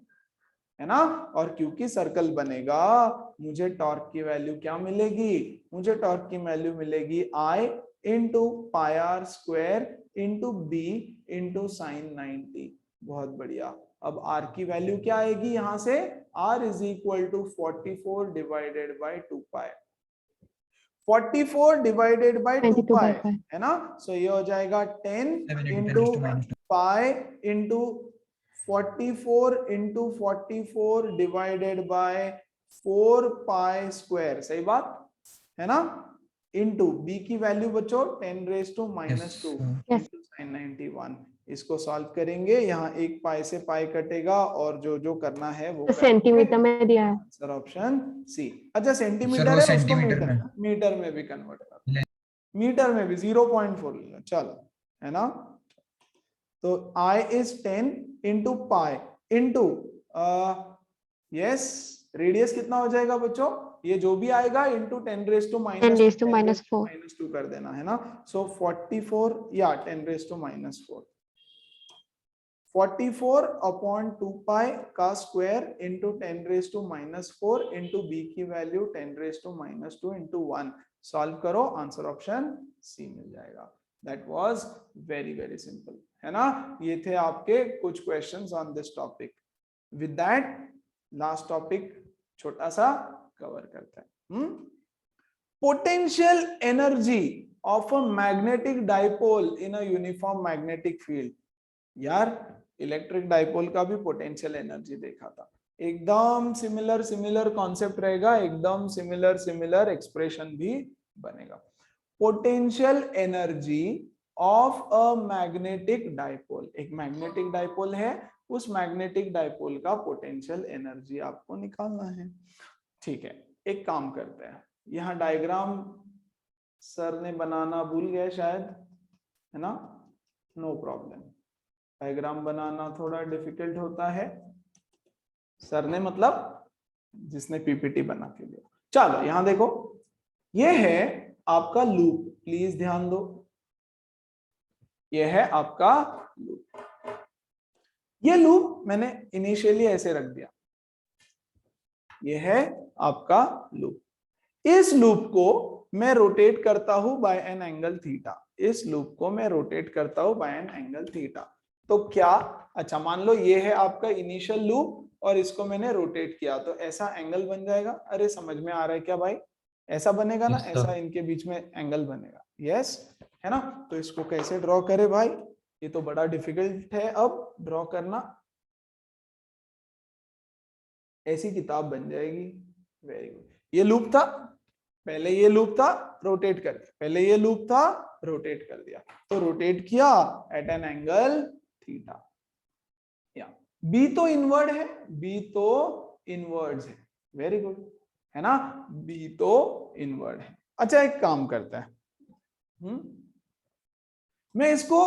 है ना, और क्योंकि सर्कल बनेगा, मुझे टॉर्क की वैल्यू क्या मिलेगी? मुझे टॉर्क की वैल्यू मिलेगी I into pi are square into B into sine 90। बहुत बढ़िया। अब आर की वैल्यू क्या आएगी यहां से? R is equal to 44 divided by 2 pi, 44 divided by 2 pi, है ना, सो ये हो जाएगा 10 into pi into 44 into 44 divided by 4 pi square, सही बात है ना, into b की वैल्यू बच्चों 10 raised to minus Yes, 2 sir. Yes. into sin 91। इसको सॉल्व करेंगे, यहाँ एक पाई से पाई कटेगा और जो जो करना है वो सेंटीमीटर में दिया है। Answer option C. अच्छा Sir, सेंटीमीटर वो है, उसको सेंटीमीटर मीटर में। मीटर में भी कन्वर्ट कर, ले- मीटर में भी 0.4 ले लो, चलो है ना। तो I is 10 into pi into yes radius कितना हो जाएगा बच्चों, ये जो भी आएगा into 10 raised to 10 raised to minus 4। -2 कर देना है ना। सो 44 या 10 raised to -4, 44 अपॉन 2 पाई का square into 10 raised to -4 into B की value 10 raised to -2 into 1। Solve करो, आंसर ऑप्शन सी मिल जाएगा। That was very very simple, है ना। ये थे आपके कुछ questions on this topic. With that last topic छोटा सा कवर करते हैं। Potential energy of a magnetic dipole in a uniform magnetic field. यार इलेक्ट्रिक डाइपोल का भी पोटेंशियल एनर्जी देखा था, एकदम सिमिलर कॉन्सेप्ट रहेगा, एकदम सिमिलर एक्सप्रेशन भी बनेगा। Potential energy of a magnetic dipole, एक मैग्नेटिक डाइपोल है, उस मैग्नेटिक डाइपोल का पोटेंशियल एनर्जी आपको निकालना है। ठीक है, एक काम करते हैं, यहाँ डायग्राम सर ने बनाना भूल गए शायद, है ना, नो प्रॉब्लम। डायग्राम बनाना थोड़ा डिफिकल्ट होता है, सर ने मतलब जिसने पीपीटी बना के दिया। चलो यहां देखो, ये है आपका लूप, प्लीज ध्यान दो, ये है आपका लूप। ये लूप मैंने इनिशियली ऐसे रख दिया, ये है आपका लूप। इस लूप को मैं रोटेट करता हूं बाय एन एंगल थीटा, इस लूप को मैं रोटेट करता हूं बाय एन एंगल थीटा। तो क्या, अच्छा मान लो ये है आपका इनिशियल लूप और इसको मैंने रोटेट किया, तो ऐसा एंगल बन जाएगा। अरे समझ में आ रहा है क्या भाई, ऐसा बनेगा ना, Yes, sir. ऐसा इनके बीच में एंगल बनेगा, यस है ना। तो इसको कैसे ड्रॉ करे भाई, ये तो बड़ा डिफिकल्ट है अब ड्रॉ करना, ऐसी किताब बन जाएगी। वेरी गुड, ये लूप था, पहले ये लूप था, रोटेट कर दिया, पहले ये लूप था, रोटेट कर दिया, तो रोटेट किया एट एन एंगल थीटा। या बी तो इनवर्ड है, बी तो इनवर्ड्स है, वेरी गुड, है ना, बी तो इनवर्ड है। अच्छा एक काम करता है, मैं इसको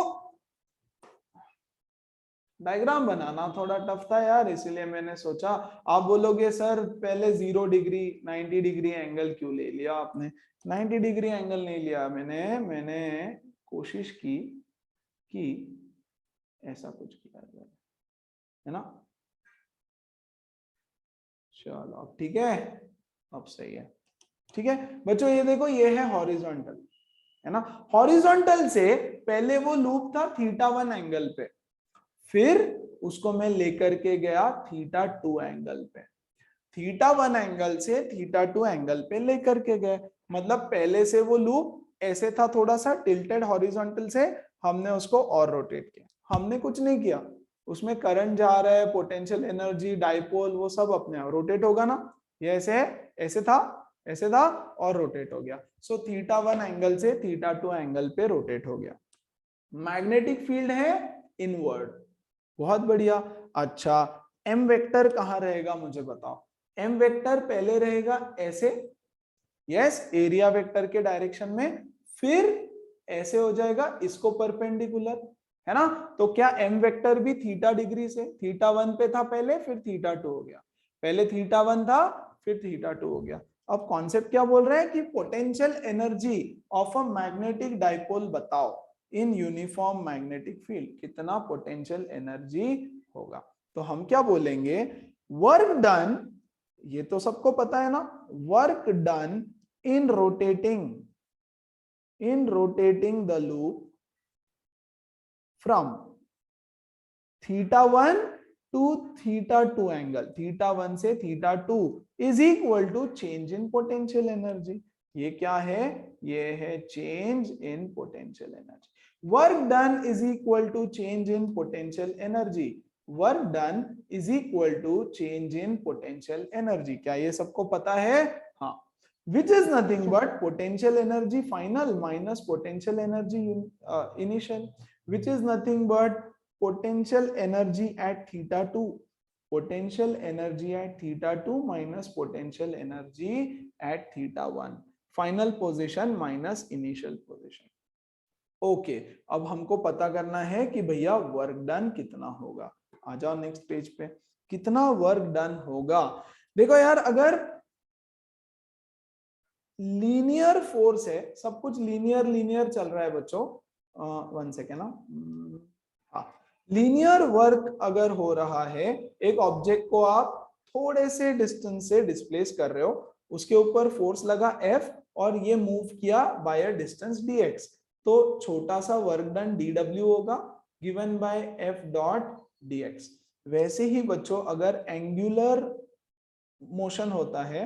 डायग्राम बनाना थोड़ा टफ था यार, इसलिए मैंने सोचा, आप बोलोगे सर पहले 0 डिग्री 90 डिग्री एंगल क्यों ले लिया आपने। 90 डिग्री एंगल नहीं लिया मैंने कोशिश की कि ऐसा कुछ किया जाए, है ना। चलो अब ठीक है, अब सही है, ठीक है बच्चों। ये देखो, ये है हॉरिजॉन्टल, है ना। हॉरिजॉन्टल से पहले वो लूप था θ1 एंगल पे, फिर उसको मैं लेकर के गया θ2 एंगल पे, θ1 एंगल से θ2 एंगल पे लेकर के गए। मतलब पहले से वो लूप ऐसे था, थोड़ा सा टिल्टेड हॉरिजॉन्टल से, हमने उसको और रोटेट किया, हमने कुछ नहीं किया, उसमें करंट जा रहा है, पोटेंशियल एनर्जी, डाइपोल, वो सब अपने आप रोटेट होगा ना। ये ऐसे है, ऐसे था और रोटेट हो गया। सो θ1 एंगल से θ2 एंगल पे रोटेट हो गया। मैग्नेटिक फील्ड है इनवर्ड, बहुत बढ़िया। अच्छा एम वेक्टर कहां रहेगा मुझे बताओ। एम वेक्टर पहले रहेगा ऐसे, यस एरिया वेक्टर के डायरेक्शन में, फिर ऐसे हो जाएगा इसको परपेंडिकुलर, है ना। तो क्या एम वेक्टर भी θ डिग्री से, θ1 पे था पहले, फिर θ2 हो गया, पहले θ1 था फिर θ2 हो गया। अब कॉन्सेप्ट क्या बोल रहे हैं कि potential energy of a magnetic dipole बताओ इन यूनिफॉर्म मैग्नेटिक फील्ड, कितना पोटेंशियल एनर्जी होगा। तो हम क्या बोलेंगे, वर्क डन, ये तो सबको पता है ना, work done in rotating the loop from θ1 to θ2 angle, θ1 से θ2 is equal to change in potential energy. ये क्या है, ये है change in potential energy. Work done is equal to change in potential energy. Work done is equal to change in potential energy. क्या ये सबको पता है? हाँ, which is nothing but potential energy final minus potential energy initial, which is nothing but potential energy at theta 2, potential energy at theta 2 minus potential energy at theta 1, final position minus initial position। Okay, अब हमको पता करना है कि भैया वर्क डन कितना होगा। आ जाओ नेक्स्ट पेज पे, कितना वर्क डन होगा। देखो यार, अगर लीनियर फोर्स है, सब कुछ लीनियर लीनियर चल रहा है बच्चों, वन सेकेंड ना, हाँ, लीनियर वर्क अगर हो रहा है, एक ऑब्जेक्ट को आप थोड़े से डिस्टेंस से डिस्प्लेस कर रहे हो, उसके ऊपर फोर्स लगा F और ये मूव किया बाय अ डिस्टेंस dx, तो छोटा सा वर्क डन dw होगा given by F dot dx। वैसे ही बच्चों अगर एंगुलर मोशन होता है,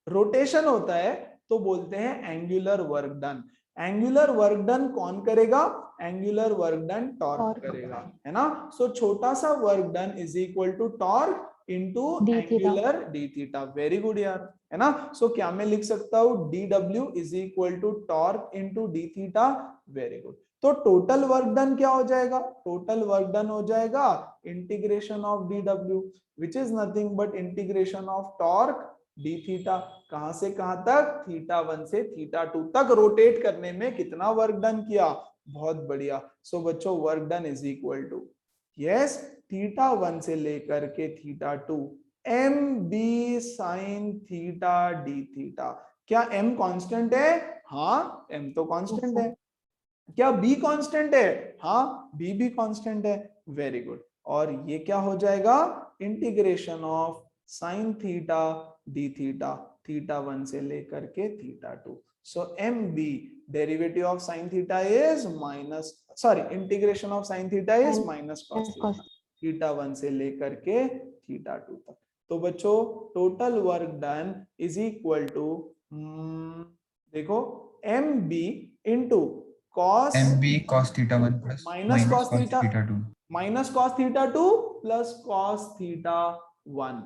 रोटेशन होता है, तो बोलते हैं angular work done. Angular work done कौन करेगा? एंगुलर वर्क डन टॉर्क करेगा, है ना। सो छोटा सा work done is equal to torque into D theta। Angular D theta. Very good यार, है ना। सो क्या मैं लिख सकता हूं dw is equal to torque into D theta. Very good. तो टोटल वर्क डन क्या हो जाएगा? टोटल वर्क डन हो जाएगा integration of dw, which is nothing but integration of torque D theta. कहां से कहां तक? थीटा 1 से थीटा 2 तक रोटेट करने में कितना वर्क डन किया? बहुत बढ़िया। सो बच्चों work done is equal to, yes, theta 1 से लेकर के theta 2 M B sine theta D theta. क्या एम कांस्टेंट है? हाँ, एम तो कांस्टेंट है। क्या बी कांस्टेंट है? हाँ, बी भी कांस्टेंट है। Very good. और ये क्या हो जाएगा? Integration of sine theta D theta, theta 1 से लेकर के theta 2। So M B derivative of sine theta is minus, sorry, integration of sine theta is minus cos theta, theta 1 से लेकर के थीटा 2 तक। तो बच्चों total work done is equal to, देखो, M B into cos MB cos theta 1 plus minus cos theta theta 2। Minus cos theta 2 plus cos theta 1,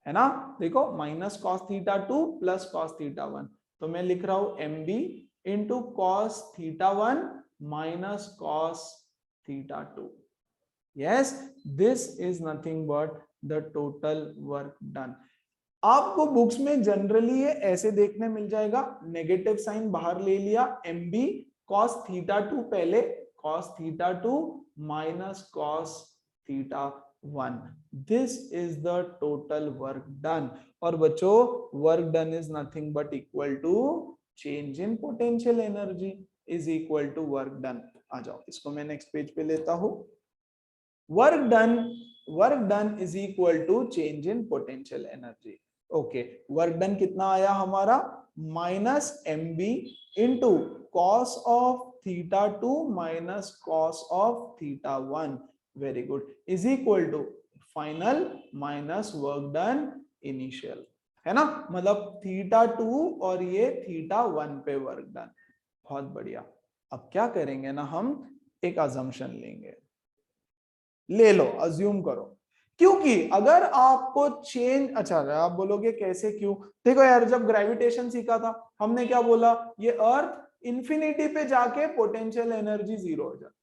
है ना। देखो, minus cos theta 2 plus cos theta 1, तो मैं लिख रहा हूं M B into cos theta 1 minus cos theta 2। Yes, this is nothing but the total work done. आपको बुक्स में जनरली ये ऐसे देखने मिल जाएगा, नेगेटिव साइन बाहर ले लिया, एम बी कॉस थीटा 2 पहले, cos theta 2 minus cos theta 1। This is the total work done. और बच्चों work done is nothing but equal to change in potential energy is equal to work done. आ जाओ, इसको मैं नेक्स्ट पेज पे लेता हूं। Work done is equal to change in potential energy. Okay, work done कितना आया हमारा? Minus M B into cos of theta 2 minus cos of theta 1। Very good, is equal to final minus work done initial, है ना। मतलब थीटा 2 और ये थीटा 1 पे वर्क डन। बहुत बढ़िया। अब क्या करेंगे ना, हम एक अजम्पशन लेंगे। ले लो, अज्यूम करो, क्योंकि अगर आपको चेंज, अच्छा आप बोलोगे कैसे, क्यों? देखो यार, जब ग्रेविटेशन सीखा था हमने क्या बोला? ये अर्थ इंफिनिटी पे जाके पोटेंशियल एनर्जी जीरो हो जाती।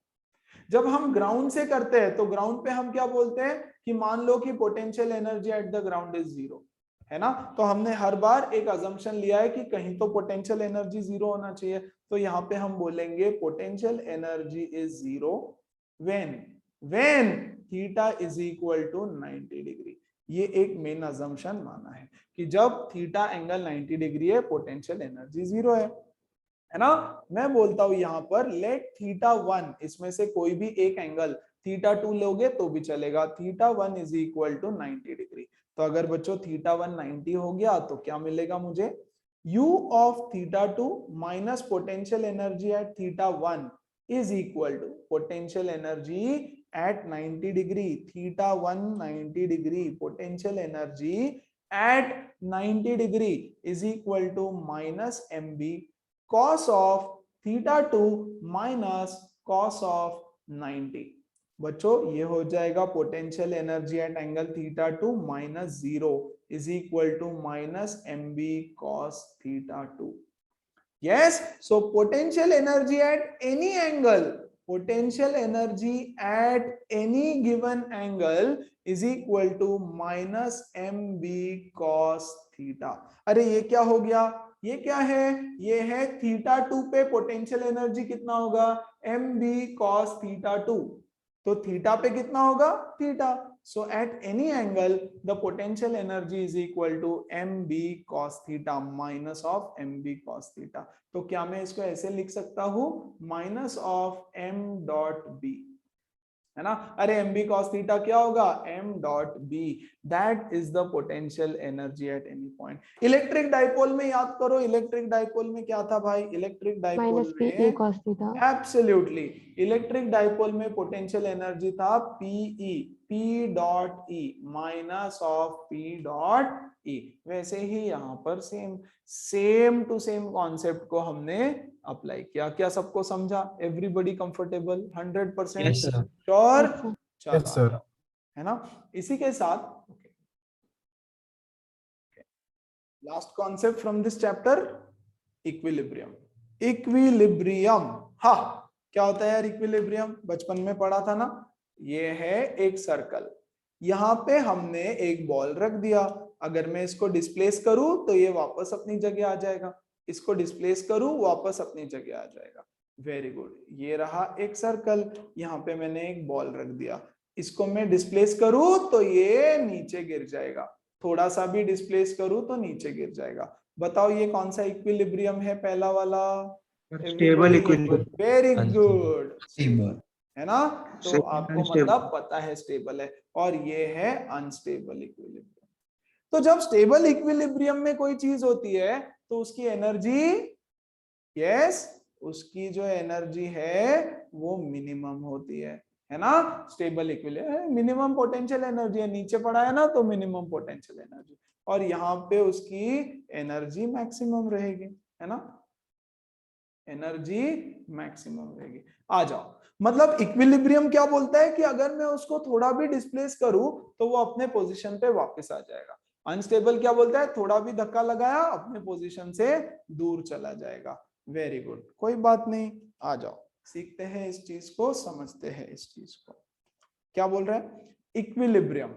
जब हम ग्राउंड से करते हैं तो ग्राउंड पे हम क्या बोलते हैं कि मान लो कि potential energy at the ground is zero, है ना। तो हमने हर बार एक अजम्पशन लिया है कि कहीं तो पोटेंशियल एनर्जी जीरो होना चाहिए। तो यहाँ पे हम बोलेंगे potential energy is zero when theta is equal to 90 degree. ये एक मेन अजम्पशन माना है कि जब थीटा एंगल 90 डिग्री है पोटेंशियल एनर्जी जीरो है ना। मैं बोलता हूं यहां पर लेट थीटा 1, इसमें से कोई भी एक एंगल, थीटा 2 लोगे तो भी चलेगा, theta 1 is equal to 90 degree. तो अगर बच्चों थीटा 1 90 हो गया तो क्या मिलेगा मुझे? u of theta 2 minus potential energy at theta 1 is equal to potential energy at 90 degree, theta 1 90 degree, potential energy at 90 degree is equal to minus mb cos of theta 2 minus cos of 90। बच्चों ये हो जाएगा potential energy at angle theta 2 minus 0 is equal to minus mb cos theta 2. Yes, so potential energy at any angle, potential energy at any given angle is equal to minus mb cos theta. अरे ये क्या हो गया, ये क्या है, ये है थीटा 2 पे पोटेंशियल एनर्जी कितना होगा, mb cos theta 2. तो थीटा पे कितना होगा, theta. So at any angle, the potential energy is equal to mb cos theta minus of mb cos theta. तो क्या मैं इसको ऐसे लिख सकता हूं, minus of m dot b, है ना. अरे mb cos theta क्या होगा, m dot b. That is the potential energy at any point. Electric dipole में याद करो, इलेक्ट्रिक डाइपोल में क्या था भाई, इलेक्ट्रिक डाइपोल माइनस पी में cos theta. Absolutely electric dipole में पोटेंशियल एनर्जी था PE, P dot E minus of P dot E. वैसे ही यहाँ पर सेम टू सेम कॉन्सेप्ट को हमने अप्लाई किया. क्या सबको समझा, everybody comfortable, 100% Yes, sir. Sure. Yes, sir. चलो Yes, sir. है ना. इसी के साथ last concept from this chapter, equilibrium. Equilibrium, हाँ क्या होता है यार इक्विलिब्रियम, बचपन में पढ़ा था ना. ये है एक सर्कल, यहाँ पे हमने एक बॉल रख दिया. अगर मैं इसको डिस्प्लेस करूं तो ये वापस अपनी जगह आ जाएगा, इसको डिस्प्लेस करूं वापस अपनी जगह आ जाएगा. Very good. ये रहा एक सर्कल, यहाँ पे मैंने एक बॉल रख दिया. इसको मैं डिस्प्लेस करूं तो ये नीचे गिर जाएगा, थोड़ा सा भी डिस्प्लेस करूं तो नीचे गिर जाएगा. बताओ ये कौन सा इक्विलिब्रियम है, पहला वाला, stable equilibrium. Very good, Stable. है ना. तो Stable, आपको unstable. मतलब पता है स्टेबल है, और ये है अनस्टेबल इक्विलिब्रियम. तो जब स्टेबल इक्विलिब्रियम में कोई चीज होती है तो उसकी एनर्जी, यस, उसकी जो एनर्जी है वो मिनिमम होती है ना. Stable equilibrium minimum potential energy है, नीचे पड़ा है ना, तो मिनिमम पोटेंशियल एनर्जी, और यहाँ पे उसकी एनर्जी मैक्सिमम रहेगी, है ना, एनर्जी मैक्सिमम रहेगी. आ जाओ, मतलब इक्विलिब्रियम क्या बोलता है कि अगर मैं उसको थोड़ा भी डिस्प्लेस करूं तो वो अपने पोजीशन पे वापस आ जाएगा. अनस्टेबल क्या बोलता है, थोड़ा भी धक्का लगाया अपने पोजीशन से दूर चला जाएगा. वेरी गुड, कोई बात नहीं. आ जाओ सीखते हैं इस चीज को, समझते हैं इस चीज को. क्या बोल रहा है, इक्विलिब्रियम.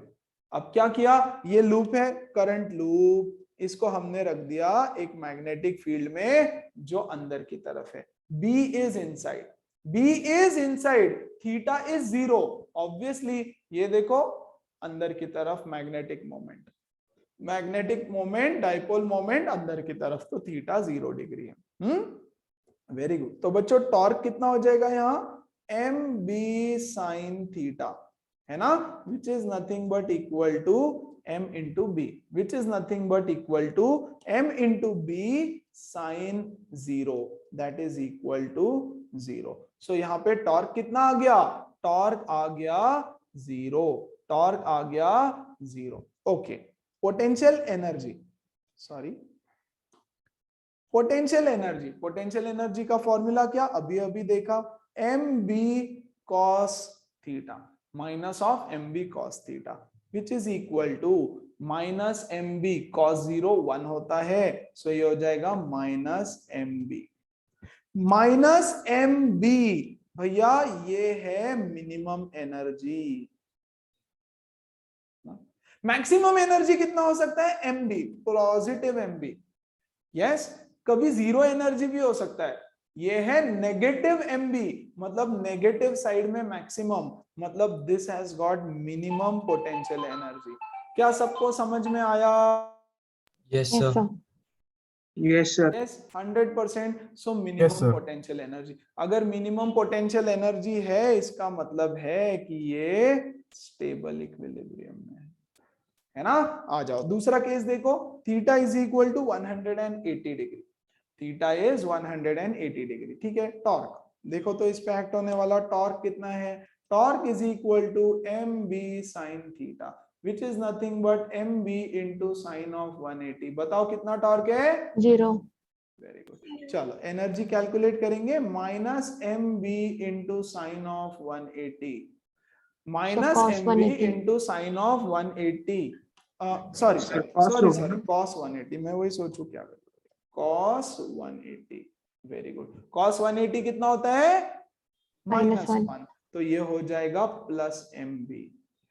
अब क्या किया, ये लूप है, करंट लूप, इसको हमने रख दिया एक मैग्नेटिक फील्ड में जो अंदर की तरफ है. B is inside, B is inside, theta is 0. Obviously ये देखो अंदर की तरफ magnetic moment, magnetic moment, dipole moment अंदर की तरफ, तो थीटा 0 डिग्री है. Very good. तो बच्चों टॉर्क कितना हो जाएगा यहाँ, mb sin थीटा, है ना, which is nothing but equal to m into b, which is nothing but equal to m into b sin 0, that is equal to 0. So यहाँ पे टॉर्क कितना आ गया, टॉर्क आ गया 0, टॉर्क आ गया 0. Okay. Potential energy, sorry, potential energy, potential energy का फॉर्मूला क्या, अभी अभी देखा, mb cos theta minus of mb cos theta, which is equal to minus mb cos 0 1 होता है, सो ये हो जाएगा माइनस mb. माइनस mb भैया ये है मिनिमम एनर्जी. मैक्सिमम एनर्जी कितना हो सकता है, mb, पॉजिटिव mb. यस, कभी जीरो एनर्जी भी हो सकता है. ये है नेगेटिव mb, मतलब नेगेटिव साइड में मैक्सिमम, मतलब this has got minimum potential energy. क्या सबको समझ में आया? Yes, Yes, sir. sir. Yes, sir. Yes, 100%. सो Yes, minimum sir. Potential energy, अगर मिनिमम पोटेंशियल एनर्जी है इसका मतलब है कि ये स्टेबल इक्विलिब्रियम में है ना. आ जाओ दूसरा केस देखो, theta is equal to 180 degree, theta is 180 degree. ठीक है. टॉर्क देखो तो इस पे एक्ट होने वाला टॉर्क कितना है, torque is equal to mb sin theta, which is nothing but mb into sin of 180. बताओ कितना टॉर्क है, 0. Very good. चलो एनर्जी कैलकुलेट करेंगे, minus mb into sin of 180. Minus cos M B 180. Into sine of 180, sorry Sir, cos sorry होगा सॉरी ना? कॉस 180, मैं वही सोचू क्या कॉस 180, वेरी गुड। कॉस 180 कितना होता है? Minus -1, 1. तो ये हो जाएगा प्लस एम बी,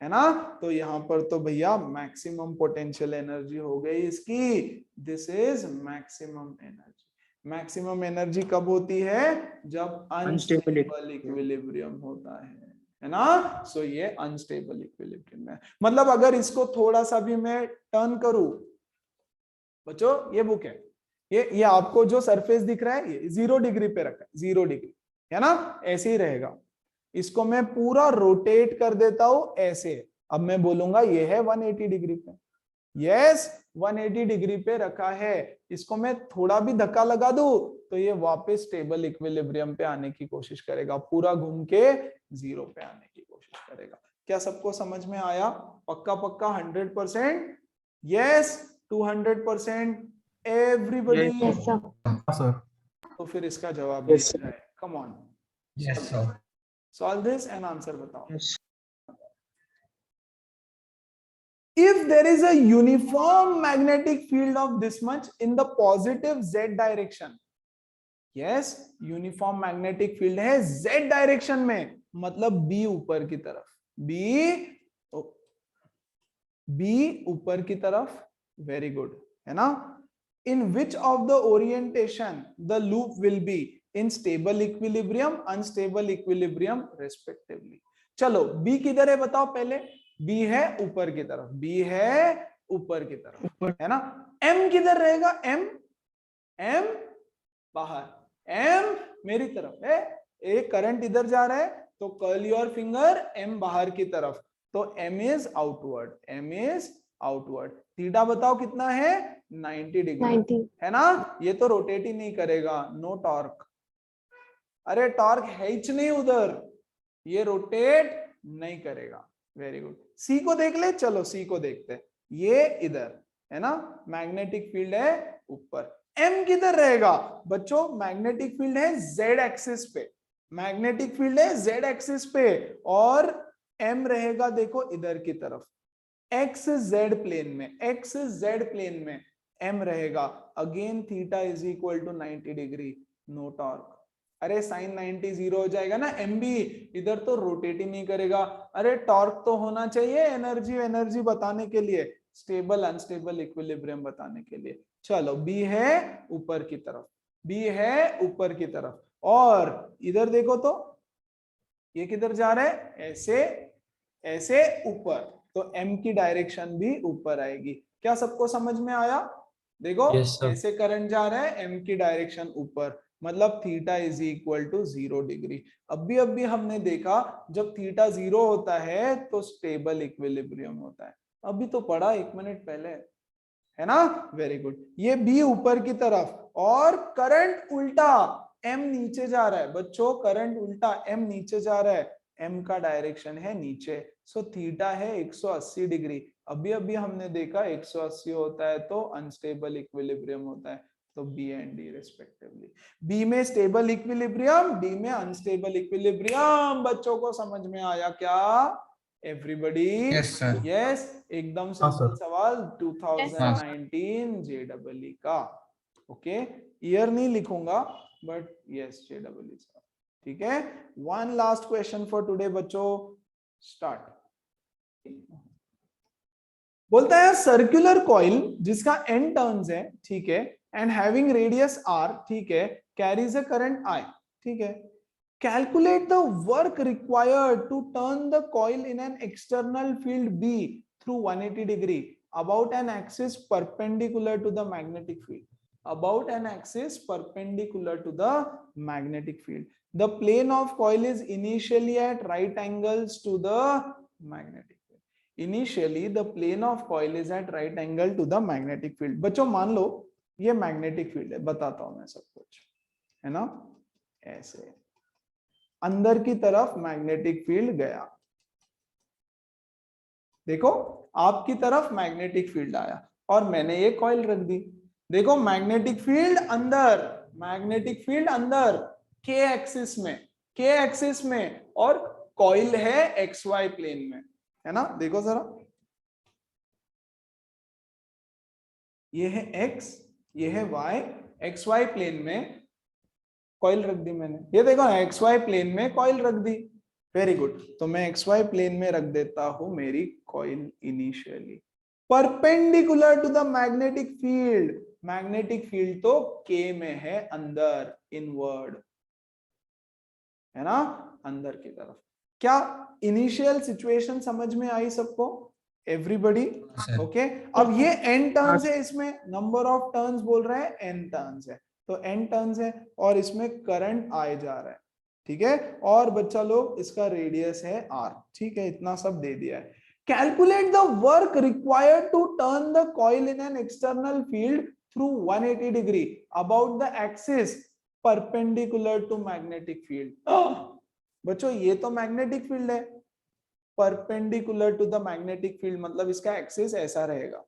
है ना। तो यहाँ पर तो भैया मैक्सिमम पोटेंशियल एनर्जी हो गई इसकी, this is maximum energy. Maximum energy कब होती है? जब Unstable अनस्टेबल इक्विलिब्रियम होता है ना। सो ये अनस्टेबल इक्विलिब्रियम है। मतलब अगर इसको थोड़ा सा भी मैं टर्न करूं, बच्चों ये बुक है, ये आपको जो सरफेस दिख रहा है ये 0 डिग्री पे रखा है, 0 डिग्री, है ना, ऐसे ही रहेगा। इसको मैं पूरा रोटेट कर देता हूं ऐसे, अब मैं बोलूंगा ये है 180 डिग्री पे, यस 180 डिग्री पे रखा है। इसको मैं थोड़ा भी धक्का लगा दूं तो ये वापस स्टेबल इक्विलिब्रियम पे आने की कोशिश करेगा, पूरा घूम के 0 पे आने की कोशिश करेगा। क्या सबको समझ में आया? पक्का पक्का 100%? Yes 200%? Everybody? Yes, sir. sir. तो फिर इसका जवाब Yes, दिया जाए, come on, Yes, sir. Solve this and answer बताओ। Yes. If there is a uniform magnetic field of this much in the positive z direction, yes, uniform magnetic field है z डायरेक्शन में, मतलब b ऊपर की तरफ, b ऊपर की तरफ, वेरी गुड, है ना। In which of the orientation the loop will be in stable equilibrium, unstable equilibrium respectively? चलो b किधर है बताओ पहले। b है ऊपर की तरफ, b है ऊपर की तरफ, है ना। m किधर रहेगा? m बाहर, m मेरी तरफ है, एक करंट इधर जा रहा है तो कर्ल योर फिंगर, m बाहर की तरफ, तो m is outward, m is outward. Theta बताओ कितना है? 90 डिग्री, 90. है ना। ये तो रोटेट ही नहीं करेगा, नो टॉर्क, अरे टॉर्क है ही नहीं उधर, ये रोटेट नहीं करेगा, वेरी गुड। सी को देख ले, चलो सी को देखते हैं, ये इधर है ना, मैग्नेटिक फील्ड है ऊपर। एम किधर रहेगा बच्चों? मैग्नेटिक फील्ड है जेड एक्सिस पे, मैग्नेटिक फील्ड है जेड एक्सिस पे, और एम रहेगा देखो इधर की तरफ, एक्स जेड प्लेन में, एक्स जेड प्लेन में एम रहेगा। Again theta is equal to 90 degree, no torque. अरे साइन 90 0 हो जाएगा ना, एम बी इधर तो रोटेट ही नहीं करेगा। अरे टॉर्क तो होना चाहिए एनर्जी एनर्जी बताने के लिए, स्टेबल अनस्टेबल इक्विलिब्रियम बताने के लिए। चलो बी है ऊपर की तरफ, बी है ऊपर की तरफ, और इधर देखो तो ये किधर जा रहा है? ऐसे ऐसे ऊपर, तो एम की डायरेक्शन भी ऊपर आएगी। क्या सबको समझ में आया? देखो Yes, sir. ऐसे करंट जा रहा है, एम की डायरेक्शन ऊपर, मतलब theta is equal to 0 degree. अभी हमने देखा जब थीटा 0 होता है तो स्टेबल इक्विलिब्रियम होता है, अभी तो पढ़ा 1 मिनट पहले, है ना। Very good. ये बी ऊपर की तरफ और करंट उल्टा, एम नीचे जा रहा है बच्चों, करंट उल्टा, एम नीचे जा रहा है, एम का डायरेक्शन है नीचे, सो थीटा है 180 डिग्री। अभी हमने देखा 180 होता है तो अनस्टेबल इक्विलिब्रियम होता है, तो B and D respectively. B में स्टेबल इक्विलिब्रियम, डी में अनस्टेबल इक्विलिब्रियम। बच्चों को समझ में आया क्या? एवरीबॉडी? Yes, sir. यस, एकदम हाँ, सिंपल sir. सवाल 2019 जेडबलई का। ओके, ईयर नहीं लिखूंगा बट यस जेडबलई का, ठीक है। One last question for today बच्चों, स्टार्ट। बोलता है सर्कुलर कॉइल जिसका एन टर्न्स है, ठीक है, एंड हैविंग रेडियस आर, ठीक है, कैरीज अ करंट आई, ठीक है। Calculate the work required to turn the coil in an external field B through 180 degree about an axis perpendicular to the magnetic field, about an axis perpendicular to the magnetic field. The plane of coil is initially at right angles to the magnetic field. Initially the plane of coil is at right angle to the magnetic field. बच्चों मान लो ये मैग्नेटिक फील्ड है, बताता हूं मैं सब कुछ, है ना। ऐसे अंदर की तरफ मैग्नेटिक फील्ड गया, देखो आपकी तरफ मैग्नेटिक फील्ड आया और मैंने ये कॉइल रख दी। देखो मैग्नेटिक फील्ड अंदर, मैग्नेटिक फील्ड अंदर, के एक्सिस में, के एक्सिस में, और कॉइल है एक्स वाई प्लेन में, है ना, देखो जरा, ये है एक्स, ये है वाई, एक्स वाई प्लेन में कॉइल रख दी मैंने, ये देखो ना एक्स वाई प्लेन में कॉइल रख दी, वेरी गुड। तो मैं एक्स वाई प्लेन में रख देता हूं मेरी coil initially perpendicular to the magnetic field, magnetic field तो K में है अंदर, इनवर्ड, है ना, अंदर की तरफ। क्या इनिशियल सिचुएशन समझ में आई सबको, एवरीबॉडी? सर ओके, अब ये n टर्न्स है, इसमें नंबर ऑफ टर्न्स बोल रहे हैं n टर्न्स है, तो n टर्न्स है और इसमें करंट आए जा रहा है, ठीक है, और बच्चा लोग इसका रेडियस है r, ठीक है, इतना सब दे दिया है। Calculate the work required to turn the coil in an external field through 180 degree about the axis perpendicular to magnetic field. बच्चों ये तो मैग्नेटिक फील्ड है, perpendicular to the magnetic field मतलब इसका एक्सिस ऐसा रहेगा,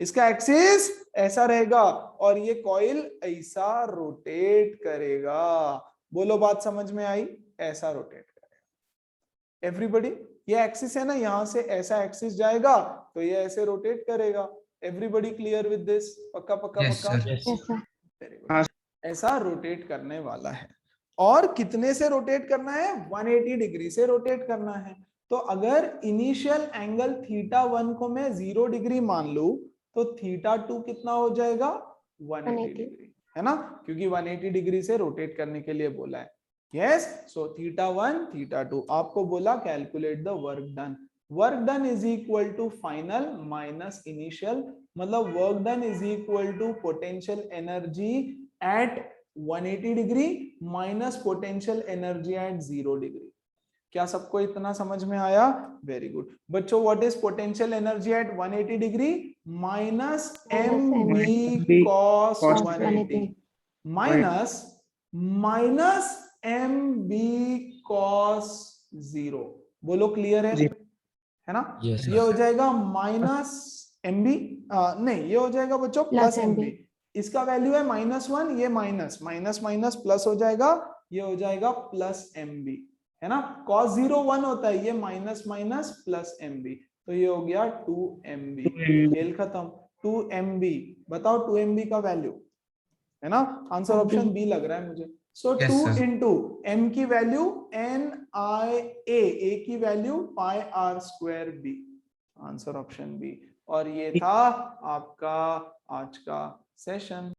इसका एक्सिस ऐसा रहेगा और ये कॉइल ऐसा रोटेट करेगा। बोलो बात समझ में आई? ऐसा रोटेट करेगा। एवरीबॉडी, ये एक्सिस है ना, यहां से ऐसा एक्सिस जाएगा तो ये ऐसे रोटेट करेगा। Everybody clear with this? पक्का पक्का यस पक्का? Sir Yes, sir. Very good. ऐसा रोटेट करने वाला है, और कितने से रोटेट करना है? 180 डिग्री से रोटेट करना है। तो अगर इनिशियल एंगल θ1 को मैं 0 डिग्री मान लूं तो θ2 कितना हो जाएगा? 180 डिग्री, है ना, क्योंकि 180 डिग्री से रोटेट करने के लिए बोला है। यस, सो θ1 θ2 आपको बोला calculate the work done. Work done is equal to final minus initial, मतलब work done is equal to potential energy at 180 degree minus potential energy at 0 degree. क्या सबको इतना समझ में आया? Very good. बच्चों what is potential energy at 180 degree? Minus mb cos 180 minus mb cos 0। बोलो क्लियर है ना? Yes, ये हो जाएगा माइनस mb, नहीं ये हो जाएगा बच्चों प्लस Plus mb। MB। इसका वैल्यू है -1, ये माइनस माइनस माइनस प्लस हो जाएगा, ये हो जाएगा प्लस mb, है ना। cos 0 1 होता है, ये माइनस माइनस प्लस mb, तो ये हो गया 2mb। खेल खत्म। 2mb, बताओ 2mb का वैल्यू, है ना, आंसर ऑप्शन बी लग रहा है मुझे। So Yes, 2 sir. Into m की वैल्यू NIA, a की वैल्यू pi r square b, answer option B. और ये था आपका आज का सेशन।